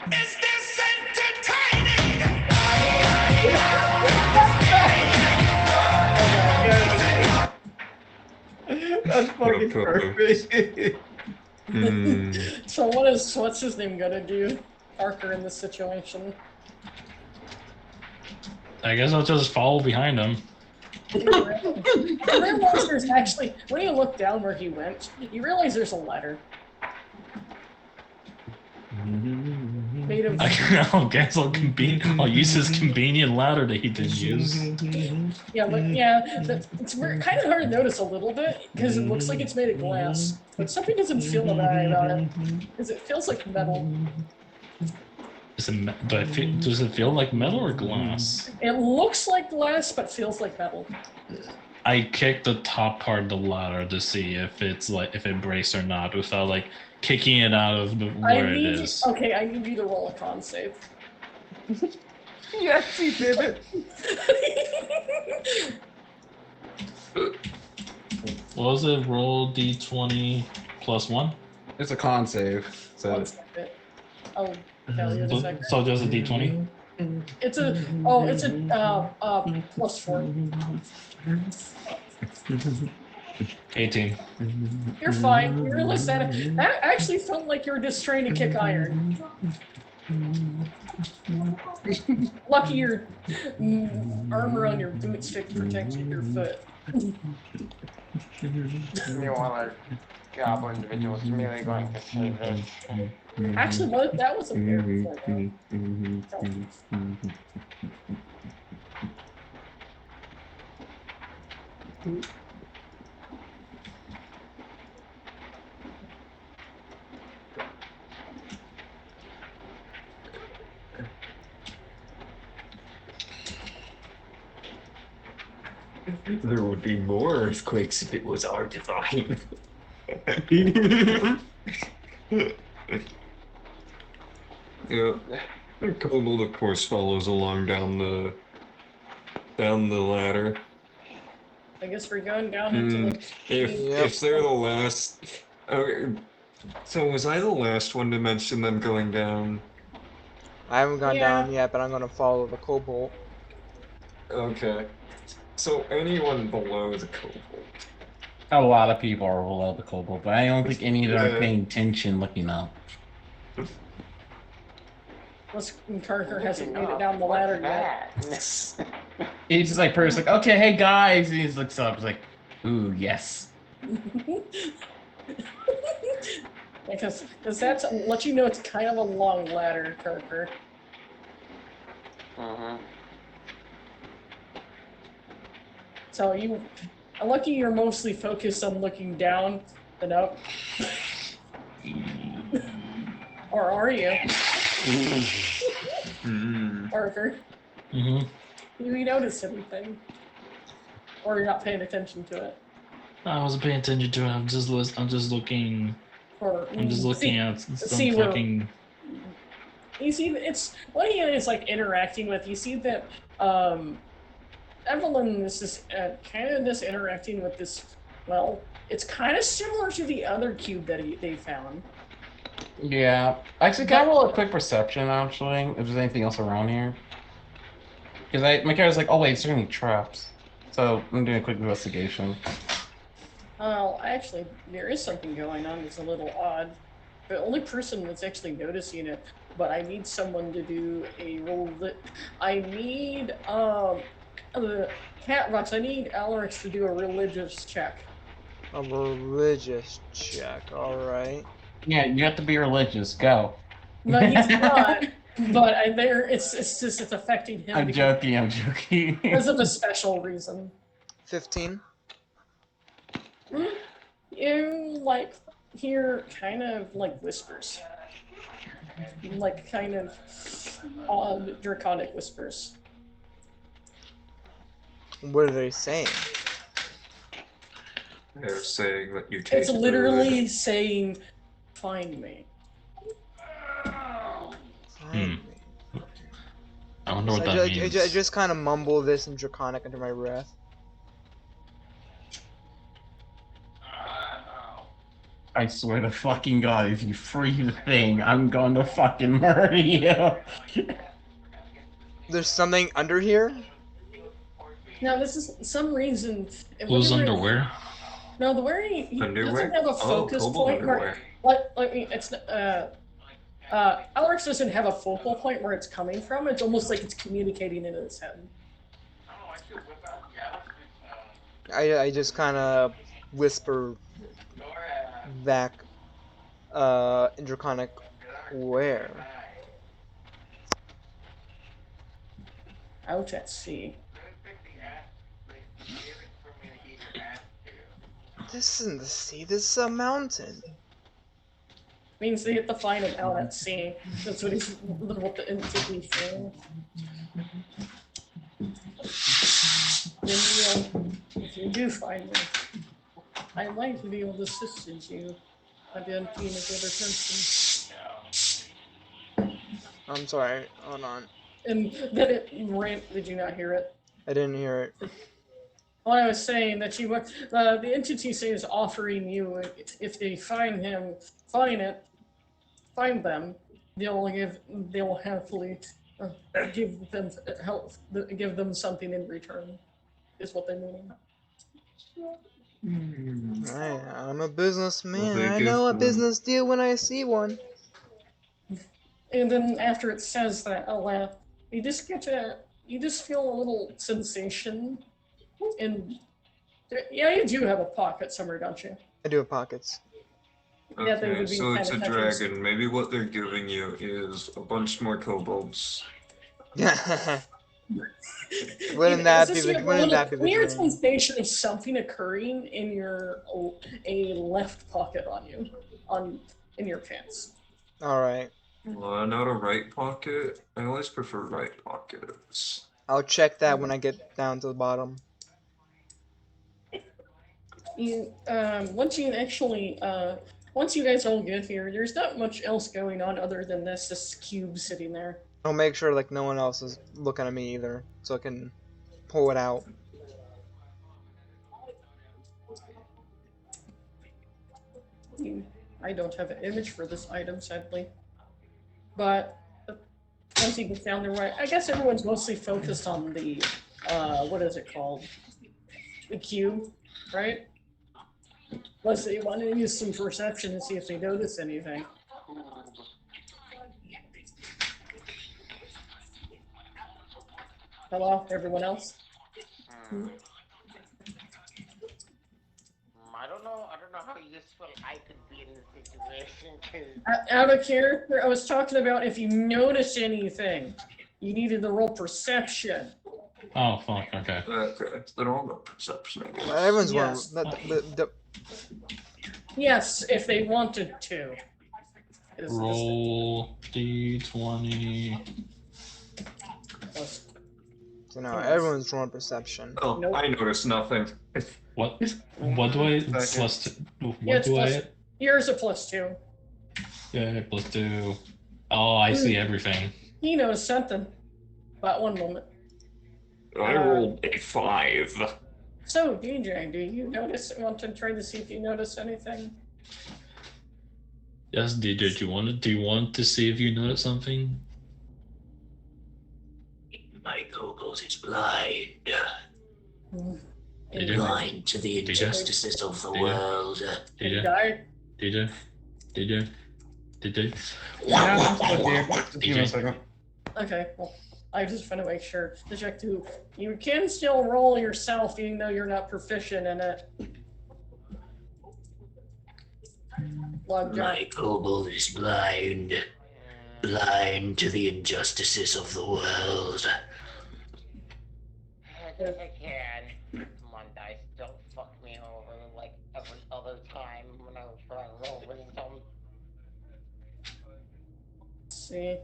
Is this entertaining? That's fucking perfect. So what's his name gonna do, Parker, in this situation? I guess I'll just follow behind him. You realize there's actually, when you look down where he went, you realize there's a ladder. Made of. I guess I'll use his convenient ladder that he didn't use. Yeah, but it's kind of hard to notice a little bit because it looks like it's made of glass, but something doesn't feel right about it because it feels like metal. Does it feel like metal or glass? It looks like glass, but feels like metal. I kicked the top part of the ladder to see if it breaks or not without like kicking it out of where it is. Okay, I need you to roll a con save. Yes, he did it. What was it? Roll d20 plus 1? It's a con save. So. One second. I'll tell you in a second. So just a d20? It's a plus 4. 18. You're fine. You realize that actually felt like you were just trying to kick iron. Lucky your armor on your boots protected your foot. You want a goblin individual is merely going to save this. Actually, that was a fair point. There would be more earthquakes if it was our design. Yeah, the kobold of course follows along down the ladder. I guess we're going down into the. If they're the last, okay. So was I the last one to mention them going down? I haven't gone Yeah. down yet, but I'm gonna follow the kobold. Okay. So anyone below the kobold? A lot of people are below the kobold, but I don't think any of them Yeah. are paying attention looking up. Carter hasn't made it down the ladder yet. He's just like, first like, okay, hey guys, and he just looks up, he's like, ooh, yes. Because that's let you know it's kind of a long ladder, Carter. So I'm lucky you're mostly focused on looking down and up. Or are you? Parker, Mm-hmm. do you notice anything? Or you're not paying attention to it? I wasn't paying attention to it. I'm just looking. Or I'm just looking at some see where- fucking. You see, it's what he is like interacting with. You see that Evelyn is just kind of just interacting with this. Well, it's kind of similar to the other cube that they found. Yeah. Actually, can I roll a quick perception, actually, if there's anything else around here? Because my character's like, oh wait, it's gonna be traps. So I'm doing a quick investigation. Well, actually, there is something going on that's a little odd. The only person that's actually noticing it, but I need someone to do a roll. I need the Catbox. I need Alex to do a religious check. A religious check, alright. Yeah, you have to be religious. Go. But he's not. But it's affecting him. I'm joking. Because of a special reason. 15. You like hear kind of like whispers, like kind of odd draconic whispers. What are they saying? They're saying that you taste It's literally saying, "Find me." Hmm. I wonder what So that I means. just kind of mumble this in draconic under my breath. I swear to fucking God, if you free the thing, I'm going to fucking murder you. There's something under here? Now, this is some reason. Who's underwear? No, the way he Underwear? doesn't have a focus kobold point underwear. where, it's Alex doesn't have a focal point where it's coming from. It's almost like it's communicating into his head. I just kind of whisper back in draconic, where? Out at sea. This isn't the sea, this is a mountain. Means they have to find him out at sea. That's what the entity's saying. Then if you do find me, I'd like to be able to assist you. I've been being a good person. I'm sorry, hold on. And then it ran. Did you not hear it? I didn't hear it. What I was saying that the entity is offering you if they find him, find them, they'll happily give them help, give them something in return, is what they're meaning. I'm a businessman. They I give know a them- business deal when I see one. And then after it says that, you just feel a little sensation, and yeah, you do have a pocket somewhere, don't you? I do have pockets. Yeah, they Okay, would be so it's a kinda touches. dragon. Maybe what they're giving you is a bunch more kobolds. Wouldn't that be the Clear dream? sensation of something occurring in your a left pocket on you, in your pants. All right. Not a right pocket. I always prefer right pockets. I'll check that when I get down to the bottom. Once you actually once you guys all get here, there's not much else going on other than this cube sitting there. I'll make sure like no one else is looking at me either, so I can pull it out. I don't have an image for this item, sadly. But once you get down there, I guess everyone's mostly focused on the what is it called? The cube, right? Unless they want to use some perception to see if they notice anything. Hello, everyone else? I don't know how useful I could be in this situation. Out of character, I was talking about if you notice anything, you needed to roll perception. Oh fuck. Okay. Okay. They're all about perception. Everyone's Yes. Yes, if they wanted to. Roll d20. So now everyone's rolling perception. Oh, Nope. I noticed nothing. What? What do I plus? What Yeah, it's do plus, I? yours a +2. Yeah, +2. Oh, I see everything. He knows something. But one moment. I rolled a 5. So, DJ, do you want to try to see if you notice anything? Yes, DJ. Do you want to see if you notice something? My Googles is blind. DJ. Blind to the injustices of the world. DJ. DJ. DJ. DJ. Yeah, I'm still here. Just give me a second. Okay, well, I just want to make sure to check too. You can still roll yourself even though you're not proficient in it. My Google is blind. Blind to the injustices of the world. I can. Come on, dice, don't fuck me over like every other time when I was trying to roll wisdom. See.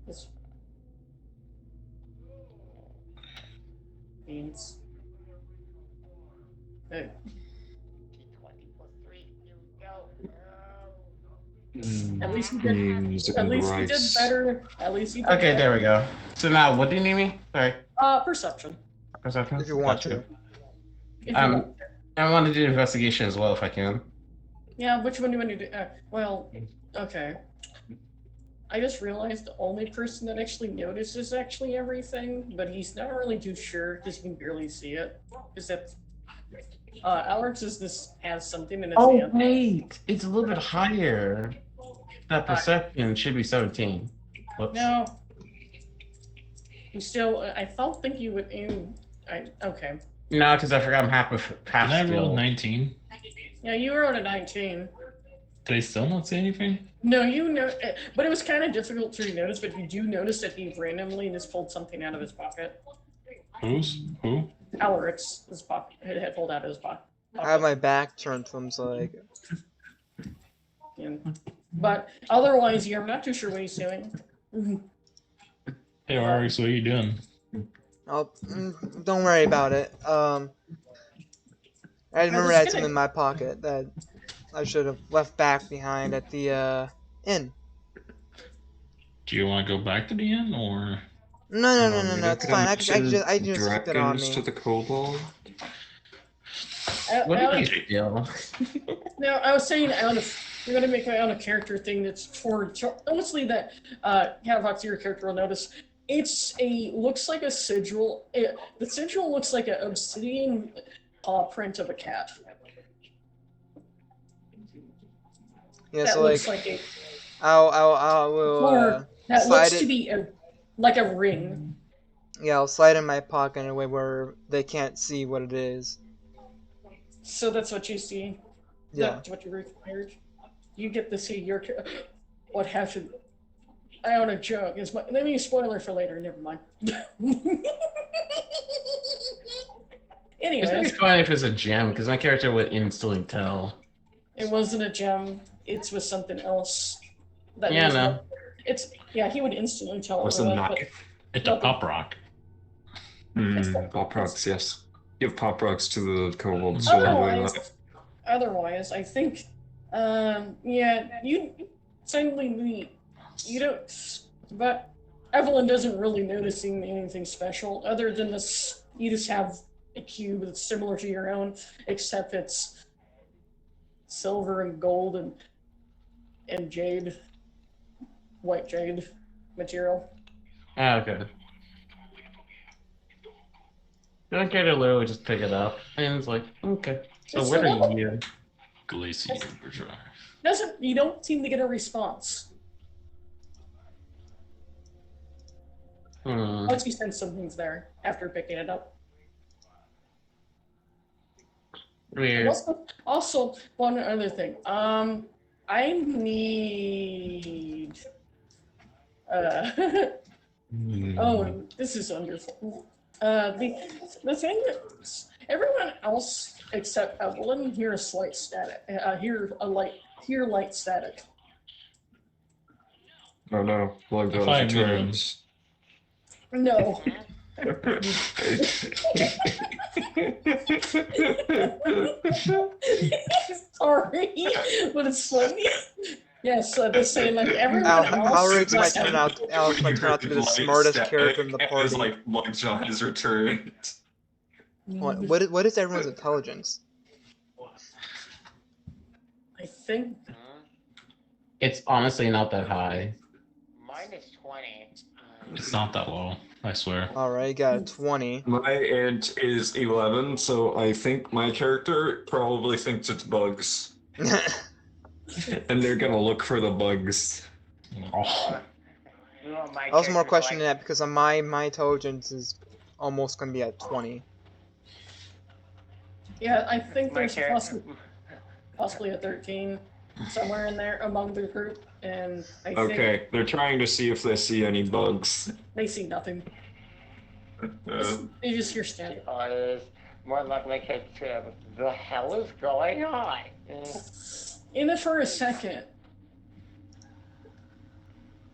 This means. Hey. At least you did. At least you did better. At least you did. Okay, better. there we go. So now, what do you need me? Sorry. Perception. Perception? If you want Gotcha. to. If you want. I want to do investigation as well if I can. Yeah, which one do you want to do? Well, okay. I just realized the only person that actually notices actually everything, but he's not really too sure because he can barely see it. Is that Alex has something in his hand? Oh wait, it's a little bit higher. That perception should be 17. Whoops. No. You still, I don't think you would okay. No, because I forgot I'm half Did I roll skill. 19? Yeah, you were on a 19. Did I still not see anything? No, but it was kind of difficult to notice, but you do notice that he randomly just pulled something out of his pocket. Who? Alex, his pocket, had pulled out of his pocket. I have my back turned to him, so like. Yeah. But otherwise, I'm not too sure what he's doing. Hey, RX, what are you doing? Oh, don't worry about it. I remember I had something in my pocket that I should have left back behind at the inn. Do you want to go back to the inn, or? No, it's fine. I just took it on me. To the kobold. What did you do? No, I was saying we're gonna make my own character thing that's for mostly that Catavox, your character will notice. Looks like a sigil. The sigil looks like an obsidian paw print of a cat. Yeah, that so looks like, a. I will That slide looks it. to be like a ring. Yeah, I'll slide it in my pocket in a way where they can't see what it is. So that's what you see. Yeah. That's what you required. You get to see your what happened. I own a joke. Let me spoiler for later. Never mind. It's Anyway, fine if it's a gem, because my character would instantly tell. it wasn't a gem. It was something else. That Yeah, was no. not- It's yeah. He would instantly tell. What's it a was, knife? It's a pop rock. Pop rocks, yes. Give pop rocks to the kobolds. but So I'm doing that. otherwise, I think, yeah, you don't, but Evelyn doesn't really noticing anything special other than this. You just have a cube that's similar to your own, except it's silver and gold and jade, white jade material. Ah, okay. My character literally just pick it up, and it's like, okay. So It's what the are one- you? Glacier Overdrive. You don't seem to get a response once you sense something's there after picking it up. Weird. Also, one other thing. I need. Oh, this is wonderful. The thing is, everyone else except Evelyn hear a slight static. Hear light static. Oh no, Blood Goes Fine, returns. No. Sorry, but it's funny. Yes, the same like everyone else. Alex might turn out to be the smartest character in the party. It's like Lockjaw has returned. What is everyone's intelligence? I think It's honestly not that high. Mine is 20. It's not that low, I swear. Alright, you got a 20. My int is 11, so I think my character probably thinks it's bugs. And they're gonna look for the bugs. Oh, I was more questioning that because my intelligence is almost gonna be at 20. yeah, I think My there's character. possibly a 13 somewhere in there among the group, and I think Okay, they're trying to see if they see any bugs. they see nothing. They just hear static. More like my kid too. The hell is going on? In it for a second,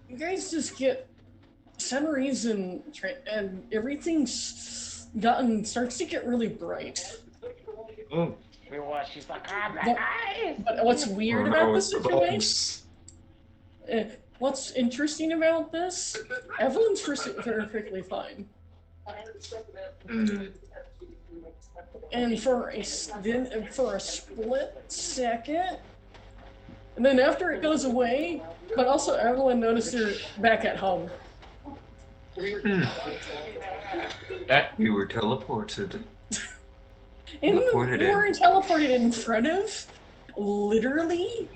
you guys just get some reason, and everything's starts to get really bright. Oh, We watch. She's like, ah, my But- eyes. But what's weird oh about no, this it's situation? bugs. What's interesting about this? Evelyn's perfectly fine. And for a split second, and then after it goes away, but also Evelyn noticed her back at home. We were teleported. And Teleported we in. were teleported in front of, literally,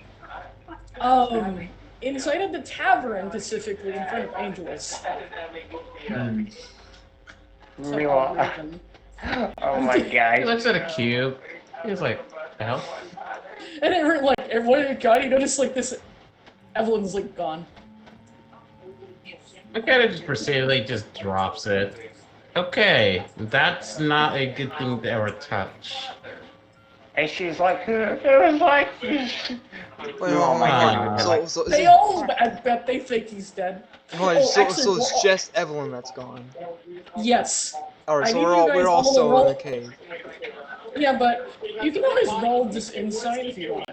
inside of the tavern, specifically in front of Angelus. Oh my He god. looks at a cube. He's like, the hell? And everyone got he noticed like this. Evelyn's like gone. My character just proceedingly just drops it. Okay, that's not a good thing to ever touch. And she's like, it was like. Oh my god. So is They it, all, I bet they think he's dead. so actually, it's just Evelyn that's gone. Yes. Alright, I so need you guys we're all to also roll- in the cave. Yeah, but you can always roll this insight if you want.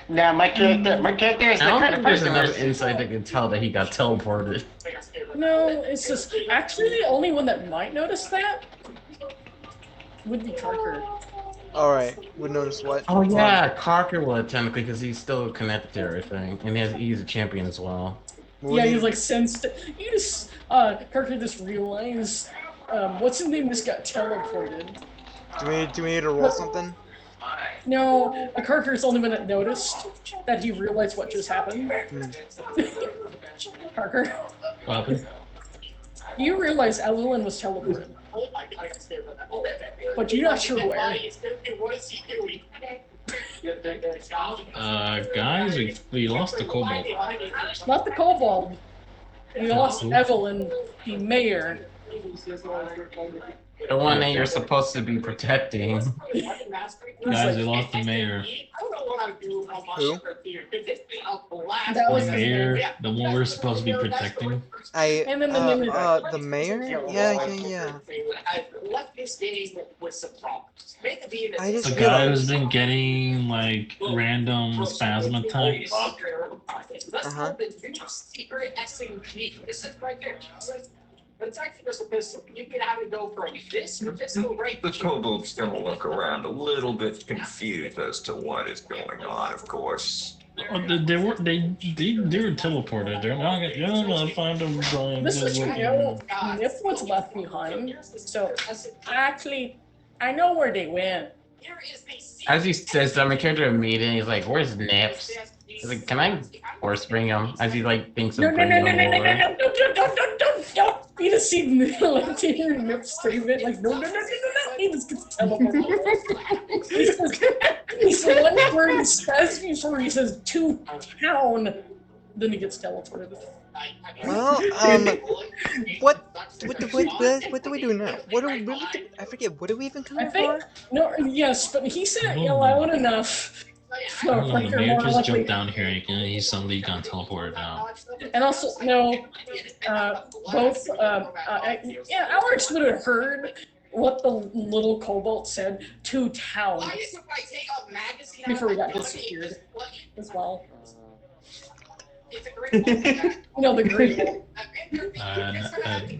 No, my character is the I don't kind of think there's person enough who's- insight that can tell that he got teleported. No, it's just actually the only one that might notice that would be Carker. Alright, would notice what? Oh yeah, Carker would technically because he's still connected to everything, and he's a champion as well. Yeah, he's like sensed. You just Carker just realized what's his name just got teleported. Do we need to roll something? No, Carker's the only one that noticed that he realized what just happened. Carker, what happened? you realize Evelyn was teleported, but you're not sure where. Guys, we lost the kobold. Not the kobold. We lost Evelyn, the mayor. The one that you're supposed to be protecting. Guys, we lost the mayor. Who? That was The the mayor, mayor. the one we're supposed to be protecting. And then the The mayor? Yeah. I just The feel guy like, who's been getting like random spasm attacks. uh-huh. It's actually just a pistol. You can have it go from this to pistol right. The kobold's gonna look around a little bit confused as to what is going on, of course. Oh, they were teleported. They're not gonna find them going. This is Nip was left behind. So actually, I know where they went. As he says, I'm a character in a meeting. He's like, "Where's Nips?" He's like, "Can I force bring him?" As he like thinks of No, bringing him over. don't. You just see like hear Nip scream it like no. He just gets teleported. He says one word he says before he says to town, then he gets teleported. Well, what do we do now? I forget. What do we even come I here think for? no, yes, but he said loud enough. I don't know, the mayor just jumped down here and he suddenly got teleported out. And also, no, both, Alex would have heard what the little kobold said to town before we got disappeared as well. No, the green one.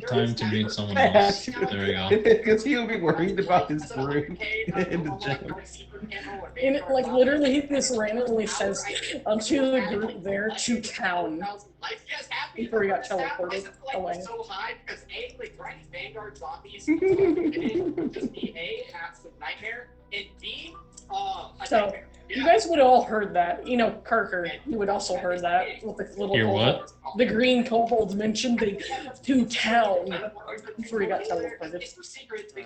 Time to meet someone else. There we go. Because he'll be worried about his room in the gym. And it, like, literally, this randomly says to the group there to town before he got teleported away. So, you guys would have all heard that. You know, Karker, you would also heard that with the little Hear kobold. what? The green kobold mentioned the to town before he got teleported.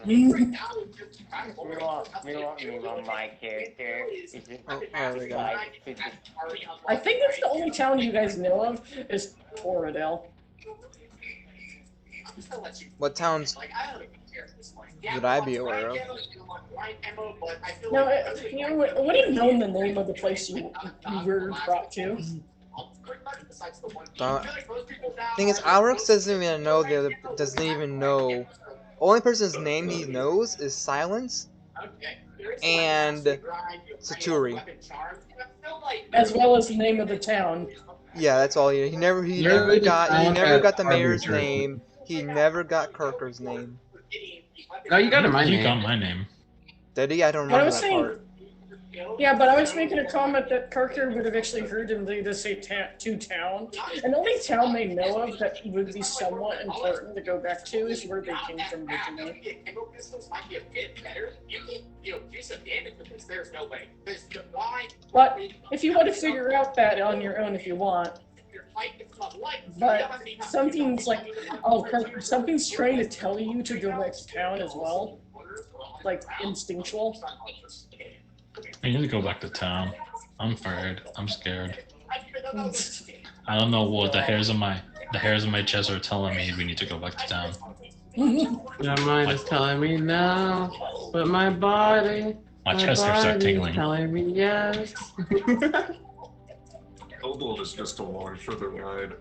Meanwhile, my character is just There we go. I think that's the only town you guys know of is Toradale. What towns would I be aware of? Now, you know, what do you know the name of the place you were brought to? Thing is, Alex doesn't even know only person's name he knows is Silence and Saturi. As well as the name of the town. Yeah, that's all he never got the mayor's name. He never got Kirker's name. No, you got my name. You got my name. Did he? I don't But I remember was that saying, part. yeah, but I was making a comment that Karker would have actually heard him to say to town. And the only town they know of that would be somewhat important to go back to is where they came from originally. But if you want to figure out that on your own if you want. But something's like, something's trying to tell you to go back to town as well. Like, instinctual. I need to go back to town. I'm afraid. I'm scared. I don't know what the hairs of my chest are telling me. We need to go back to town. Your mind is telling me no, but my body. My chest hairs start tingling. Telling me yes. Kobold is just along for the ride.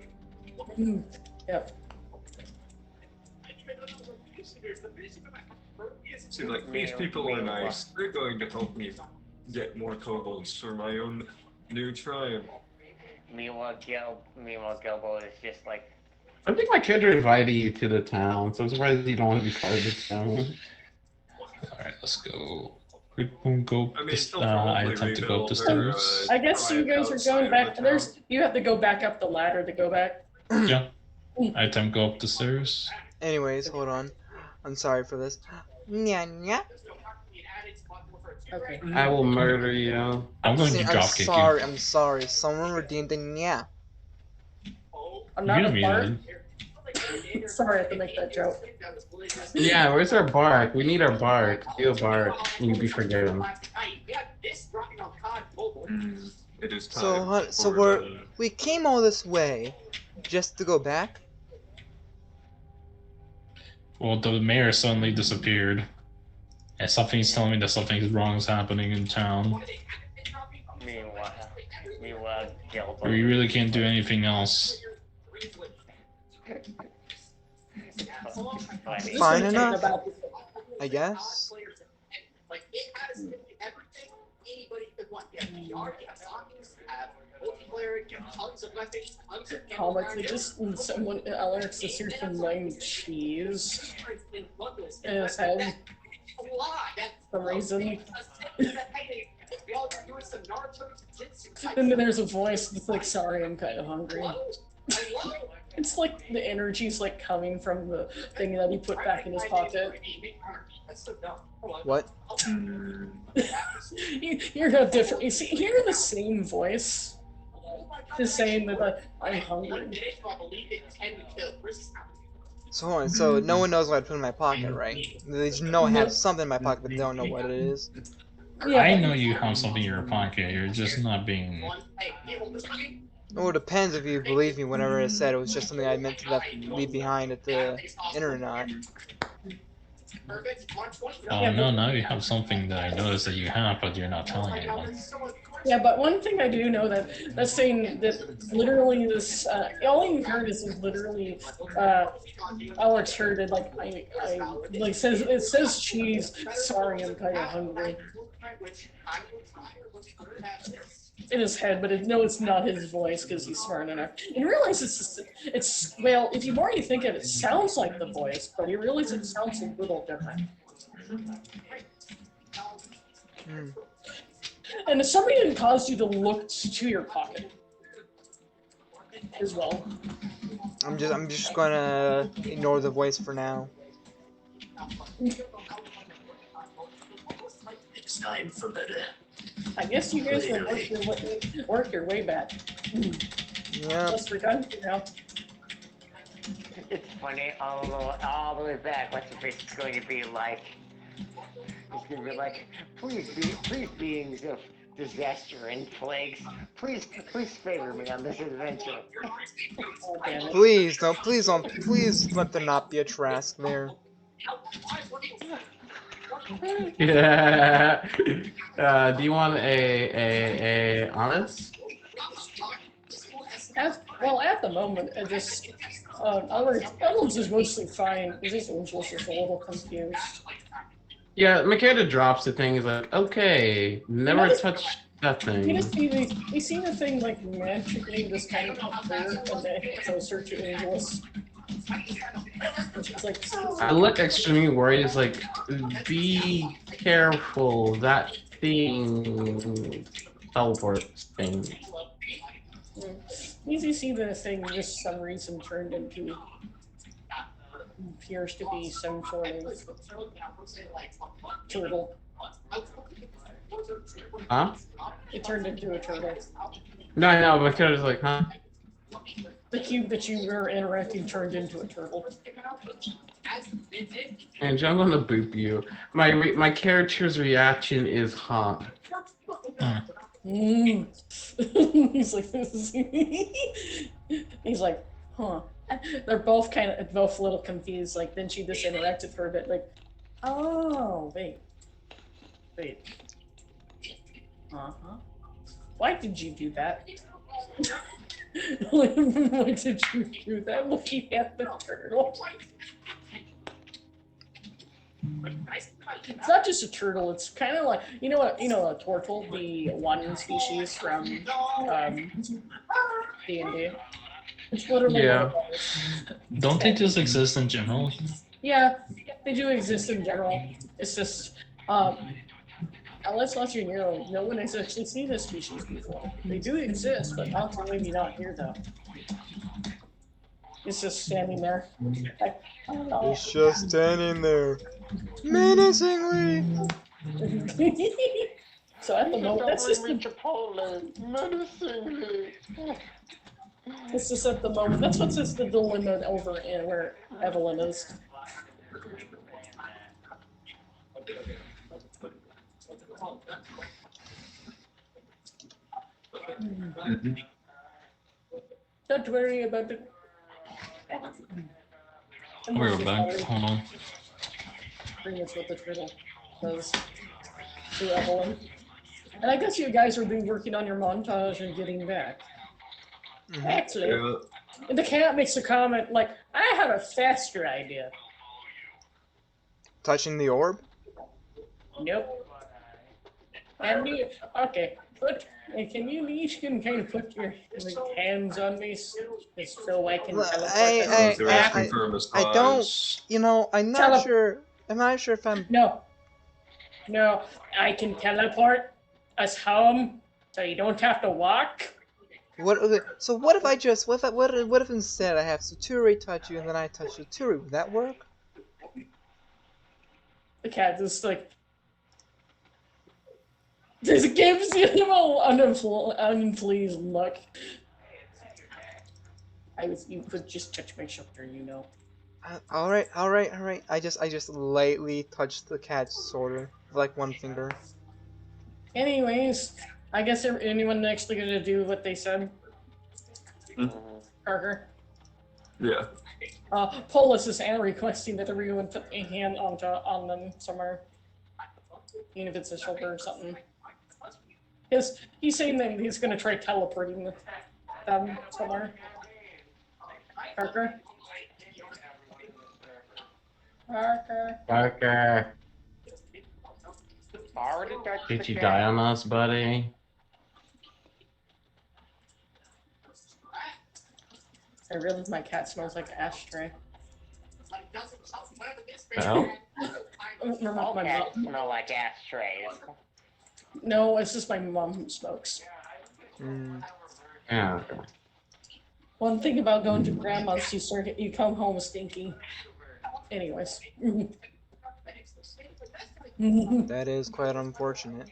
Yep. See, like, these people are nice. They're going to help me get more kobolds for my own new tribe. Meanwhile, Gilbo is just like. I think my character invited you to the town, so I'm surprised you don't want to be part of the town. Alright, let's go. We won't go. I mean, still I probably have to go up the rebuild stairs. I guess you guys are going back. You have to go back up the ladder to go back. Yeah. I have time to go up the stairs. Anyways, hold on. I'm sorry for this. Nya nya. Okay. I will murder you. I'm going to dropkick you. I'm sorry. Someone redeemed the nya. I'm not You a mean bard. it. Sorry, I have to make that joke. Yeah, where's our bark? We need our bark. You a bark. You be forgiven. It is time. So we came all this way just to go back. Well, the mayor suddenly disappeared, and something's telling me that something wrong is happening in town. Meanwhile, We really can't do anything else. Fine enough, I guess. Comics, they just need someone Alex to search for 9 cheese in his head. For some reason. And then there's a voice that's like, sorry, I'm kind of hungry. It's like the energy's like coming from the thing that he put back in his pocket. What? You're no different. You see, you're the same voice. Just saying that like, I'm hungry. So hold on, so no one knows what I put in my pocket, right? They just know I have something in my pocket, but they don't know what it is. Yeah, I know you have something in your pocket. You're just not being. Well, it depends if you believe me whenever I said it was just something I meant to leave behind at the inn or not. Oh no! Now you have something that I noticed that you have, but you're not telling anyone. Yeah, but one thing I do know that's saying that literally this all you heard is literally Alex heard it like I like says it says cheese. Sorry, I'm kind of hungry. In his head, but no, it's not his voice because he's smart enough. And realize it's well, if you already think of it, it sounds like the voice, but you realize it sounds a little different. And if somebody didn't cause you to look to your pocket as well. I'm just gonna ignore the voice for now. It's time for better. I guess you guys will work your way back. Yeah. Unless we're done now. it's funny, all the way back, what's the face going to be like? It's going to be like, please beings of disaster and plagues, please favor me on this adventure. Oh, damn it. Please let there not be a Trask there. Yeah. Do you want a honest? At the moment, I just Ellen's is mostly fine. It's just Angel's just a little confused. Yeah, Makeda drops the thing. He's like, okay, never touch that thing. You see the thing like magically just kind of appear and they so search your Angelus. Like, I look extremely worried. It's like, be careful. That thing teleports thing. You see the thing just some reason turned into appears to be some sort of turtle. Huh? It turned into a turtle. No, I know. Makeda's like, huh? The cube that you were interacting turned into a turtle. And I'm gonna boop you. My character's reaction is hot. He's like, he's like, huh. They're both both a little confused. Like, then she just interacted for a bit. Like, oh, wait. Why did you do that? Why did you do that? Looking at the turtle. It's not just a turtle. It's kind of like a turtle, the one species from D&D. It's literally Don't they just exist in general? Yeah, they do exist in general. It's just unless you know, no one has actually seen this species before. They do exist, but maybe not here though. It's just standing there. I don't know. It's just standing there, menacingly. So at the moment, that's just it's just at the moment. That's what's just the dilemma over in where Evelyn is. Don't worry about it. We're back. Hold on. Pretty much what the turtle does to Evelyn. And I guess you guys are working on your montage and getting back. Actually, the cat makes a comment like, I have a faster idea. Touching the orb? Nope. And you, okay, can you each kind of put your hands on me so I can teleport? I don't, you know, I'm not sure if I'm... No, I can teleport us home so you don't have to walk. So what if I just, what if instead I have Suturi touch you and then I touch Suturi? Would that work? The cat just like just gives him an unpleased look. You could just touch my shoulder, you know. All right. I just lightly touched the cat's shoulder, like one finger. Anyways, I guess anyone actually gonna do what they said? Parker? Yeah. Polis is requesting that everyone put a hand on them somewhere. Even if it's a shoulder or something. He's saying that he's gonna try teleporting them somewhere. Parker? Parker. Did you die on us, buddy? I realize my cat smells like ashtray. Well? All cats smell like ashtrays. No, it's just my mom who smokes. Yeah. One thing about going to grandma's, you come home stinky. Anyways. That is quite unfortunate.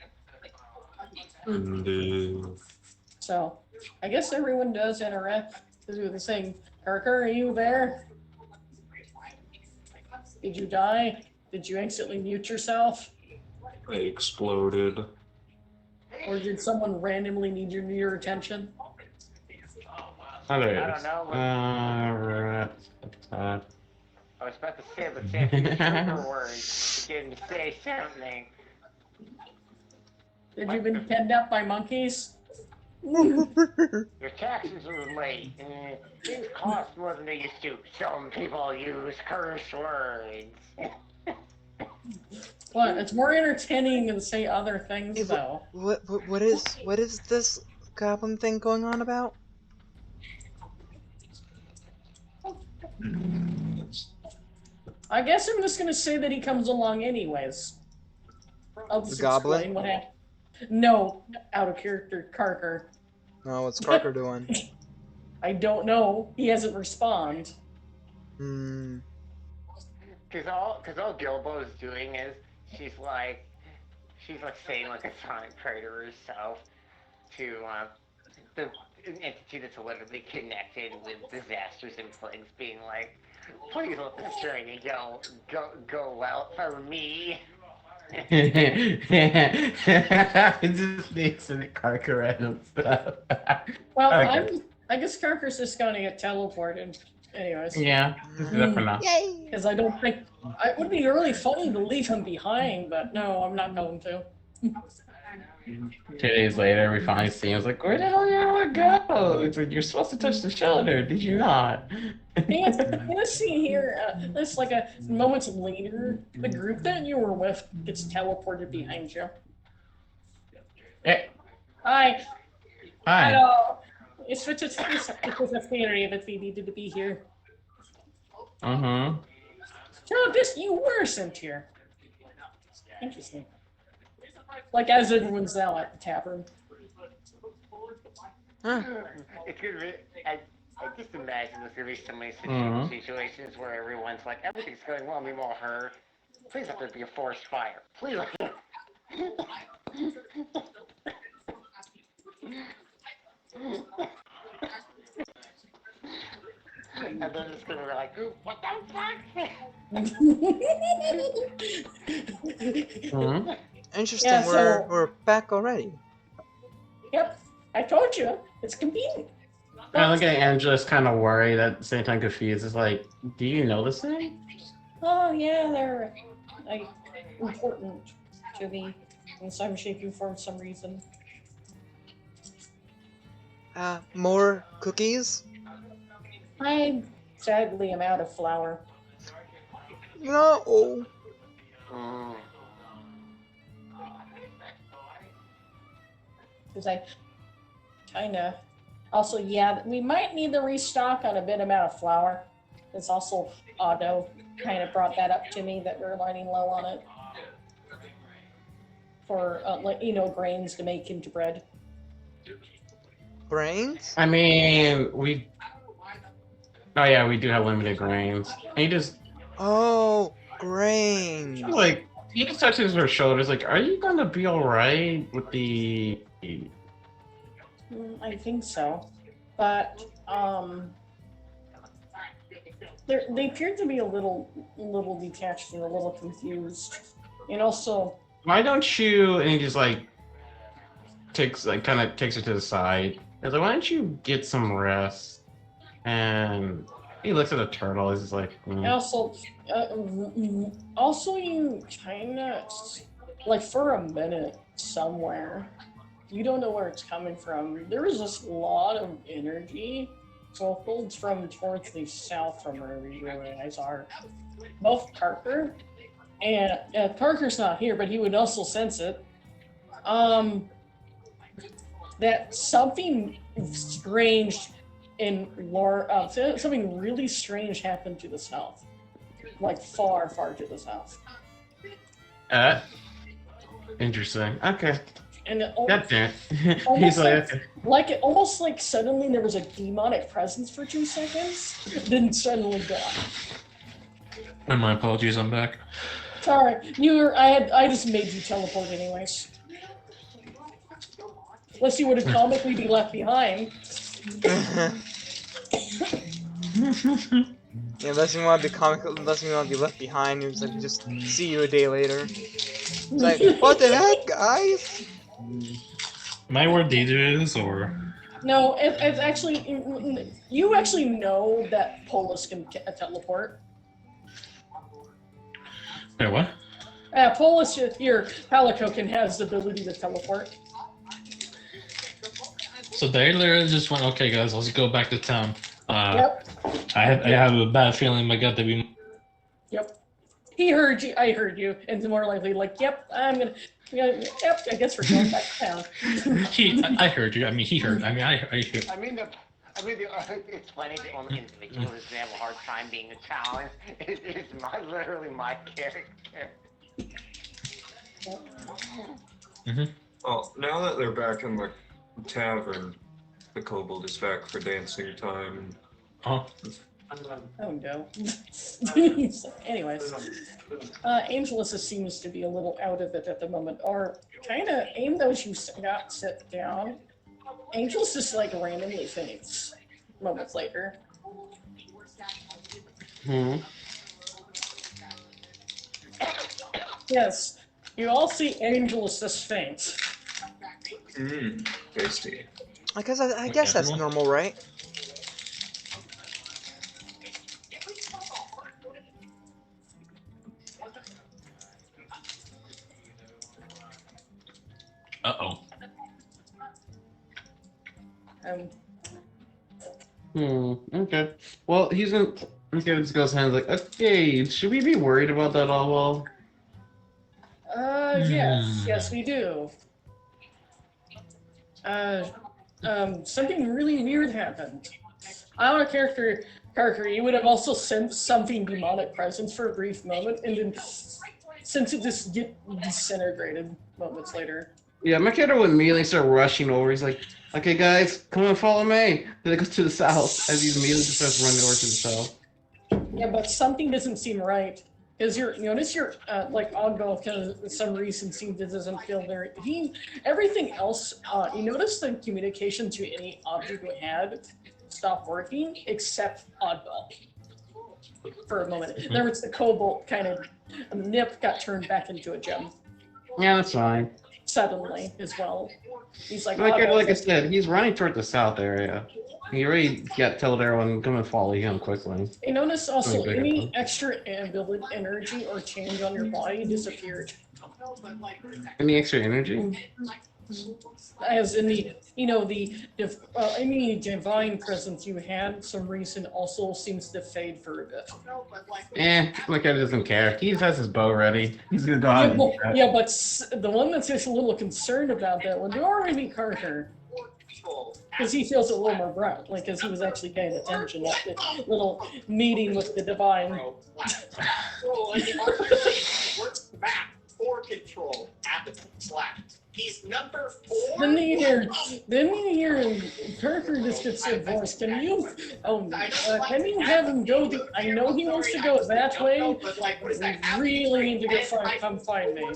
So, I guess everyone does interact to do the same. Parker, are you there? Did you die? Did you accidentally mute yourself? I exploded. Or did someone randomly need your attention? Oh, there I it don't is. know. I was about to say, but say a trigger word to get him to say something. Did you been penned up by monkeys? Your taxes are late. Things cost more than they used to. Some people use curse words. What? It's more entertaining than say other things, though. What is this goblin thing going on about? I guess I'm just gonna say that he comes along anyways. I'll just explain what happened. No, out of character, Carker. No, what's Carker doing? I don't know. He hasn't responded. Cause all Gilbo's doing is she's like saying like a sonic prayer to herself to the entity that's literally connected with disasters and plagues, being like, please let this journey go well for me. It just makes it Carker random stuff. Well, Okay. I guess Carker's just gonna get teleported. Anyways. Yeah, just do that for now. Yay! Because I don't think it would be really funny to leave him behind, but no, I'm not going to. 2 days later, we finally see him. I was like, where the hell you want to go? It's like, you're supposed to touch the shoulder. Did you not? Let's see here. It's like a moments later, the group that you were with gets teleported behind you. Hey. Hi. Hi. Hello. It's such a theory that we needed to be here. Mm-hmm. So you were sent here. Interesting. Like as everyone's now at the tavern. It's gonna be. I just imagine there's gonna be so many situations where everyone's like, everything's going well. Meanwhile, her, please let there be a forest fire. Please. And they're just gonna be like, what the fuck? Interesting. Yeah, We're back already. Yep. I told you, it's convenient. I look at Angela's kind of worried at the same time confused. It's like, do you know this thing? Oh yeah, they're like important to me in some shape or form, some reason. More cookies? I sadly am out of flour. No. Because I kinda also, yeah, we might need to restock on a bit amount of flour. It's also Otto kind of brought that up to me that we're running low on it for like, you know, grains to make into bread. Brains? I mean, we. Oh yeah, we do have limited grains. And he just Oh, grains. like he just touches her shoulders. Like, are you gonna be all right with the? I think so, but they appeared to be a little detached and a little confused, and also. Why don't you? And he just like takes kind of takes her to the side. He's like, why don't you get some rest? And he looks at the turtle. He's just like, Also, you kind of like for a minute somewhere, you don't know where it's coming from. There is this lot of energy folds from towards the south from where you guys are. Both Parker and Parker's not here, but he would also sense it. That something strange something really strange happened to the south, like far to the south. Interesting. Okay. And it That's it. He's almost like, okay. almost like suddenly there was a demonic presence for 2 seconds, then suddenly gone. And my apologies, I'm back. Sorry, I just made you teleport anyways. Unless you would have comically be left behind. Yeah, unless you want to be comical, unless you want to be left behind, you're just see you a day later. It's like, what the heck, guys? Am I where Deidre is, or? No, it's actually, you actually know that Polus can teleport. Wait, what? Polus, your Palico has the ability to teleport. So they literally just went, okay guys, let's go back to town. Yep. I have a bad feeling in my gut that we... Yep. He heard you, I heard you, and it's more likely like, yep, yep, I guess we're going back to town. I heard you, I mean, he heard, I mean, I heard. It's funny that only individuals have a hard time being a challenge. It's literally my character. Well, now that they're back in the tavern, the kobold is back for dancing time. Oh. Oh no. Anyways, Angelus seems to be a little out of it at the moment. Or kind of, aim those you got sit down. Angelus just like randomly faints moments later. Yes, you all see Angelus just faint. Tasty. I guess that's normal, right? Uh-oh. Okay. Well, he's gonna get his guy's hands like, okay, should we be worried about that all? Yes, we do. Something really weird happened. Our character, Parker, you would have also sensed something demonic presence for a brief moment, and then since it just get disintegrated moments later. Yeah, my character would immediately start rushing over. He's like, okay, guys, come and follow me. Then it goes to the south, as he immediately just starts running over to the south. Yeah, but something doesn't seem right. Because you notice your, like, Ogbo, for some reason, doesn't feel very, everything else, you notice the communication to any object we had stopped working, except Oddball. For a moment. There was the Cobalt kind of, nip got turned back into a gem. Yeah, that's fine. suddenly as well. He's like, Like, "Oh, like I said, he's running toward the south area. He already told everyone come and follow him quickly. I noticed also Something bigger any one. extra energy or change on your body disappeared. Any extra energy? As in the, any divine presence you had, some reason also seems to fade for a bit. Like I doesn't care. He has his bow ready. He's gonna go out and do that. Yeah, but the one that's just a little concerned about that would already be Carter. Because he feels a little more bright, like, because he was actually paying attention at the little meeting with the divine. Works back for control at the slack. He's number 4. Then you hear Kirker just gets a voice. Can you have him go? I know he wants to go that way. We really need to come find me.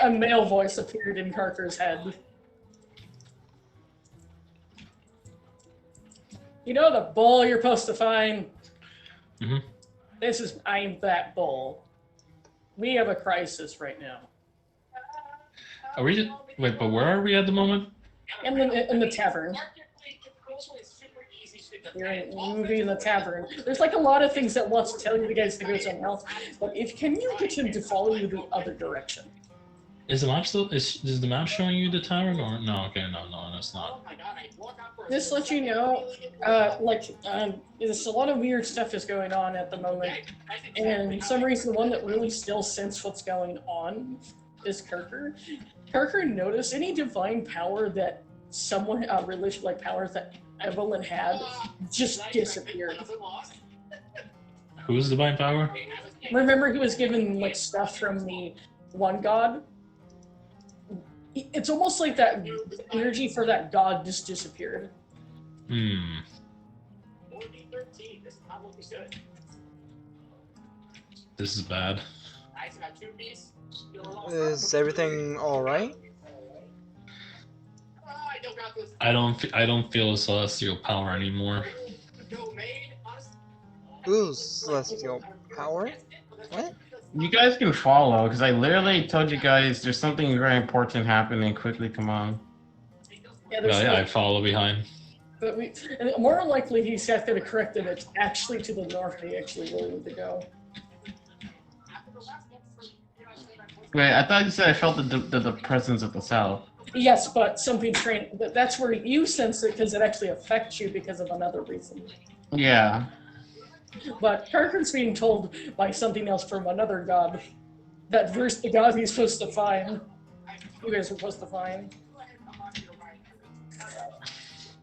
A male voice appeared in Carter's head. You know the bull you're supposed to find? Mm-hmm. I'm that bull. We have a crisis right now. Are we? Wait, but where are we at the moment? In the tavern. You're in a movie in the tavern. There's like a lot of things that wants to tell you guys to go somewhere else, but can you get him to follow you the other direction? Is the map still? Is the map showing you the tavern or no? Okay, no, it's not. Just to let you know, there's a lot of weird stuff is going on at the moment, and for some reason, the one that really still senses what's going on is Kirker. Kirker noticed any divine power that someone, religious-like powers that Evelyn had, just disappeared. Who's divine power? Remember, he was given like stuff from the one god. It's almost like that energy for that god just disappeared. This is bad. Is everything all right? I don't feel a celestial power anymore. Ooh, celestial power? What? You guys can follow, because I literally told you guys there's something very important happening. Quickly, come on. Yeah, I follow behind. But more likely he's got to correct it. It's actually to the north. They actually really need to go. Wait, I thought you said I felt the presence of the south. Yes, but something strange. That's where you sense it because it actually affects you because of another reason. Yeah. But Kirker's being told by something else from another god that verse the god he's supposed to find. You guys are supposed to find.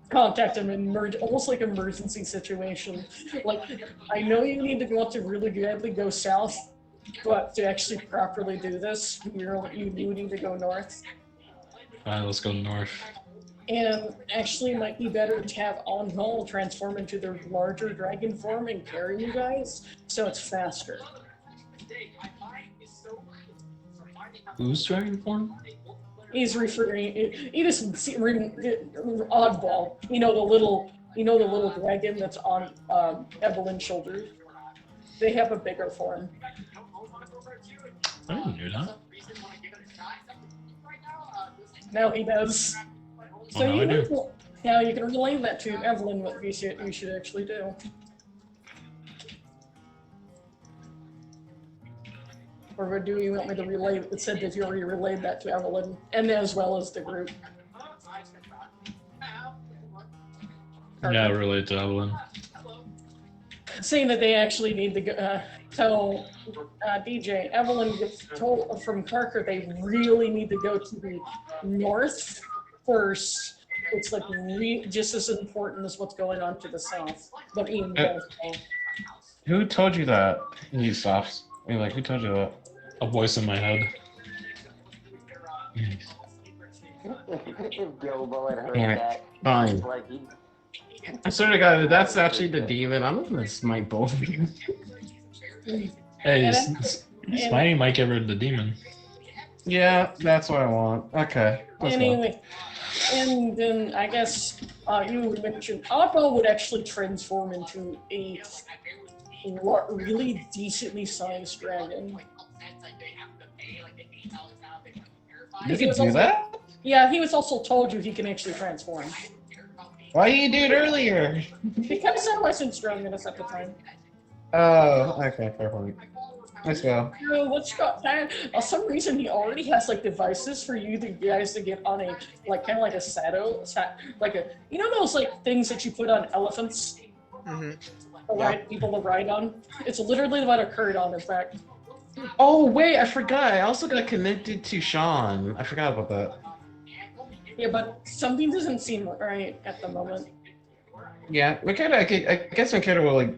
Contact him in almost like emergency situation. Like, I know you need to want to really badly go south, but to actually properly do this, you need to go north. Alright, let's go north. And actually, it might be better to have On-Hall transform into their larger dragon form and carry you guys, so it's faster. Who's dragon form? He's referring. He just oddball. You know the little dragon that's on Evelyn's shoulders. They have a bigger form. I didn't do that. Now he does. So now I do. Now you can relay that to Evelyn. What you should actually do. Or do you want me to relay? It said that you already relayed that to Evelyn, and as well as the group. Yeah, relate to Evelyn. Saying that they actually need to tell DJ Evelyn gets told from Parker they really need to go to the north first. It's like just as important as what's going on to the south, but even more so. Who told you that? You softs. I mean, like, who told you that? A voice in my head. Gilbo had heard Damn it. that. Fine. Like he, I swear to God, if that's actually the demon, I'm gonna smite both of you. Hey, smiting might get rid of the demon. Yeah, that's what I want. Okay. Let's go. Anyway, and then I guess you mentioned Oppo would actually transform into a really decently sized dragon. You He can was do also- that? Yeah, he was also told you he can actually transform. Why you do it earlier? Because I wasn't strong enough at the time. Oh, okay, fair point. Let's go. Bro, what's got that? For some reason, he already has like devices for you guys to get on a like kind of like a like a those like things that you put on elephants Mm-hmm. to ride people to ride on. It's literally what occurred on, in fact. Oh wait, I forgot. I also got connected to Sean. I forgot about that. Yeah, but something doesn't seem right at the moment. Yeah, Makeda, I guess Makeda will like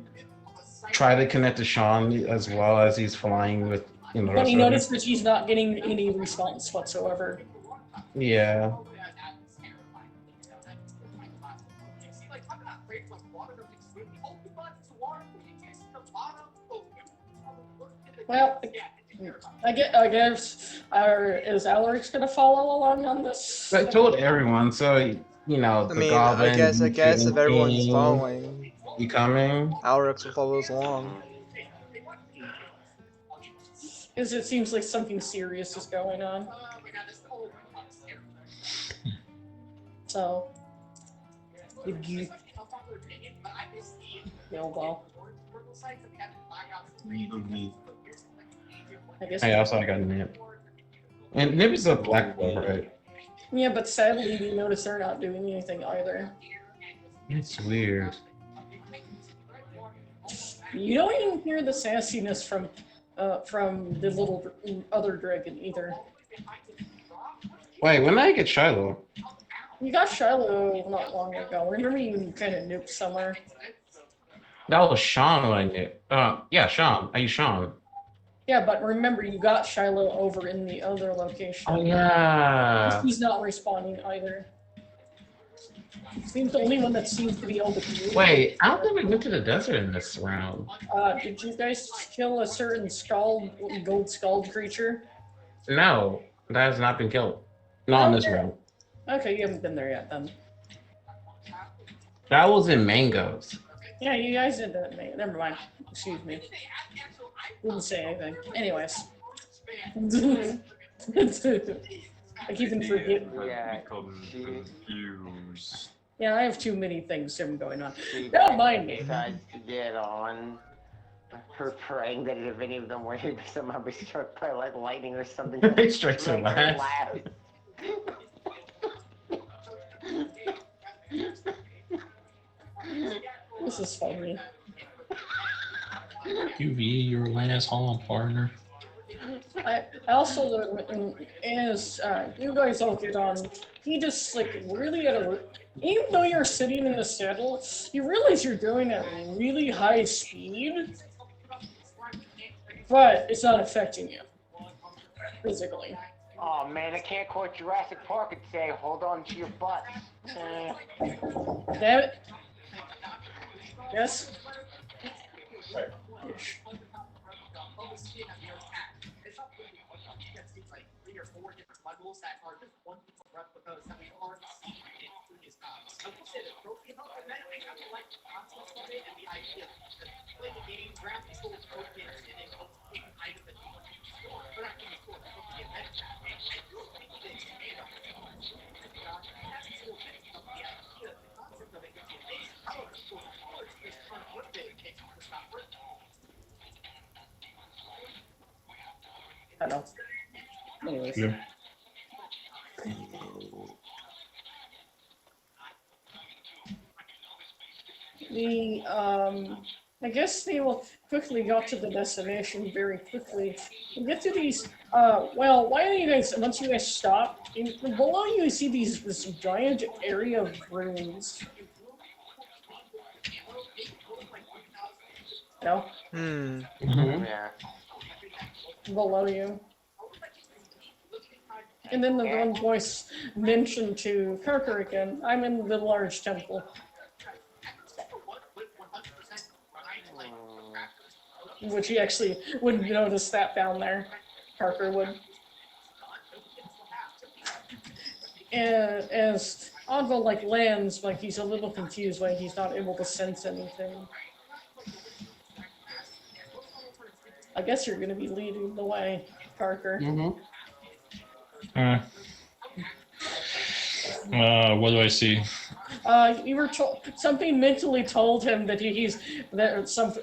try to connect to Sean as well as he's flying with But he noticed that he's not getting any response whatsoever. Yeah. Well, I guess is Alarix gonna follow along on this? I told everyone, so the I mean, goblin. I guess if everyone's King, following, you coming? Alrix will follow us along. Because it seems like something serious is going on. So, you well. I guess. I also got Nip. And Nip is a black belt, right? Yeah, but sadly, we notice they're not doing anything either. It's weird. You don't even hear the sassiness from the little other dragon either. Wait, when did I get Shiloh? You got Shiloh not long ago. Remember you kind of nuked somewhere? That was Sean when I knew. Yeah, Sean. I used Sean. Yeah, but remember you got Shiloh over in the other location. Oh yeah. He's not responding either. Seems the only one that seems to be able to. Wait, I don't think we went to the desert in this round. Did you guys kill a certain gold skulled creature? No, that has not been killed. Not in this round. Okay, you haven't been there yet then. That was in Mangoes. Yeah, you guys did that. Never mind. Excuse me. Didn't say anything. Anyways. I keep forgetting. Yeah. Confused. Yeah, I have too many things going on. She Don't mind me. decides to get on. Her praying that if any of them were to somehow be struck by like lightning or something. It strikes her make her laugh. This is funny. QV, your last home partner. I also, as you guys all get on, he just like really even though you're sitting in the saddle, you realize you're going at really high speed, but it's not affecting you physically. Oh man, I can't quote Jurassic Park and say, hold on to your butt. Damn it. Yes? I know. Anyways. Yeah. I guess they will quickly got to the destination very quickly. You get to these, well, why don't you guys, once you guys stop, below you see this giant area of ruins. No? Yeah. Below you. And then the one voice mentioned to Kirker again, I'm in the large temple. Which he actually wouldn't notice that down there. Parker would. And as Adva like lands, like he's a little confused, like he's not able to sense anything. I guess you're gonna be leading the way. Parker. What do I see? You were told something mentally told him that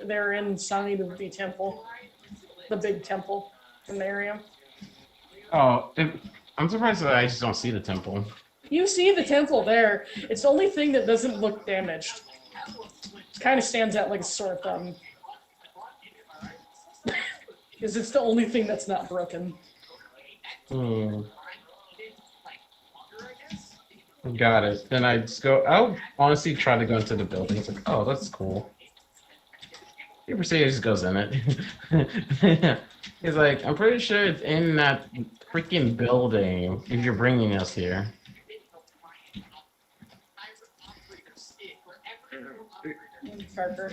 they're inside of the temple, the big temple in the area. Oh, I'm surprised that I just don't see the temple. You see the temple there. It's the only thing that doesn't look damaged. Kind of stands out like a sore thumb. Because it's the only thing that's not broken. Got it. Then I just go. I'll honestly try to go into the building. It's like, oh, that's cool. You ever say he just goes in it? He's like, I'm pretty sure it's in that freaking building. If you're bringing us here. Parker.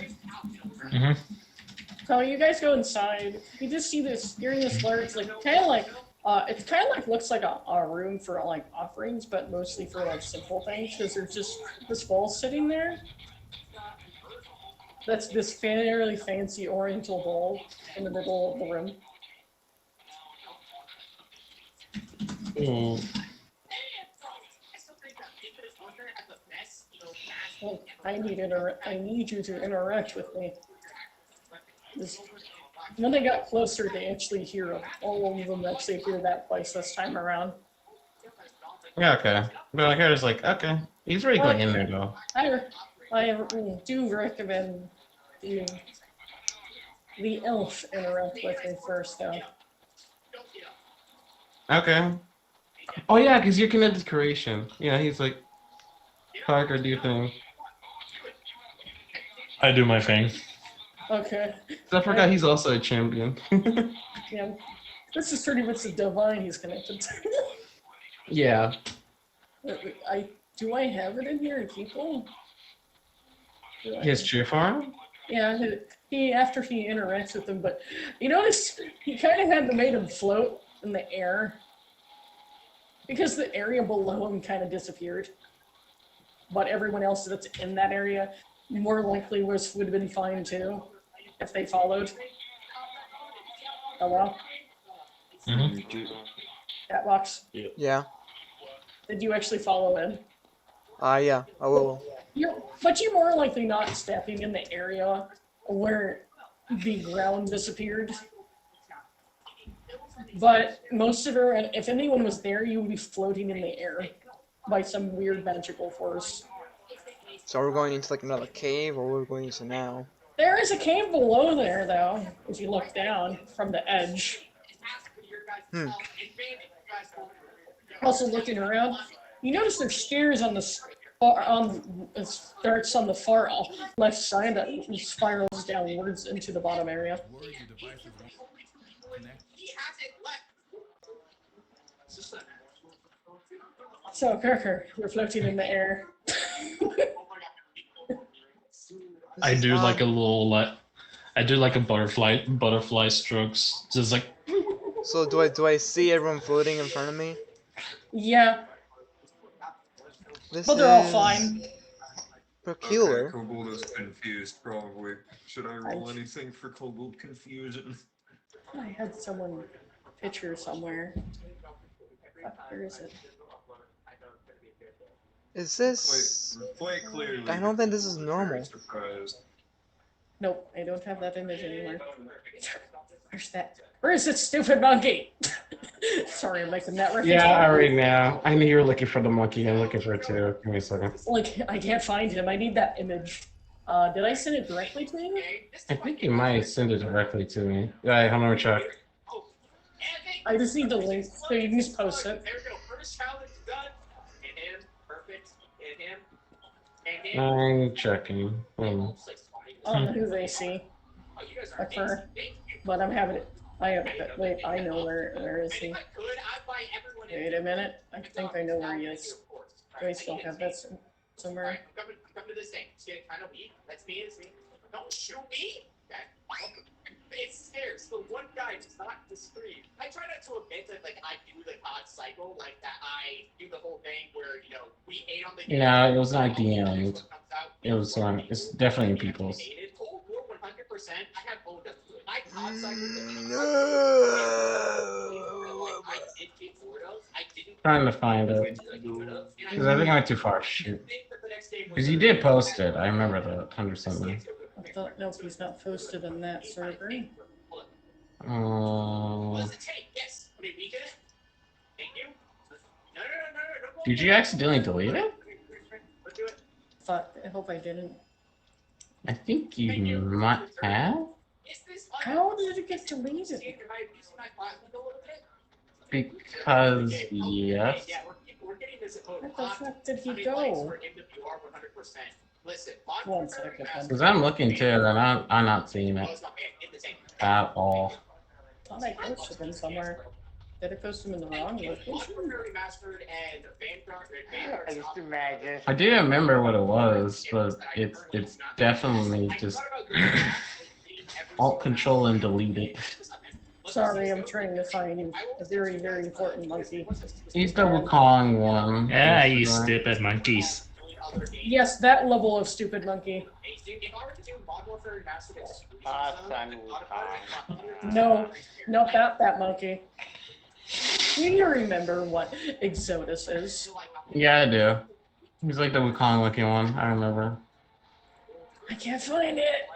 So you guys go inside. You just see this. You're in this large, like it's kind of like looks like a room for like offerings, but mostly for like simple things. Because there's just this bowl sitting there. That's this fairly fancy oriental bowl in the middle of the room. Well, I need you to interact with me. When they got closer, they actually hear all of them actually hear that place this time around. Yeah, okay. But like, I was like, okay. He's really going in there though. I do recommend the elf interact with me first, though. Okay. Oh yeah, because you're connected to creation. Yeah, he's like, Parker, do your thing. I do my thing. Okay. So I forgot he's also a champion. Yeah. This is pretty much the divine he's connected to. Yeah. Do I have it in here, people? His cheer farm? Yeah, after he interacts with them, but you notice he kind of had to made him float in the air because the area below him kind of disappeared. But everyone else that's in that area more likely would have been fine too if they followed. Hello? That box. Yeah. Did you actually follow in? Yeah, I will. But you're more likely not stepping in the area where the ground disappeared. But most of her, and if anyone was there, you would be floating in the air by some weird magical force. So we're going into like another cave, or we're going into now? There is a cave below there, though, if you look down from the edge. Also looking around, you notice there's stairs on the starts on the far left side that spirals downwards into the bottom area. So, Kirker, you're floating in the air. I do like a little I do like a butterfly strokes, just like. So do I see everyone floating in front of me? Yeah. This but they're all fine. Peculiar. Okay, Kobold is confused, probably. Should I roll anything for Kobold confusion? I had someone picture somewhere. Where is it? Is this? Quite clearly. I don't think this is normal. Nope, I don't have that image anymore. Where's that? Where is this stupid monkey? Sorry, I'm making that reference. Yeah, right now. I knew you were looking for the monkey. I'm looking for it too. Give me a second. Like, I can't find him. I need that image. Did I send it directly to you? I think you might send it directly to me. Yeah, hold on, check. I just need the link, so you can just post it. I'm checking. I don't know who they see. But I'm having it. I have it. Wait, I know where is he? Wait a minute. I think I know where he is. Do I still have that somewhere? Come to this thing. It's getting kind of weak. That's me. Don't shoot me. It's scarce. The one guy does not discreet. I try not to admit that, like, I do the COD cycle, like that I do the whole thing where, we hate on the game. Yeah, it was not DM'd. It was on. It's definitely in people's. Cold War 100%. I have owned up to it. I COD cycle. Trying to find it. Because I think I went too far. Shoot. Because you did post it. I remember that 100%. I thought, nope, he's not posted on that server. Did you accidentally delete it? I hope I didn't. I think you might have. How did it get deleted? Because, yes. Where the fuck did he go? 1 second. Because I'm looking too, and I'm not seeing it at all. I thought I posted him somewhere. Did I post him in the wrong location? I just imagine. I do remember what it was, but it's definitely just Alt Control and delete it. Sorry, I'm trying to find a very, very important monkey. He's the Wukong one. Yeah, you stupid monkeys. Yes, that level of stupid monkey. No, not that monkey. Do you remember what Exodus is? Yeah, I do. He's like the Wukong looking one. I remember. I can't find it.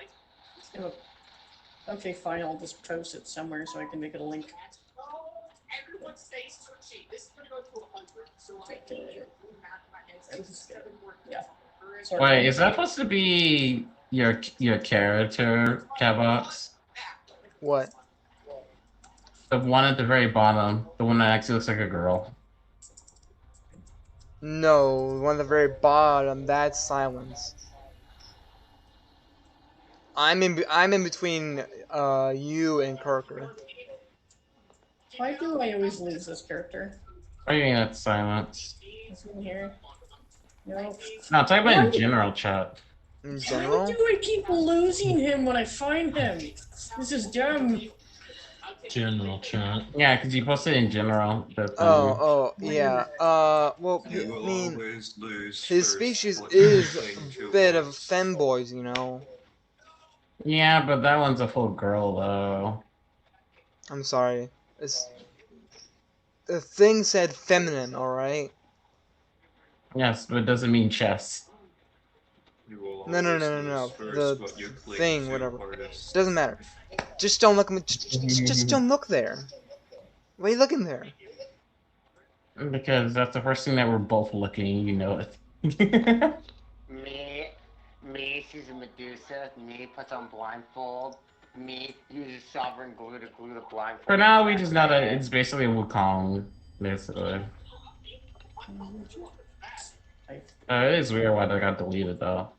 Okay, fine. I'll just post it somewhere so I can make it a link. Yeah. Sorry. Wait, is that supposed to be your character, Cavbox? What? The one at the very bottom, the one that actually looks like a girl. No, the one at the very bottom. That's Silence. I'm in between you and Kirker. Why do I always lose this character? What do you mean that's Silence? Is he in here? No. No, talk about in general, chat. In Why general? do I keep losing him when I find him? This is dumb. General chat. Yeah, because you posted in general. Yeah. Well, I mean, his species is a bit of femboys, you know. Yeah, but that one's a full girl, though. I'm sorry. The thing said feminine, alright? Yes, but it doesn't mean chess. No. The thing, whatever. Doesn't matter. Just don't look. Just don't look there. Why are you looking there? Because that's the first thing that we're both looking, you know it. Me, she's a Medusa. Me, puts on blindfold. Me, uses sovereign glue to glue the blindfold. For now, we just gotta. It's basically a Wukong, basically. It is weird why they got deleted, though.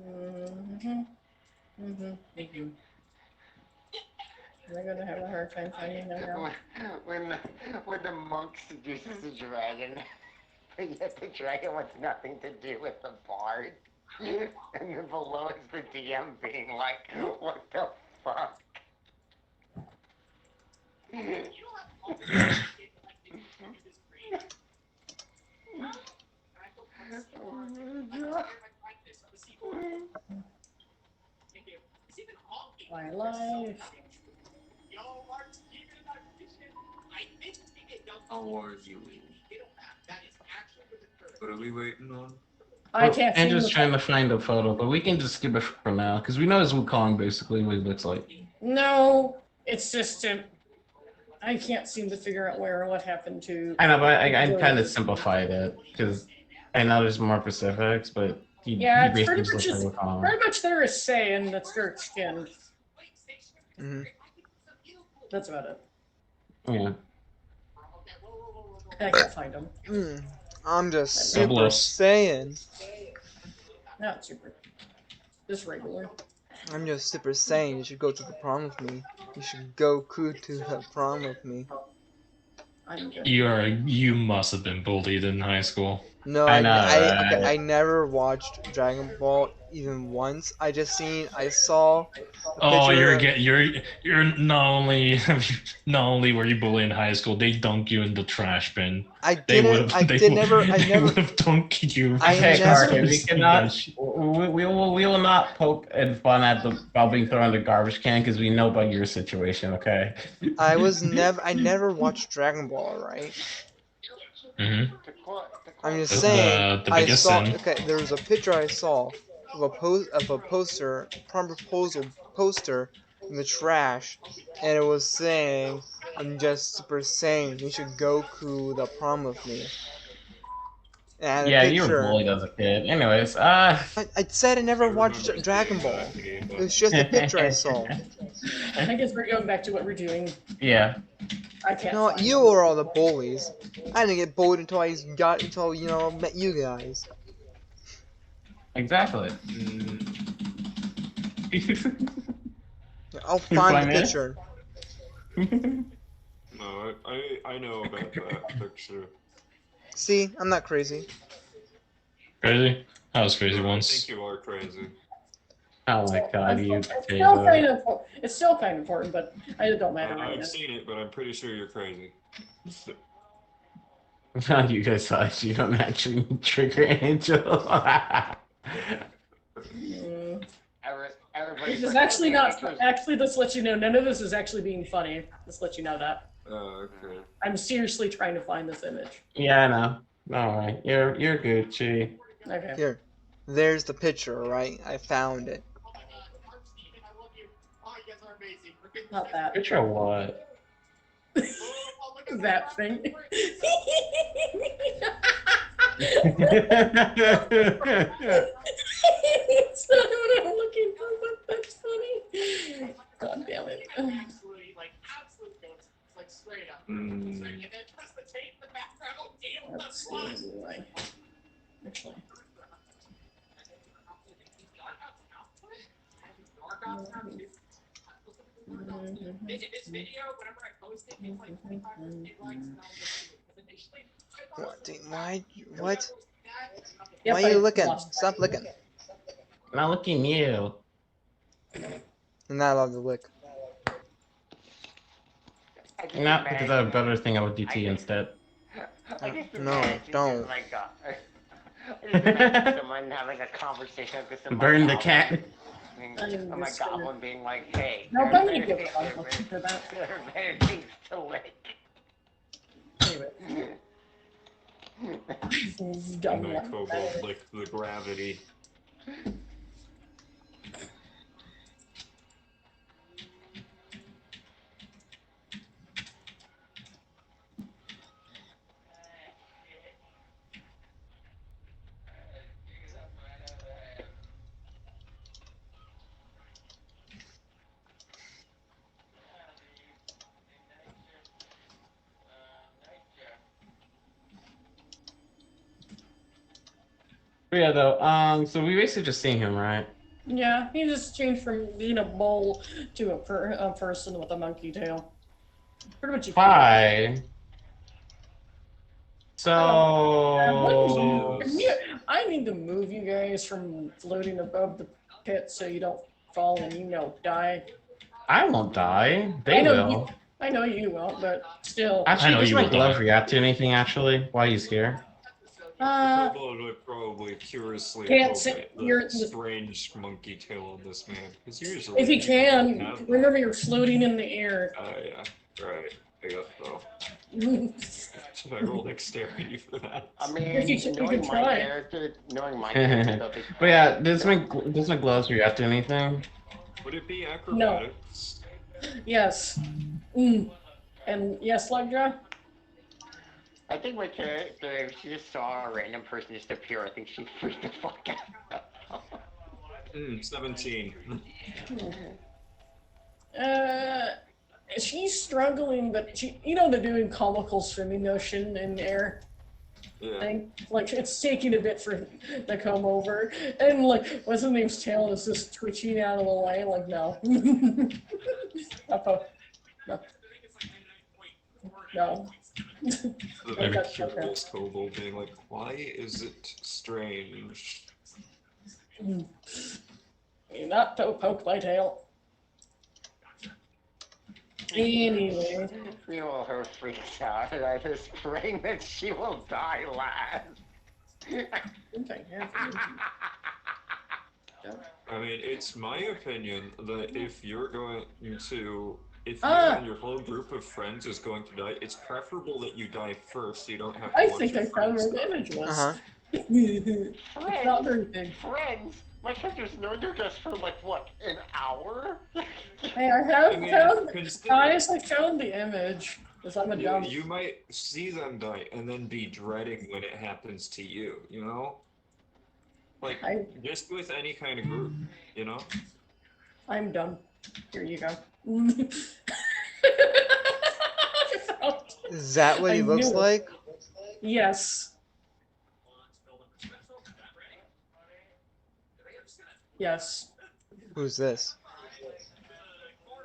Am I gonna have a hard time finding them now? When the monk seduces the dragon, but yet the dragon wants nothing to do with the bard. And then below is the DM being like, what the fuck? My life. How are you? What are we waiting on? I can't see Andrew's the trying to find a photo, but we can just skip it for now, because we know it's Wukong, basically, what he looks like. No, it's just I can't seem to figure out where or what happened to. I know, but I kind of simplified it, because I know there's more specifics, but yeah, he it's pretty basically much, looks like Wukong. pretty much there is saying that's dark skinned. That's about it. Yeah. I can't find him. I'm just Super Saiyan. Not super. Just regular. I'm just Super Saiyan. You should go to the prom with me. You should go to the prom with me. You must have been bullied in high school. No, I never watched Dragon Ball. even once. I saw. A Oh, picture you're not only not only were you bullied in high school, they dunk you in the trash bin. I They didn't. I did never. I they never. would have dunked you. I Okay, never- Carter, we cannot. We will not poke and fun at the while being thrown in the garbage can because we know about your situation. Okay. I never watched Dragon Ball, right? Mm-hmm. I'm just The- saying. the I biggest saw. sin. Okay, there was a picture I saw of a poster, prom proposal poster in the trash, and it was saying, "I'm just Super Saiyan. You should Goku the prom with me." And I had a Yeah, you were picture. bullied as a kid. Anyways, I said I never watched Dragon Ball. It was just a picture I saw. I guess we're going back to what we're doing. Yeah. I can't. No, find you it. were all the bullies. I didn't get bullied until I met you guys. Exactly. I'll find the find it? picture. No, I know about that picture. See, I'm not crazy. Crazy? I was crazy I once. think you are crazy. Oh my god, you It's still potato. kind of. It's still kind of important, but it don't matter right now. I've seen it, but I'm pretty sure you're crazy. You guys thought you don't actually trigger Angel. Mm. Everybody This is actually not. Actually, let's let you know. None of this is actually being funny. Let's let you know that. Oh, okay. I'm seriously trying to find this image. Yeah, I know. Alright, you're Gucci. Okay. Here, there's the picture, right? I found it. Not that. Picture of what? That thing. It's not what I'm looking for, but that's funny. God damn it. Let's see. Anyway. Actually. This video, whenever I post it, it's like 25 likes and What? Why? What? Yep, Why are you I looking? lost. Stop looking. Not looking you. I'm not allowed to lick. Not because I have a better thing I would do to you instead. I just No, imagine don't. Like I just imagine someone having a conversation with some Burn the cat. my goblin being like, "Hey, No, there I'm gonna give are it better- one for that. there are better things to lick." Anyway. And Dumb the one. kobold licked the gravity. But yeah, though. So we basically just seen him, right? Yeah, he just changed from being a mole to a person with a monkey tail. Pretty much. Hi. So. I need to move you guys from floating above the pit so you don't fall and die. I won't die. They I know will. I know you won't, but still. Actually, does my glove react to anything? Actually, why are you scared? The kobold would probably curiously Can't poke say- at you're- the strange monkey tail on this man. Because usually If you can, have- remember you're floating in the air. yeah, right. I guess so. Should I roll dexterity for that? I mean, You can knowing my try. character, knowing my character, they'll be But yeah, does my gloves react to anything? Would it be acrobatics? Yes. Mm. And yes, Lovejaw? I think my character, if she just saw a random person just appear, I think she'd freak the fuck out. 17. She's struggling, but they're doing comical swimming motion in the air. Yeah. Thing. Like, it's taking a bit for to come over. And, like, what's his name's tail is just twitching out of the way. Like, no. No. No. The very curious kobold being like, why is it strange? Not poke my tail. Anyway. Meanwhile, her freaks out, and I'm just praying that she will die last. Okay, yeah. I mean, it's my opinion that if you're going to, if you and your whole group of friends is going to die, it's preferable that you die first so you don't have to I watch think your I found friends where the die. image was. Uh-huh. It's not very big. Friends? My character's known to us for like, what, an hour? Hey, I have I mean, found, consider- guys, I found the image. Because I'm a dumb. You might see them die and then be dreading when it happens to you, you know? Like, just with any kind of group, you know? I'm dumb. Here you go. Is that what he looks knew it. like? Yes. Yes. Who's this?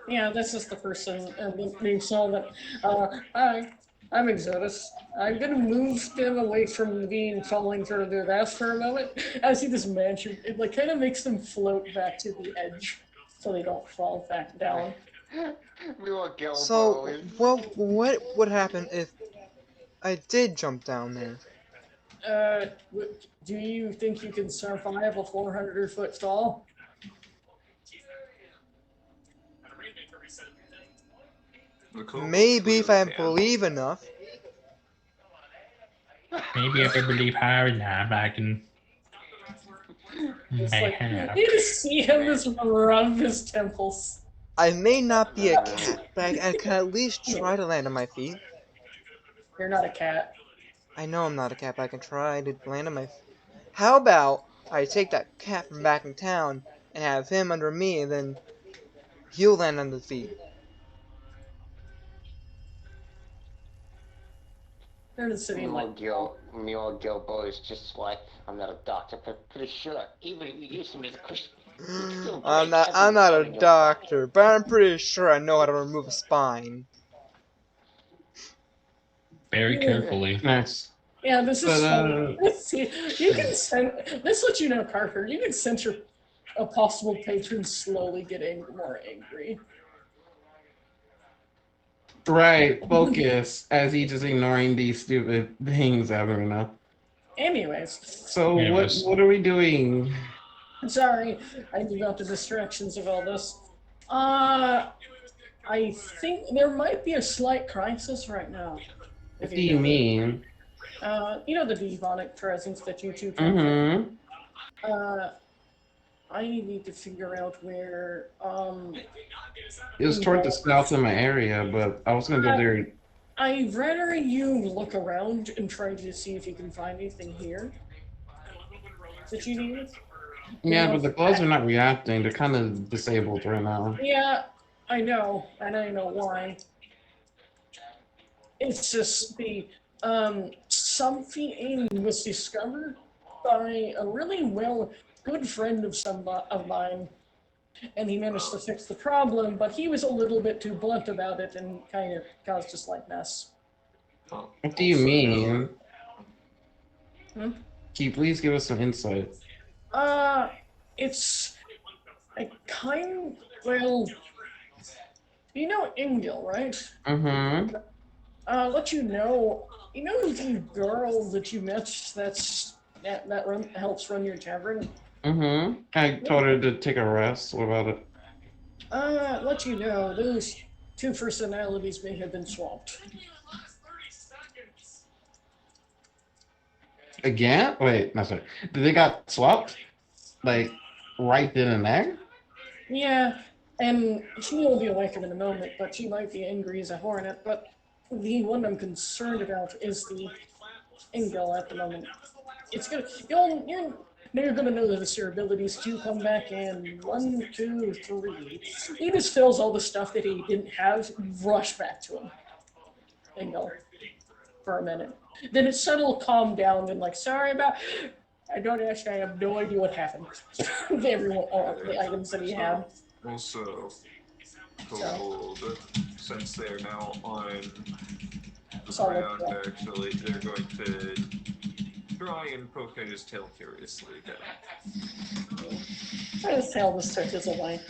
Yeah, this is the person being sold that. Hi, I'm Exodus. I'm gonna move them away from being falling through their vast for a moment. I see this mansion. It like kind of makes them float back to the edge, so they don't fall back down. So, well, what would happen if I did jump down there? Do you think you can survive a 400-foot fall? Maybe if I believe enough. Maybe if I believe hard enough, I can. It's like, you just see him just rub his temples. I may not be a cat, but I can at least try to land on my feet. You're not a cat. I know I'm not a cat, but I can try to land on my feet. How about I take that cat from back in town and have him under me, and then he'll land on the feet. They're in the city like Meanwhile, Gilbo is just like, I'm not a doctor, but pretty sure even if you use him as a Christian, I'm not a doctor, but I'm pretty sure I know how to remove a spine. Very carefully. Nice. Yeah, this is funny. See, you can send this lets you know, Carter, you can sense a possible patron slowly getting more angry. Right, focus, as he just ignoring these stupid things, I don't know. Anyways. So what are we doing? Sorry, I got the distractions of all this. I think there might be a slight crisis right now. What do you mean? You know the demonic presence that you two Mm-hmm. I need to figure out where, It was toward the south of my area, but I was gonna go there. I'd rather you look around and try to see if you can find anything here that you need. Yeah, but the gloves are not reacting. They're kind of disabled right now. Yeah, I know, and I know why. It's just something was discovered by a really good friend of mine, and he managed to fix the problem, but he was a little bit too blunt about it and kind of caused a slight mess. What do you mean? Hmm? Can you please give us some insight? It's you know Ingil, right? Mm-hmm. Let you know the girl that you met that helps run your tavern? Mm-hmm. I told her to take a rest. What about it? Let you know, those two personalities may have been swapped. Again? Wait, no, sorry. Did they got swapped? Like, right then and there? Yeah, and she will be awakened in a moment, but she might be angry as a hornet, but the one I'm concerned about is the Ingel at the moment. It's gonna, you're gonna notice your abilities to come back in 1, 2, 3. He just fills all the stuff that he didn't have, rush back to him. Ingel. For a minute. Then it's subtle, calm down, and like, sorry about, I don't actually, I have no idea what happened. All the items that he had. Also, told, since they're now on the ground, actually, they're going to try and poke at his tail curiously again. Try to tell this took away.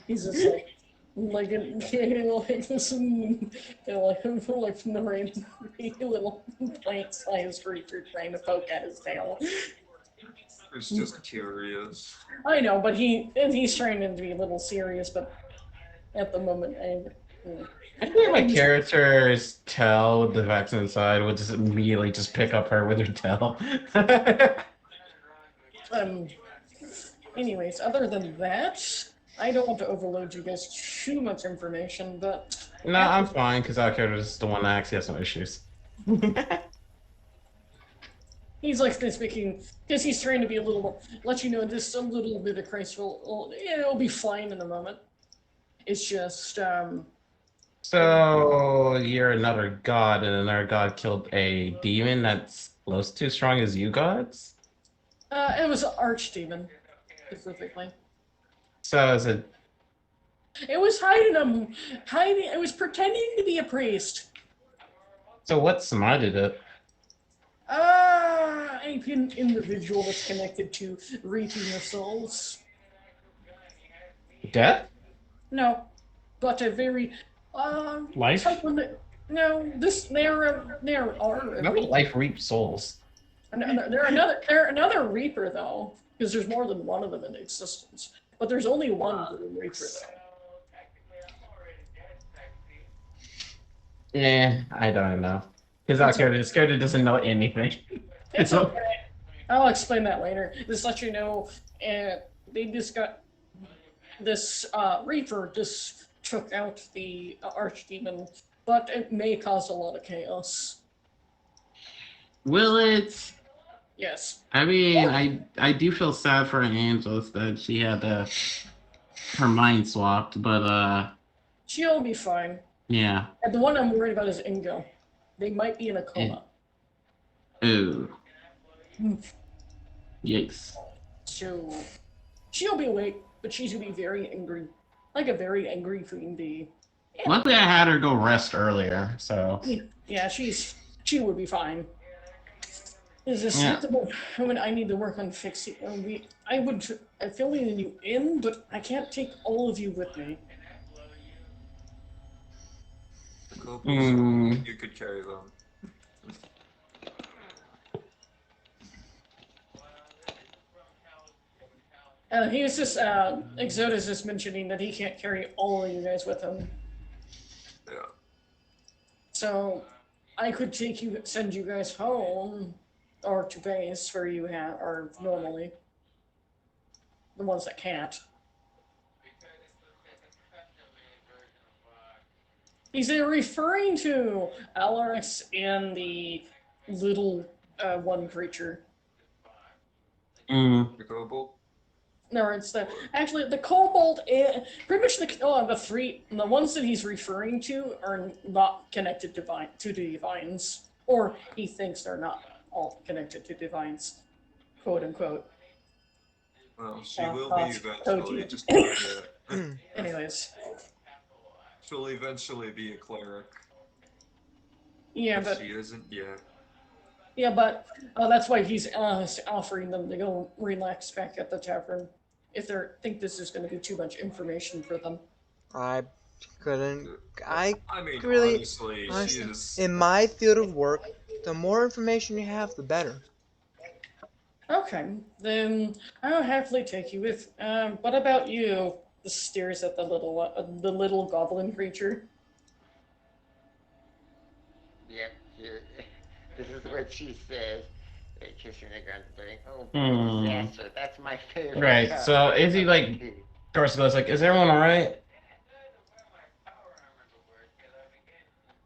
He's just like this, like from the rain, little plant-sized creature trying to poke at his tail. It's just curious. I know, but he's trying to be a little serious, but at the moment, I think my character's tail with the vaccine inside would just immediately just pick up her with her tail. Anyways, other than that, I don't want to overload you guys too much information, but... No, I'm fine, because our character is the one that actually has some issues. He's like speaking, because he's trying to be a little, let you know, just a little bit of Christful, it'll be fine in a moment. It's just, So, you're another god, and another god killed a demon that's close to as strong as you gods? it was an archdemon, specifically. So, is it... It was it was pretending to be a priest. So what smited it? An individual that's connected to reaping the souls. Death? No, but a very Life? No, there are No life reaps souls. They're another reaper though, because there's more than one of them in existence. But there's only one reaper though. Yeah, I don't know. Because our character doesn't know anything. It's okay. I'll explain that later. Just let you know, they just got this Reaper just took out the Archdemon, but it may cause a lot of chaos. Will it? Yes. I mean, I do feel sad for Angeles that she had her mind swapped, but she'll be fine. Yeah. And the one I'm worried about is Ingo. They might be in a coma. Ooh. Yikes. So she'll be awake, but she's gonna be very angry. Like a very angry queen bee. Yeah. Luckily I had her go rest earlier, so. Yeah, she would be fine. Is this when I need to work on fixing? I'm filling you in, but I can't take all of you with me. You could carry them. He was just, Exoda's just mentioning that he can't carry all of you guys with him. Yeah. So, I could send you guys home, or to base where you are normally. The ones that can't. He's referring to Alaris and the little one creature. The kobold? No, it's the kobold. Pretty much the ones that he's referring to are not connected to divines, or he thinks they're not all connected to divines, quote unquote. Well, she will be eventually. Just anyways. She'll eventually be a cleric. Yeah, but she isn't yet. Yeah, but that's why he's offering them to go relax back at the tavern if they think this is going to be too much information for them. I mean, really, honestly, in my field of work, the more information you have, the better. Okay, then I'll happily take you with. What about you? The stares at the little goblin creature. Yep. This is what she says. Kissing the ground, saying, "Oh, disaster! That's my favorite." Right. So is he like? Doris goes like, "Is everyone all right?"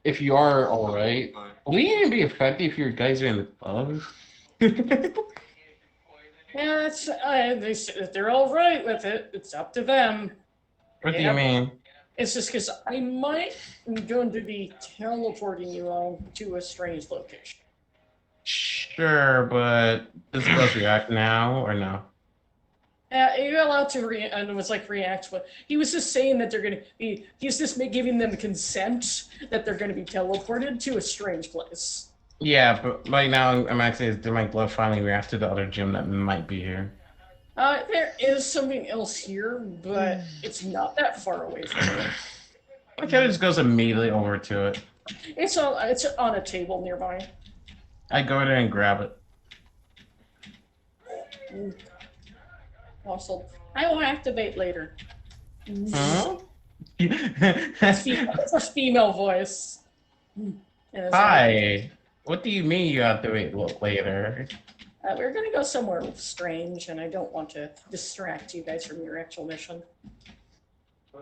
If you are all right, will you even be effective if your guys are in the club? Yeah, if they're all right with it, it's up to them. What do you mean? It's just because I might be going to be teleporting you all to a strange location. Sure, but does Buzz react now or no? You're allowed to react, and it was like react, but he was just saying that they're going to be, he's just giving them consent that they're going to be teleported to a strange place. Yeah, but right now I'm actually doing my glove finally reacted to the other gym that might be here. There is something else here, but it's not that far away from me. My cat just goes immediately over to it. It's on a table nearby. I go there and grab it. Also, I will activate later. Huh? It's a female voice. Hi. What do you mean you have to wait later? We're gonna go somewhere strange, and I don't want to distract you guys from your actual mission.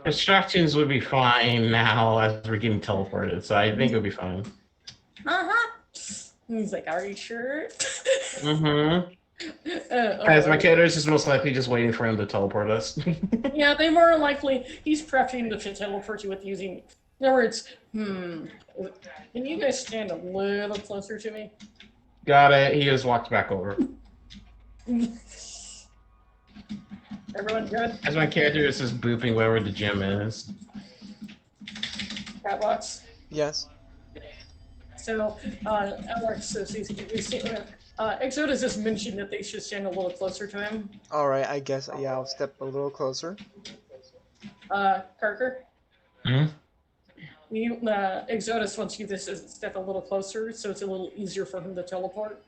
Distractions would be fine now as we're getting teleported, so I think it would be fine. He's like, "Are you sure?" As my character is just most likely just waiting for him to teleport us. Yeah, they more likely. He's prepping to teleport you with using. In other words, can you guys stand a little closer to me? Got it. He just walked back over. Everyone good? As my character is just booping wherever the gym is. Catbox? Yes. So, Alex, Exodus just mentioned that they should stand a little closer to him. Alright, I guess, yeah, I'll step a little closer. Carker? Hmm? Exodus wants you to step a little closer, so it's a little easier for him to teleport.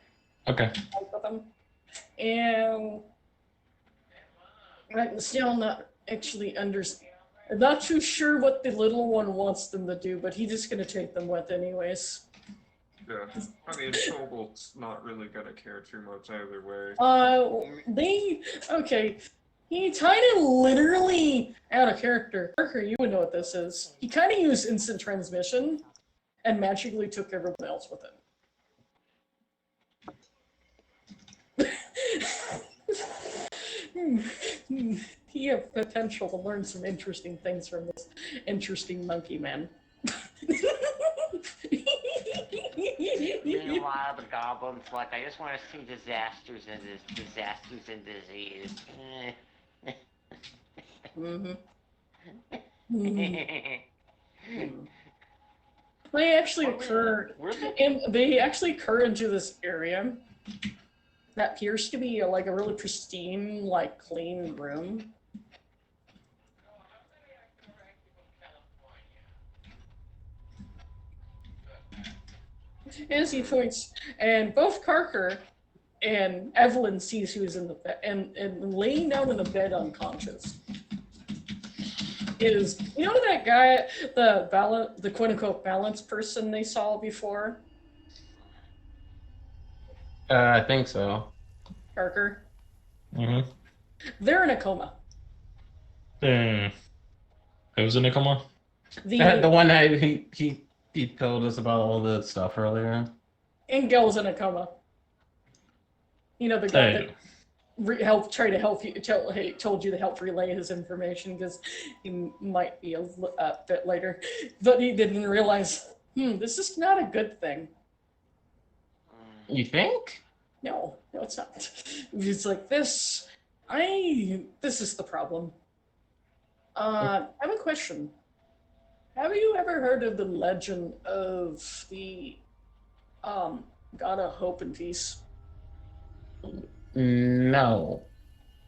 Okay. And I'm still not actually I'm not too sure what the little one wants them to do, but he's just gonna take them with anyways. Yeah, I mean, Kobold's not really gonna care too much either way. Okay. He kind of literally out of character. Parker, you would know what this is. He kind of used instant transmission and magically took everyone else with him. He have potential to learn some interesting things from this interesting monkey man. Meanwhile, the goblin's like, I just want to see disasters and disease. They actually occur into this area that appears to be like a really pristine, like clean room. As he points, and both Carker and Evelyn sees who's in the bed, and laying down in the bed unconscious is, you know, that guy, the quote unquote balanced person they saw before? I think so. Carker? Mm-hmm. They're in a coma. Who's in a coma? The one that he told us about all the stuff earlier. Engel's in a coma. You know, the guy that told you to help relay his information because he might be a bit later, but he didn't realize. This is not a good thing. You think? No, it's not. It's like this. This is the problem. I have a question. Have you ever heard of the legend of the God of Hope and Peace? No.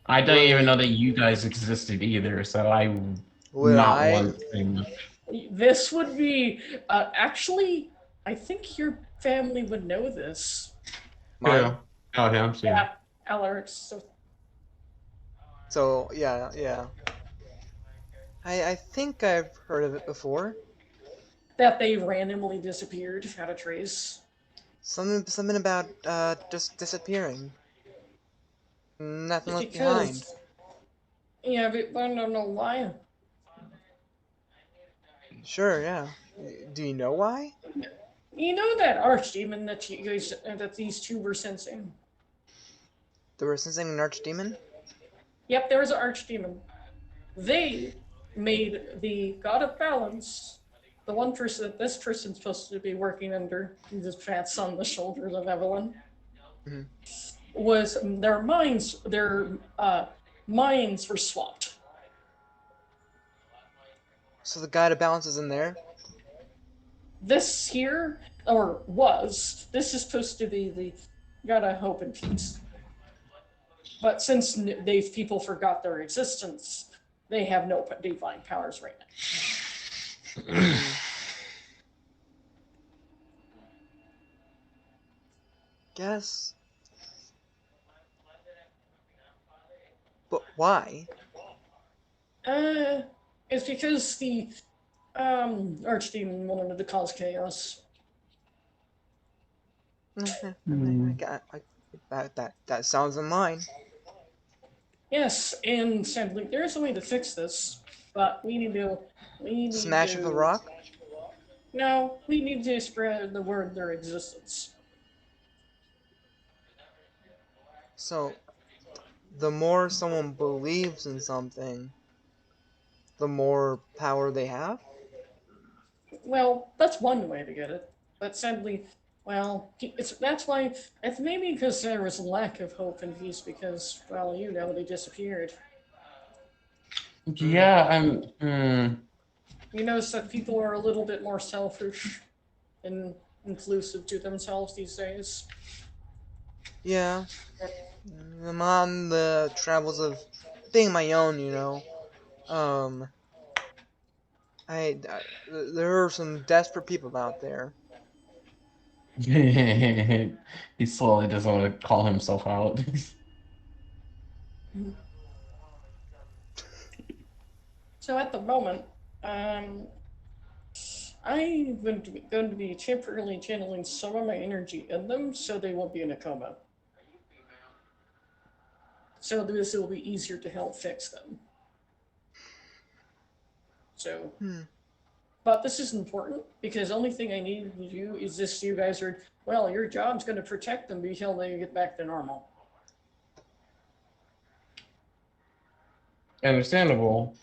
I don't even know that you guys existed either, so one thing. This would be actually, I think your family would know this. Yeah. Oh, yeah, I'm seeing. Yeah, Alex. So yeah. I think I've heard of it before. That they randomly disappeared out of trace. Something about just disappearing. Nothing left behind. Yeah, but I don't know why. Sure, yeah. Do you know why? You know that archdemon that you guys, that these two were sensing? They were sensing an archdemon? Yep, there was an archdemon. They made the God of Balance, the one person that this person's supposed to be working under, he just pats on the shoulders of Evelyn, was their minds were swapped. So the God of Balance is in there? this here, or was, this is supposed to be the gotta hope and peace. But since people forgot their existence, they have no divine powers right now. Guess. But why? It's because the Archdemon wanted to cause chaos. That sounds in line. Yes, and sadly, there is a way to fix this, but we need to Smash with a rock? No, we need to spread the word their existence. So, the more someone believes in something, the more power they have? Well, that's one way to get it. But sadly, well, that's why, it's maybe because there was a lack of hope and peace because, well, they disappeared. Yeah, You notice that people are a little bit more selfish and inclusive to themselves these days. Yeah. I'm on the travels of being my own, there are some desperate people out there. he slowly doesn't want to call himself out. So at the moment, I'm going to be temporarily channeling some of my energy in them so they won't be in a coma. So this will be easier to help fix them. So, but this is important because the only thing I need to do is this: you guys are, well, your job's going to protect them until they get back to normal. Understandable.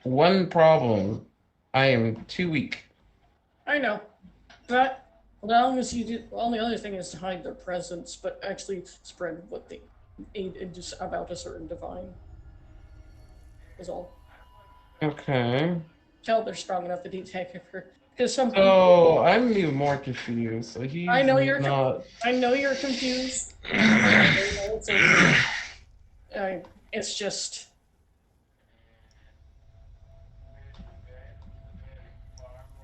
One problem: I am too weak. I know, but as long as you do, well, the other thing is to hide their presence, but actually spread what they aid just about a certain divine. Is all. Okay. Tell they're strong enough to detect her. Because some people. Oh, I'm even more confused. So he's I know you're. not. I know you're confused. It's just.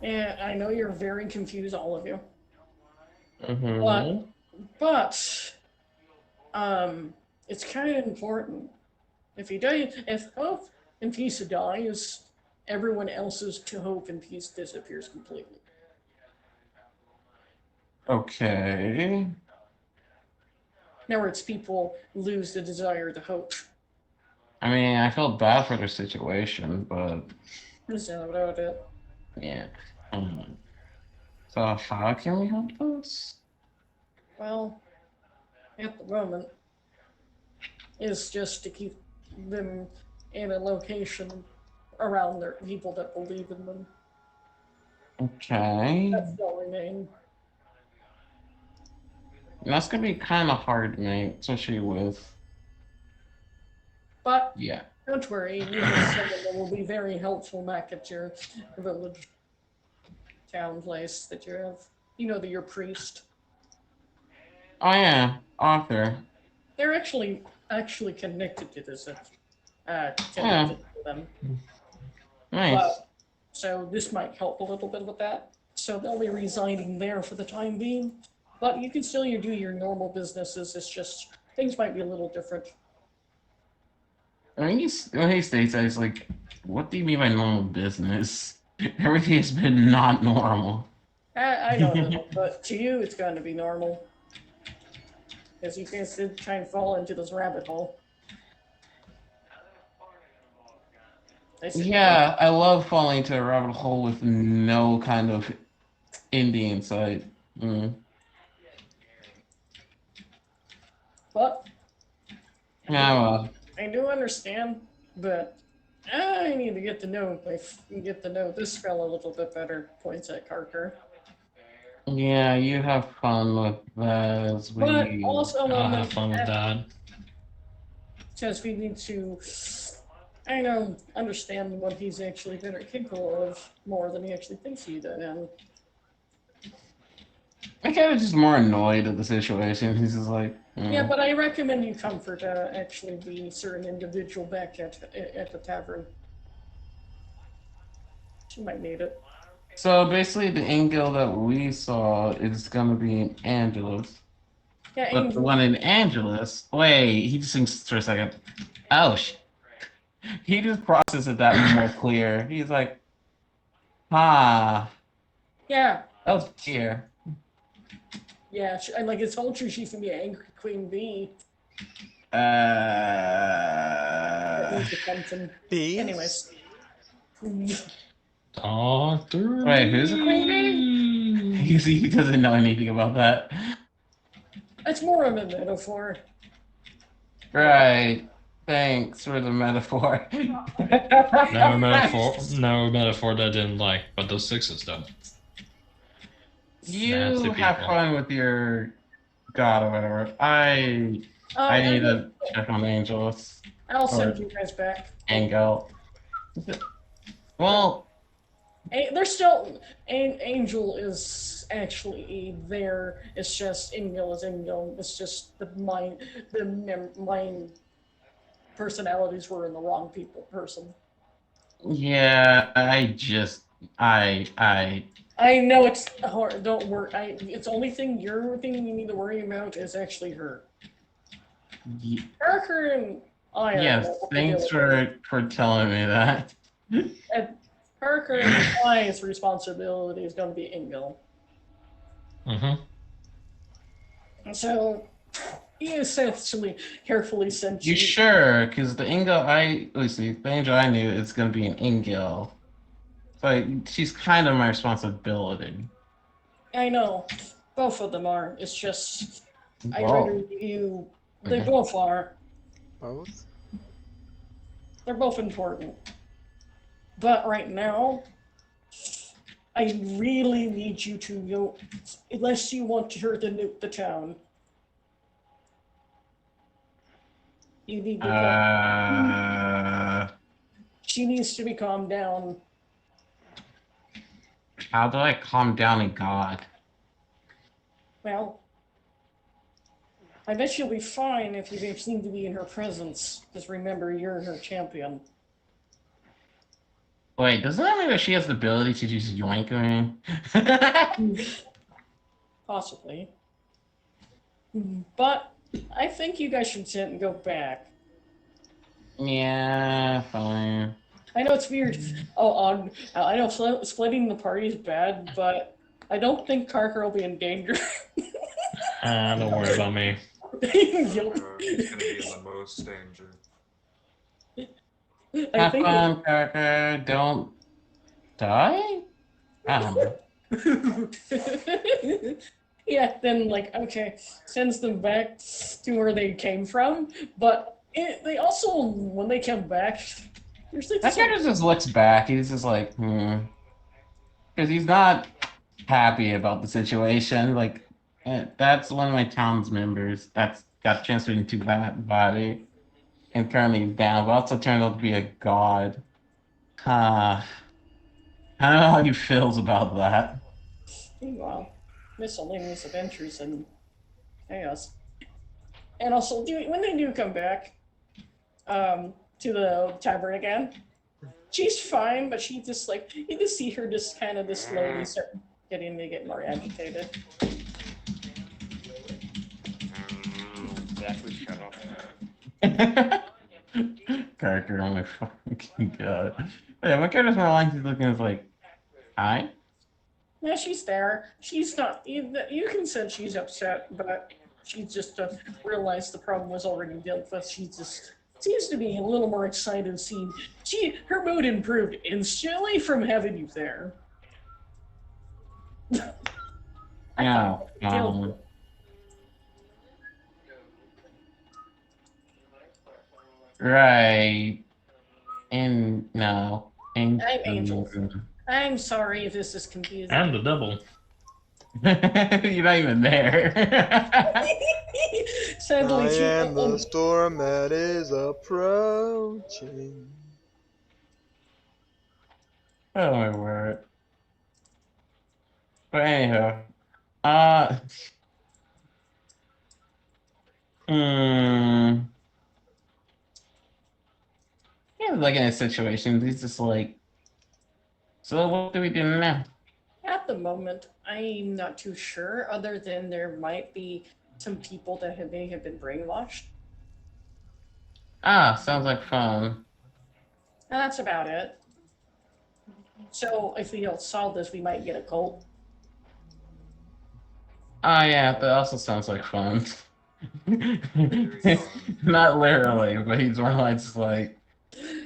Yeah, I know you're very confused, all of you. But, it's kind of important. If hope and peace dies, everyone else's hope and peace disappears completely. Okay. In other words, people lose the desire to hope. I mean, I felt bad for their situation, but That's not about it. yeah. So how can we help this? Well, at the moment, is just to keep them in a location around their people that believe in them. Okay. That's all remain. And that's gonna be kind of hard, mate, especially with. But yeah. Don't worry, you have someone that will be very helpful back at your village, town place that you have. You know that your priest. Oh yeah, Arthur. They're actually connected to this. Connected to them. Nice. So this might help a little bit with that. So they'll be residing there for the time being. But you can still do your normal businesses. It's just things might be a little different. I mean, when he states that, it's like, what do you mean by normal business? Everything has been not normal. I don't know, but to you, it's going to be normal. Because you guys did try and fall into this rabbit hole. Yeah, I love falling into a rabbit hole with no kind of ending in sight. But yeah, well. I do understand, but I need to get to know this fella a little bit better. Points at Carter. Yeah, you have fun with that as we. But also, I'll have fun with that. Because we need to I don't understand what he's actually better capable of more than he actually thinks he did. And I'm kind of just more annoyed at the situation. He's just like, yeah, but I recommend you comfort actually the certain individual back at the tavern. She might need it. So basically, the Angel that we saw is gonna be in Angelus. Yeah, But the one in Angelus, wait, he just thinks for a second. Oh, he just processes that more clear. He's like, yeah. Oh dear. Yeah, and like I told you, she's gonna be Angry Queen Bee. Bee? Anyways. Doctor. Wait, who's the Queen Bee? He doesn't know anything about that. It's more of a metaphor. Right. Thanks for the metaphor. No metaphor that I didn't like, but those sixes though. You Nasty have people. fun with your god or whatever. I need to check on Angelus. I'll send you guys back. Angel. Well, They're still. Angel is actually there. It's just Ingel is Ingel. It's just the mind personalities were in the wrong person. yeah, I know it's hard. Don't worry. It's the only thing you need to worry about is actually her. Parker and I. Yes, thanks for telling me that. And Parker and I's responsibility is going to be Ingel. And so he essentially carefully sent You sure? Because the Angel I knew is going to be an Angel. So she's kind of my responsibility. I know. Both of them are. It's just I Wow. rather you. They both are. Both? They're both important. But right now, I really need you to go, unless you want her to nuke the town. You need to she needs to be calmed down. How do I calm down a god? Well, I bet she'll be fine if you seem to be in her presence. Just remember, you're her champion. Wait, doesn't that mean that she has the ability to just yoink me? Possibly. But I think you guys should sit and go back. Yeah, fine. I know it's weird. I know splitting the party is bad, but I don't think Carker will be in danger. Don't worry about me. He's gonna be in the most danger. Have fun, Parker. Don't die? I don't know. Yeah, then okay, sends them back to where they came from, but they also, when they come back, there's That guy just looks back. He's just like, because he's not happy about the situation. Like, that's one of my town's members that's got transferred into that body and currently down, but also turned out to be a god. I don't know how he feels about that. Meanwhile, miscellaneous adventures and chaos. And also, when they do come back to the tavern again, she's fine, but she just you just see her just kind of slowly start getting to get more agitated. Exactly, shut up. Character, oh my fucking god. Yeah, my character's more like he's looking as like, hi? Yeah, she's there. She's not. You can sense she's upset, but she just realized the problem was already dealt with. She just seems to be a little more excited. Her mood improved instantly from having you there. Yeah. Right. And no. And I'm Angel. I'm sorry if this is confusing. And the double. You're not even there. Sadly, I am the storm that is approaching. Oh my word. But anyhow, uh, hmm. Yeah, like in a situation, he's just like, so what do we do now? At the moment, I'm not too sure, other than there might be some people that may have been brainwashed. Ah, sounds like fun. And that's about it. So if we don't solve this, we might get a cult. Ah, yeah, that also sounds like fun. Not literally, but he's more like just like,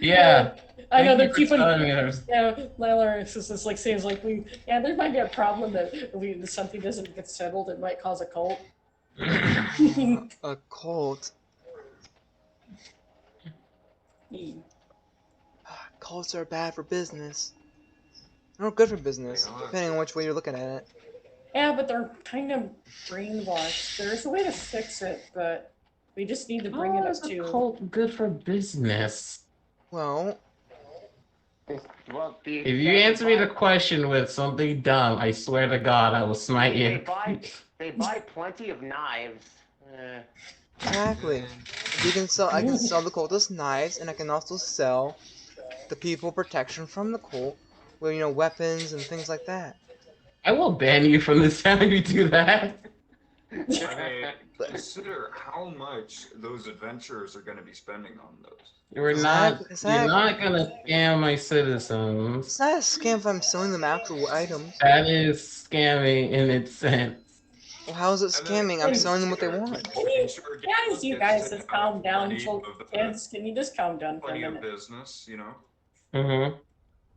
yeah. I know thank they're you for keeping. telling me there's- Yeah, Lila is just like seems like we. Yeah, there might be a problem that if something doesn't get settled, it might cause a cult. A cult. Cults are bad for business. They're not good for business, depending on which way you're looking at it. Yeah, but they're kind of brainwashed. There's a way to fix it, but we just need to bring it How up is a to. cult good for business? Well, Well, if you answer me the question with something dumb, I swear to God, I will smite you. They buy plenty of knives. exactly. You can sell. I can sell the cultist knives, and I can also sell the people protection from the cult, with weapons and things like that. I will ban you from this town if you do that. I mean, consider how much those adventurers are going to be spending on those. You're not gonna scam my citizens. It's not a scam if I'm selling them actual items. That is scamming in its sense. Well, how is it scamming? I'm selling them what they want. Guys, you guys just calm down. Kids, can you just calm down for a Plenty of minute? business, you know. Mm-hmm.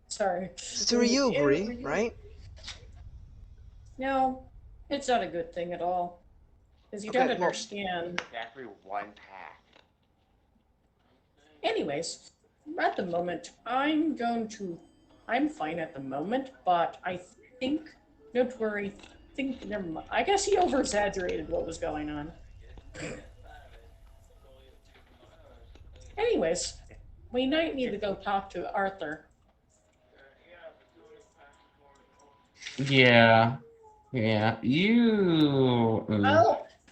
Sorry. So you agree, right? No, it's not a good thing at all. Because you Okay, don't well- understand. Every one pack. Anyways, at the moment, I'm fine at the moment, but I think, don't worry, never mind. I guess he over-exaggerated what was going on. Anyways, we might need to go talk to Arthur. Yeah. Yeah. You.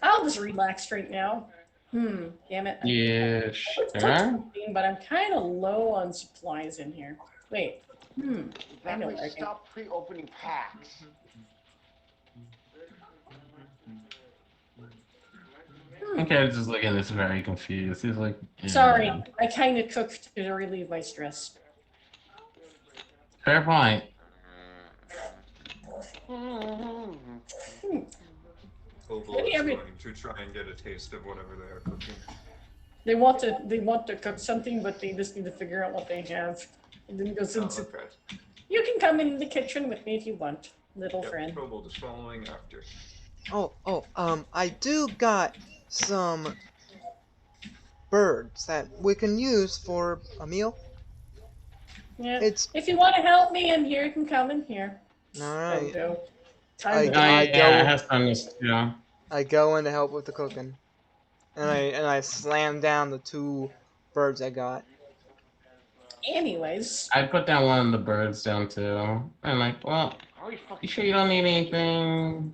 I'll just relax right now. Damn it. Yeah, Let's cook sure. something, but I'm kind of low on supplies in here. Wait. I know Definitely where I can. stop pre-opening packs. Okay, just looking at this very confused. He's like, yeah. Sorry, I kind of cooked to relieve my stress. Fair point. Kobold Maybe is every- going to try and get a taste of whatever they are cooking. They want to cook something, but they just need to figure out what they have. And then goes into. Okay. You can come in the kitchen with me if you want, little Yep, friend. Kobold is following after. I do got some birds that we can use for a meal. Yeah. It's If you want to help me in here, you can come in here. alright. Go. I Yeah, it has done this, yeah. I go in to help with the cooking, and I slam down the 2 birds I got. Anyways. I put down one of the birds down too. And like, well, you sure you don't need anything?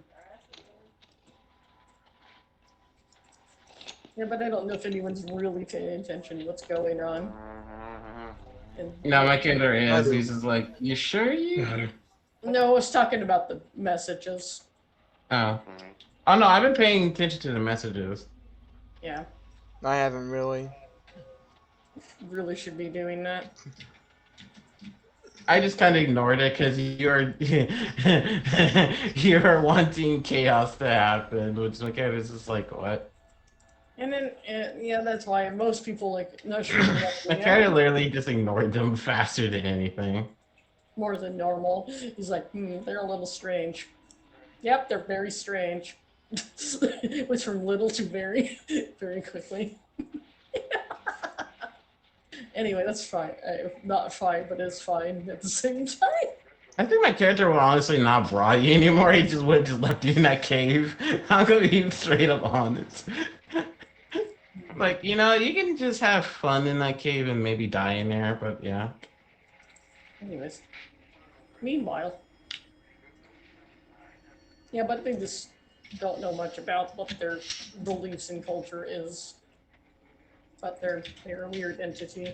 Yeah, but I don't know if anyone's really paying attention to what's going on. And- No, my kinder is. He's just like, you sure you? No, I was talking about the messages. Oh. Oh no, I've been paying attention to the messages. Yeah, I haven't really. really should be doing that. I just kind of ignored it because you're you're wanting chaos to happen, which like I was just like, what? And then, yeah, that's why most people like not sure I kind of literally just ignored them faster than anything. more than normal. He's like, they're a little strange. Yep, they're very strange. Went from little to very, very quickly. Anyway, that's fine. Not fine, but it's fine at the same time. I think my character will honestly not brought you anymore. He just would have just left you in that cave. I'm gonna be straight up honest. Like, you know, you can just have fun in that cave and maybe die in there, but yeah. Anyways, Meanwhile, yeah, but they just don't know much about what their beliefs and culture is. But they're a weird entity.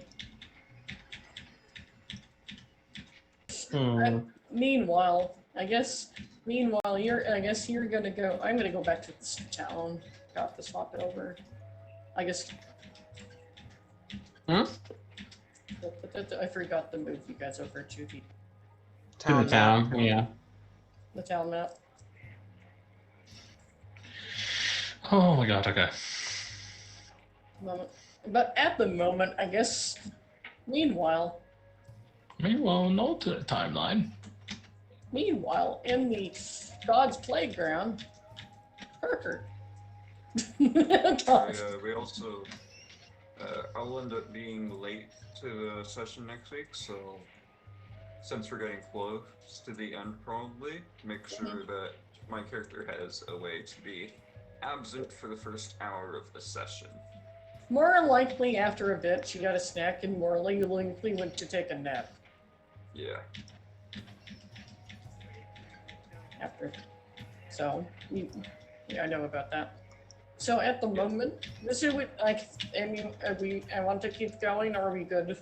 Meanwhile, I guess you're gonna go. I'm gonna go back to this town. Got to swap it over. I guess. Hmm? I forgot to move you guys over to the To the town, yeah. the town map. Oh my god, okay. Moment. But at the moment, I guess. Meanwhile, no to the timeline. Meanwhile, in the God's playground, Parker. We also, I'll end up being late to the session next week, so since we're getting close to the end, probably make sure that my character has a way to be absent for the first hour of the session. More likely, after a bit, she got a snack and more likely went to take a nap. Yeah. After. So, yeah, I know about that. So at the moment, this is what, like, I mean, I want to keep going, or are we good?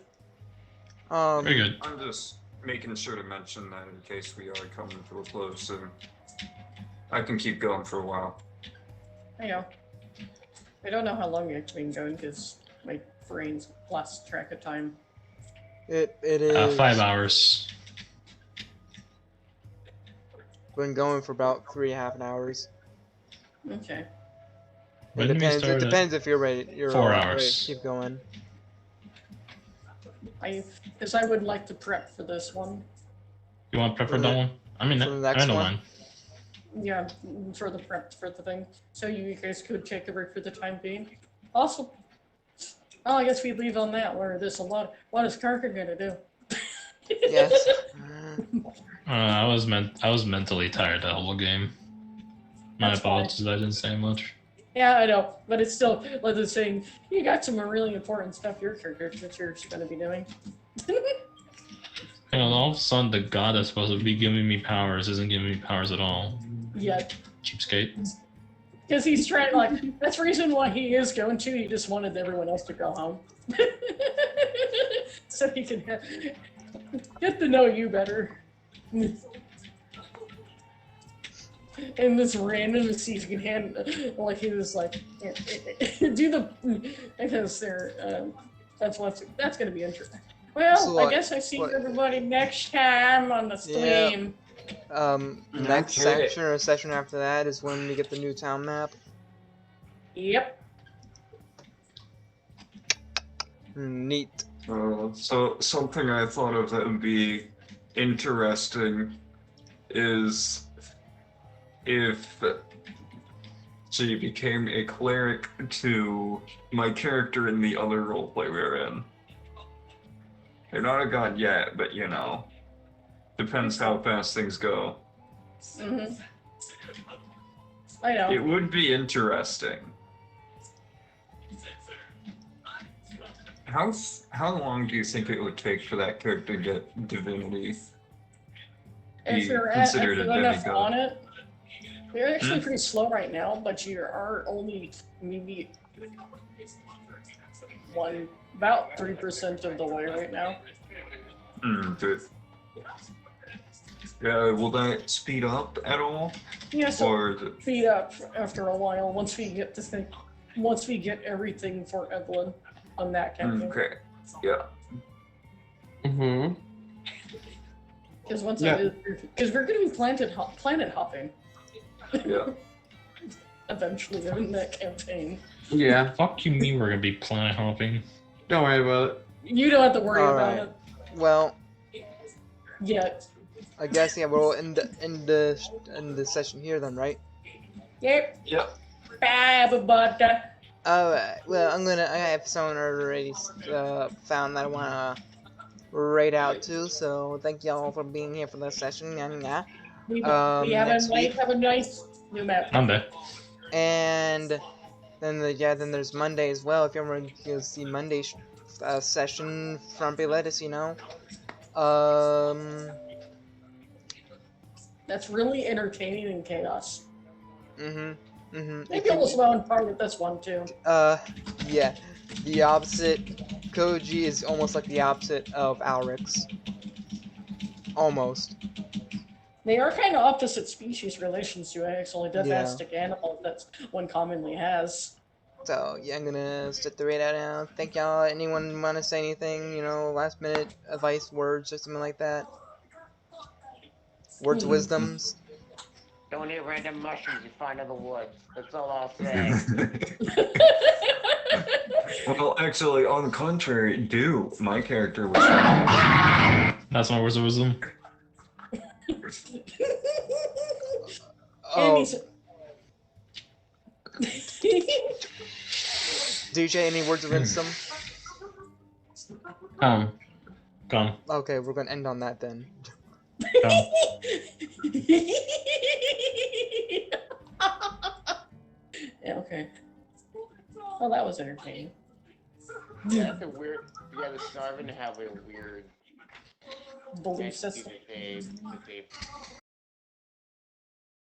Very good. I'm just making sure to mention that in case we are coming to a close, and I can keep going for a while. I know. I don't know how long it's been going, because my brain's lost track of time. It is. 5 hours. Been going for about 3.5 hours. Okay. When did we It start depends if you're ready. You're 4 ready hours. to keep going. Because I would like to prep for this one. You want prep for that one? I mean, for the next I don't one? mind. Yeah, for the prep for the thing. So you guys could take over for the time being. Awesome. Well, I guess we leave on that. Where there's a lot. What is Karka gonna do? Yes. I was mentally tired that whole game. My That's fine. apologies, I didn't say much. Yeah, I know, but it's still like the saying. You got some really important stuff your character that you're going to be doing. You know, all of a sudden the god that's supposed to be giving me powers isn't giving me powers at all. Yeah, Cheapskate. because he's trying. Like that's the reason why he is going to. He just wanted everyone else to go home, so he can get to know you better. And this random see if you can hand like he was like do the because they're that's gonna be interesting. Well, So I what- guess I see what- everybody next time on the Yeah. stream. Next Okay. section or session after that is when we get the new town map. Yep. Neat. So something I thought of that would be interesting is if she became a cleric to my character in the other roleplay we're in. They're not a god yet, but you know, depends how fast things go. Mhm. I know. It would be interesting. How long do you think it would take for that character to get divinity? If Be you're considered a enough demigod? on it, you're actually pretty slow right now, but you are only maybe about 3% of the way right now. Good. Yeah, will that speed up at all? Yeah, so Or is it... speed up after a while once we get this thing, once we get everything for Evelyn on that campaign. Okay. Yeah. Mm-hmm. Because once Yeah. because we're going to be planet hopping Yeah. eventually in that campaign. Yeah. Fuck you mean we're gonna be planet hopping? Don't worry about it. You don't have to worry about Alright. it Well, yet. I guess yeah, we'll end the session here then, right? Yep. Yep. Bye, but Well, I have someone already found that I wanna raid out to, so thank y'all for being here for this session. Yeah. we have Next week. have a nice new map. Monday. And then then there's Monday as well. If you ever go see Monday session from Lettuce, you know. That's really entertaining in chaos. It Maybe can almost on par with this one too. yeah. The opposite. Koji is almost like the opposite of Alrix. Almost. They are kind of opposite species relations to actually Yeah. domestic animals that one commonly has. So yeah, I'm gonna set the radar now. Thank y'all. Anyone want to say anything? You know, last minute advice, words, or something like that? Words of wisdoms. Don't eat random mushrooms you find in the woods. That's all I'll say. Well, actually, on the contrary, do. My character was. That's my words of wisdom. Oh. DJ, any words of wisdom? Gone. Okay, we're gonna end on that then. Yeah, okay. Well, that was entertaining. Yeah, that's a weird. Yeah, the Starvin have a weird belief system. that they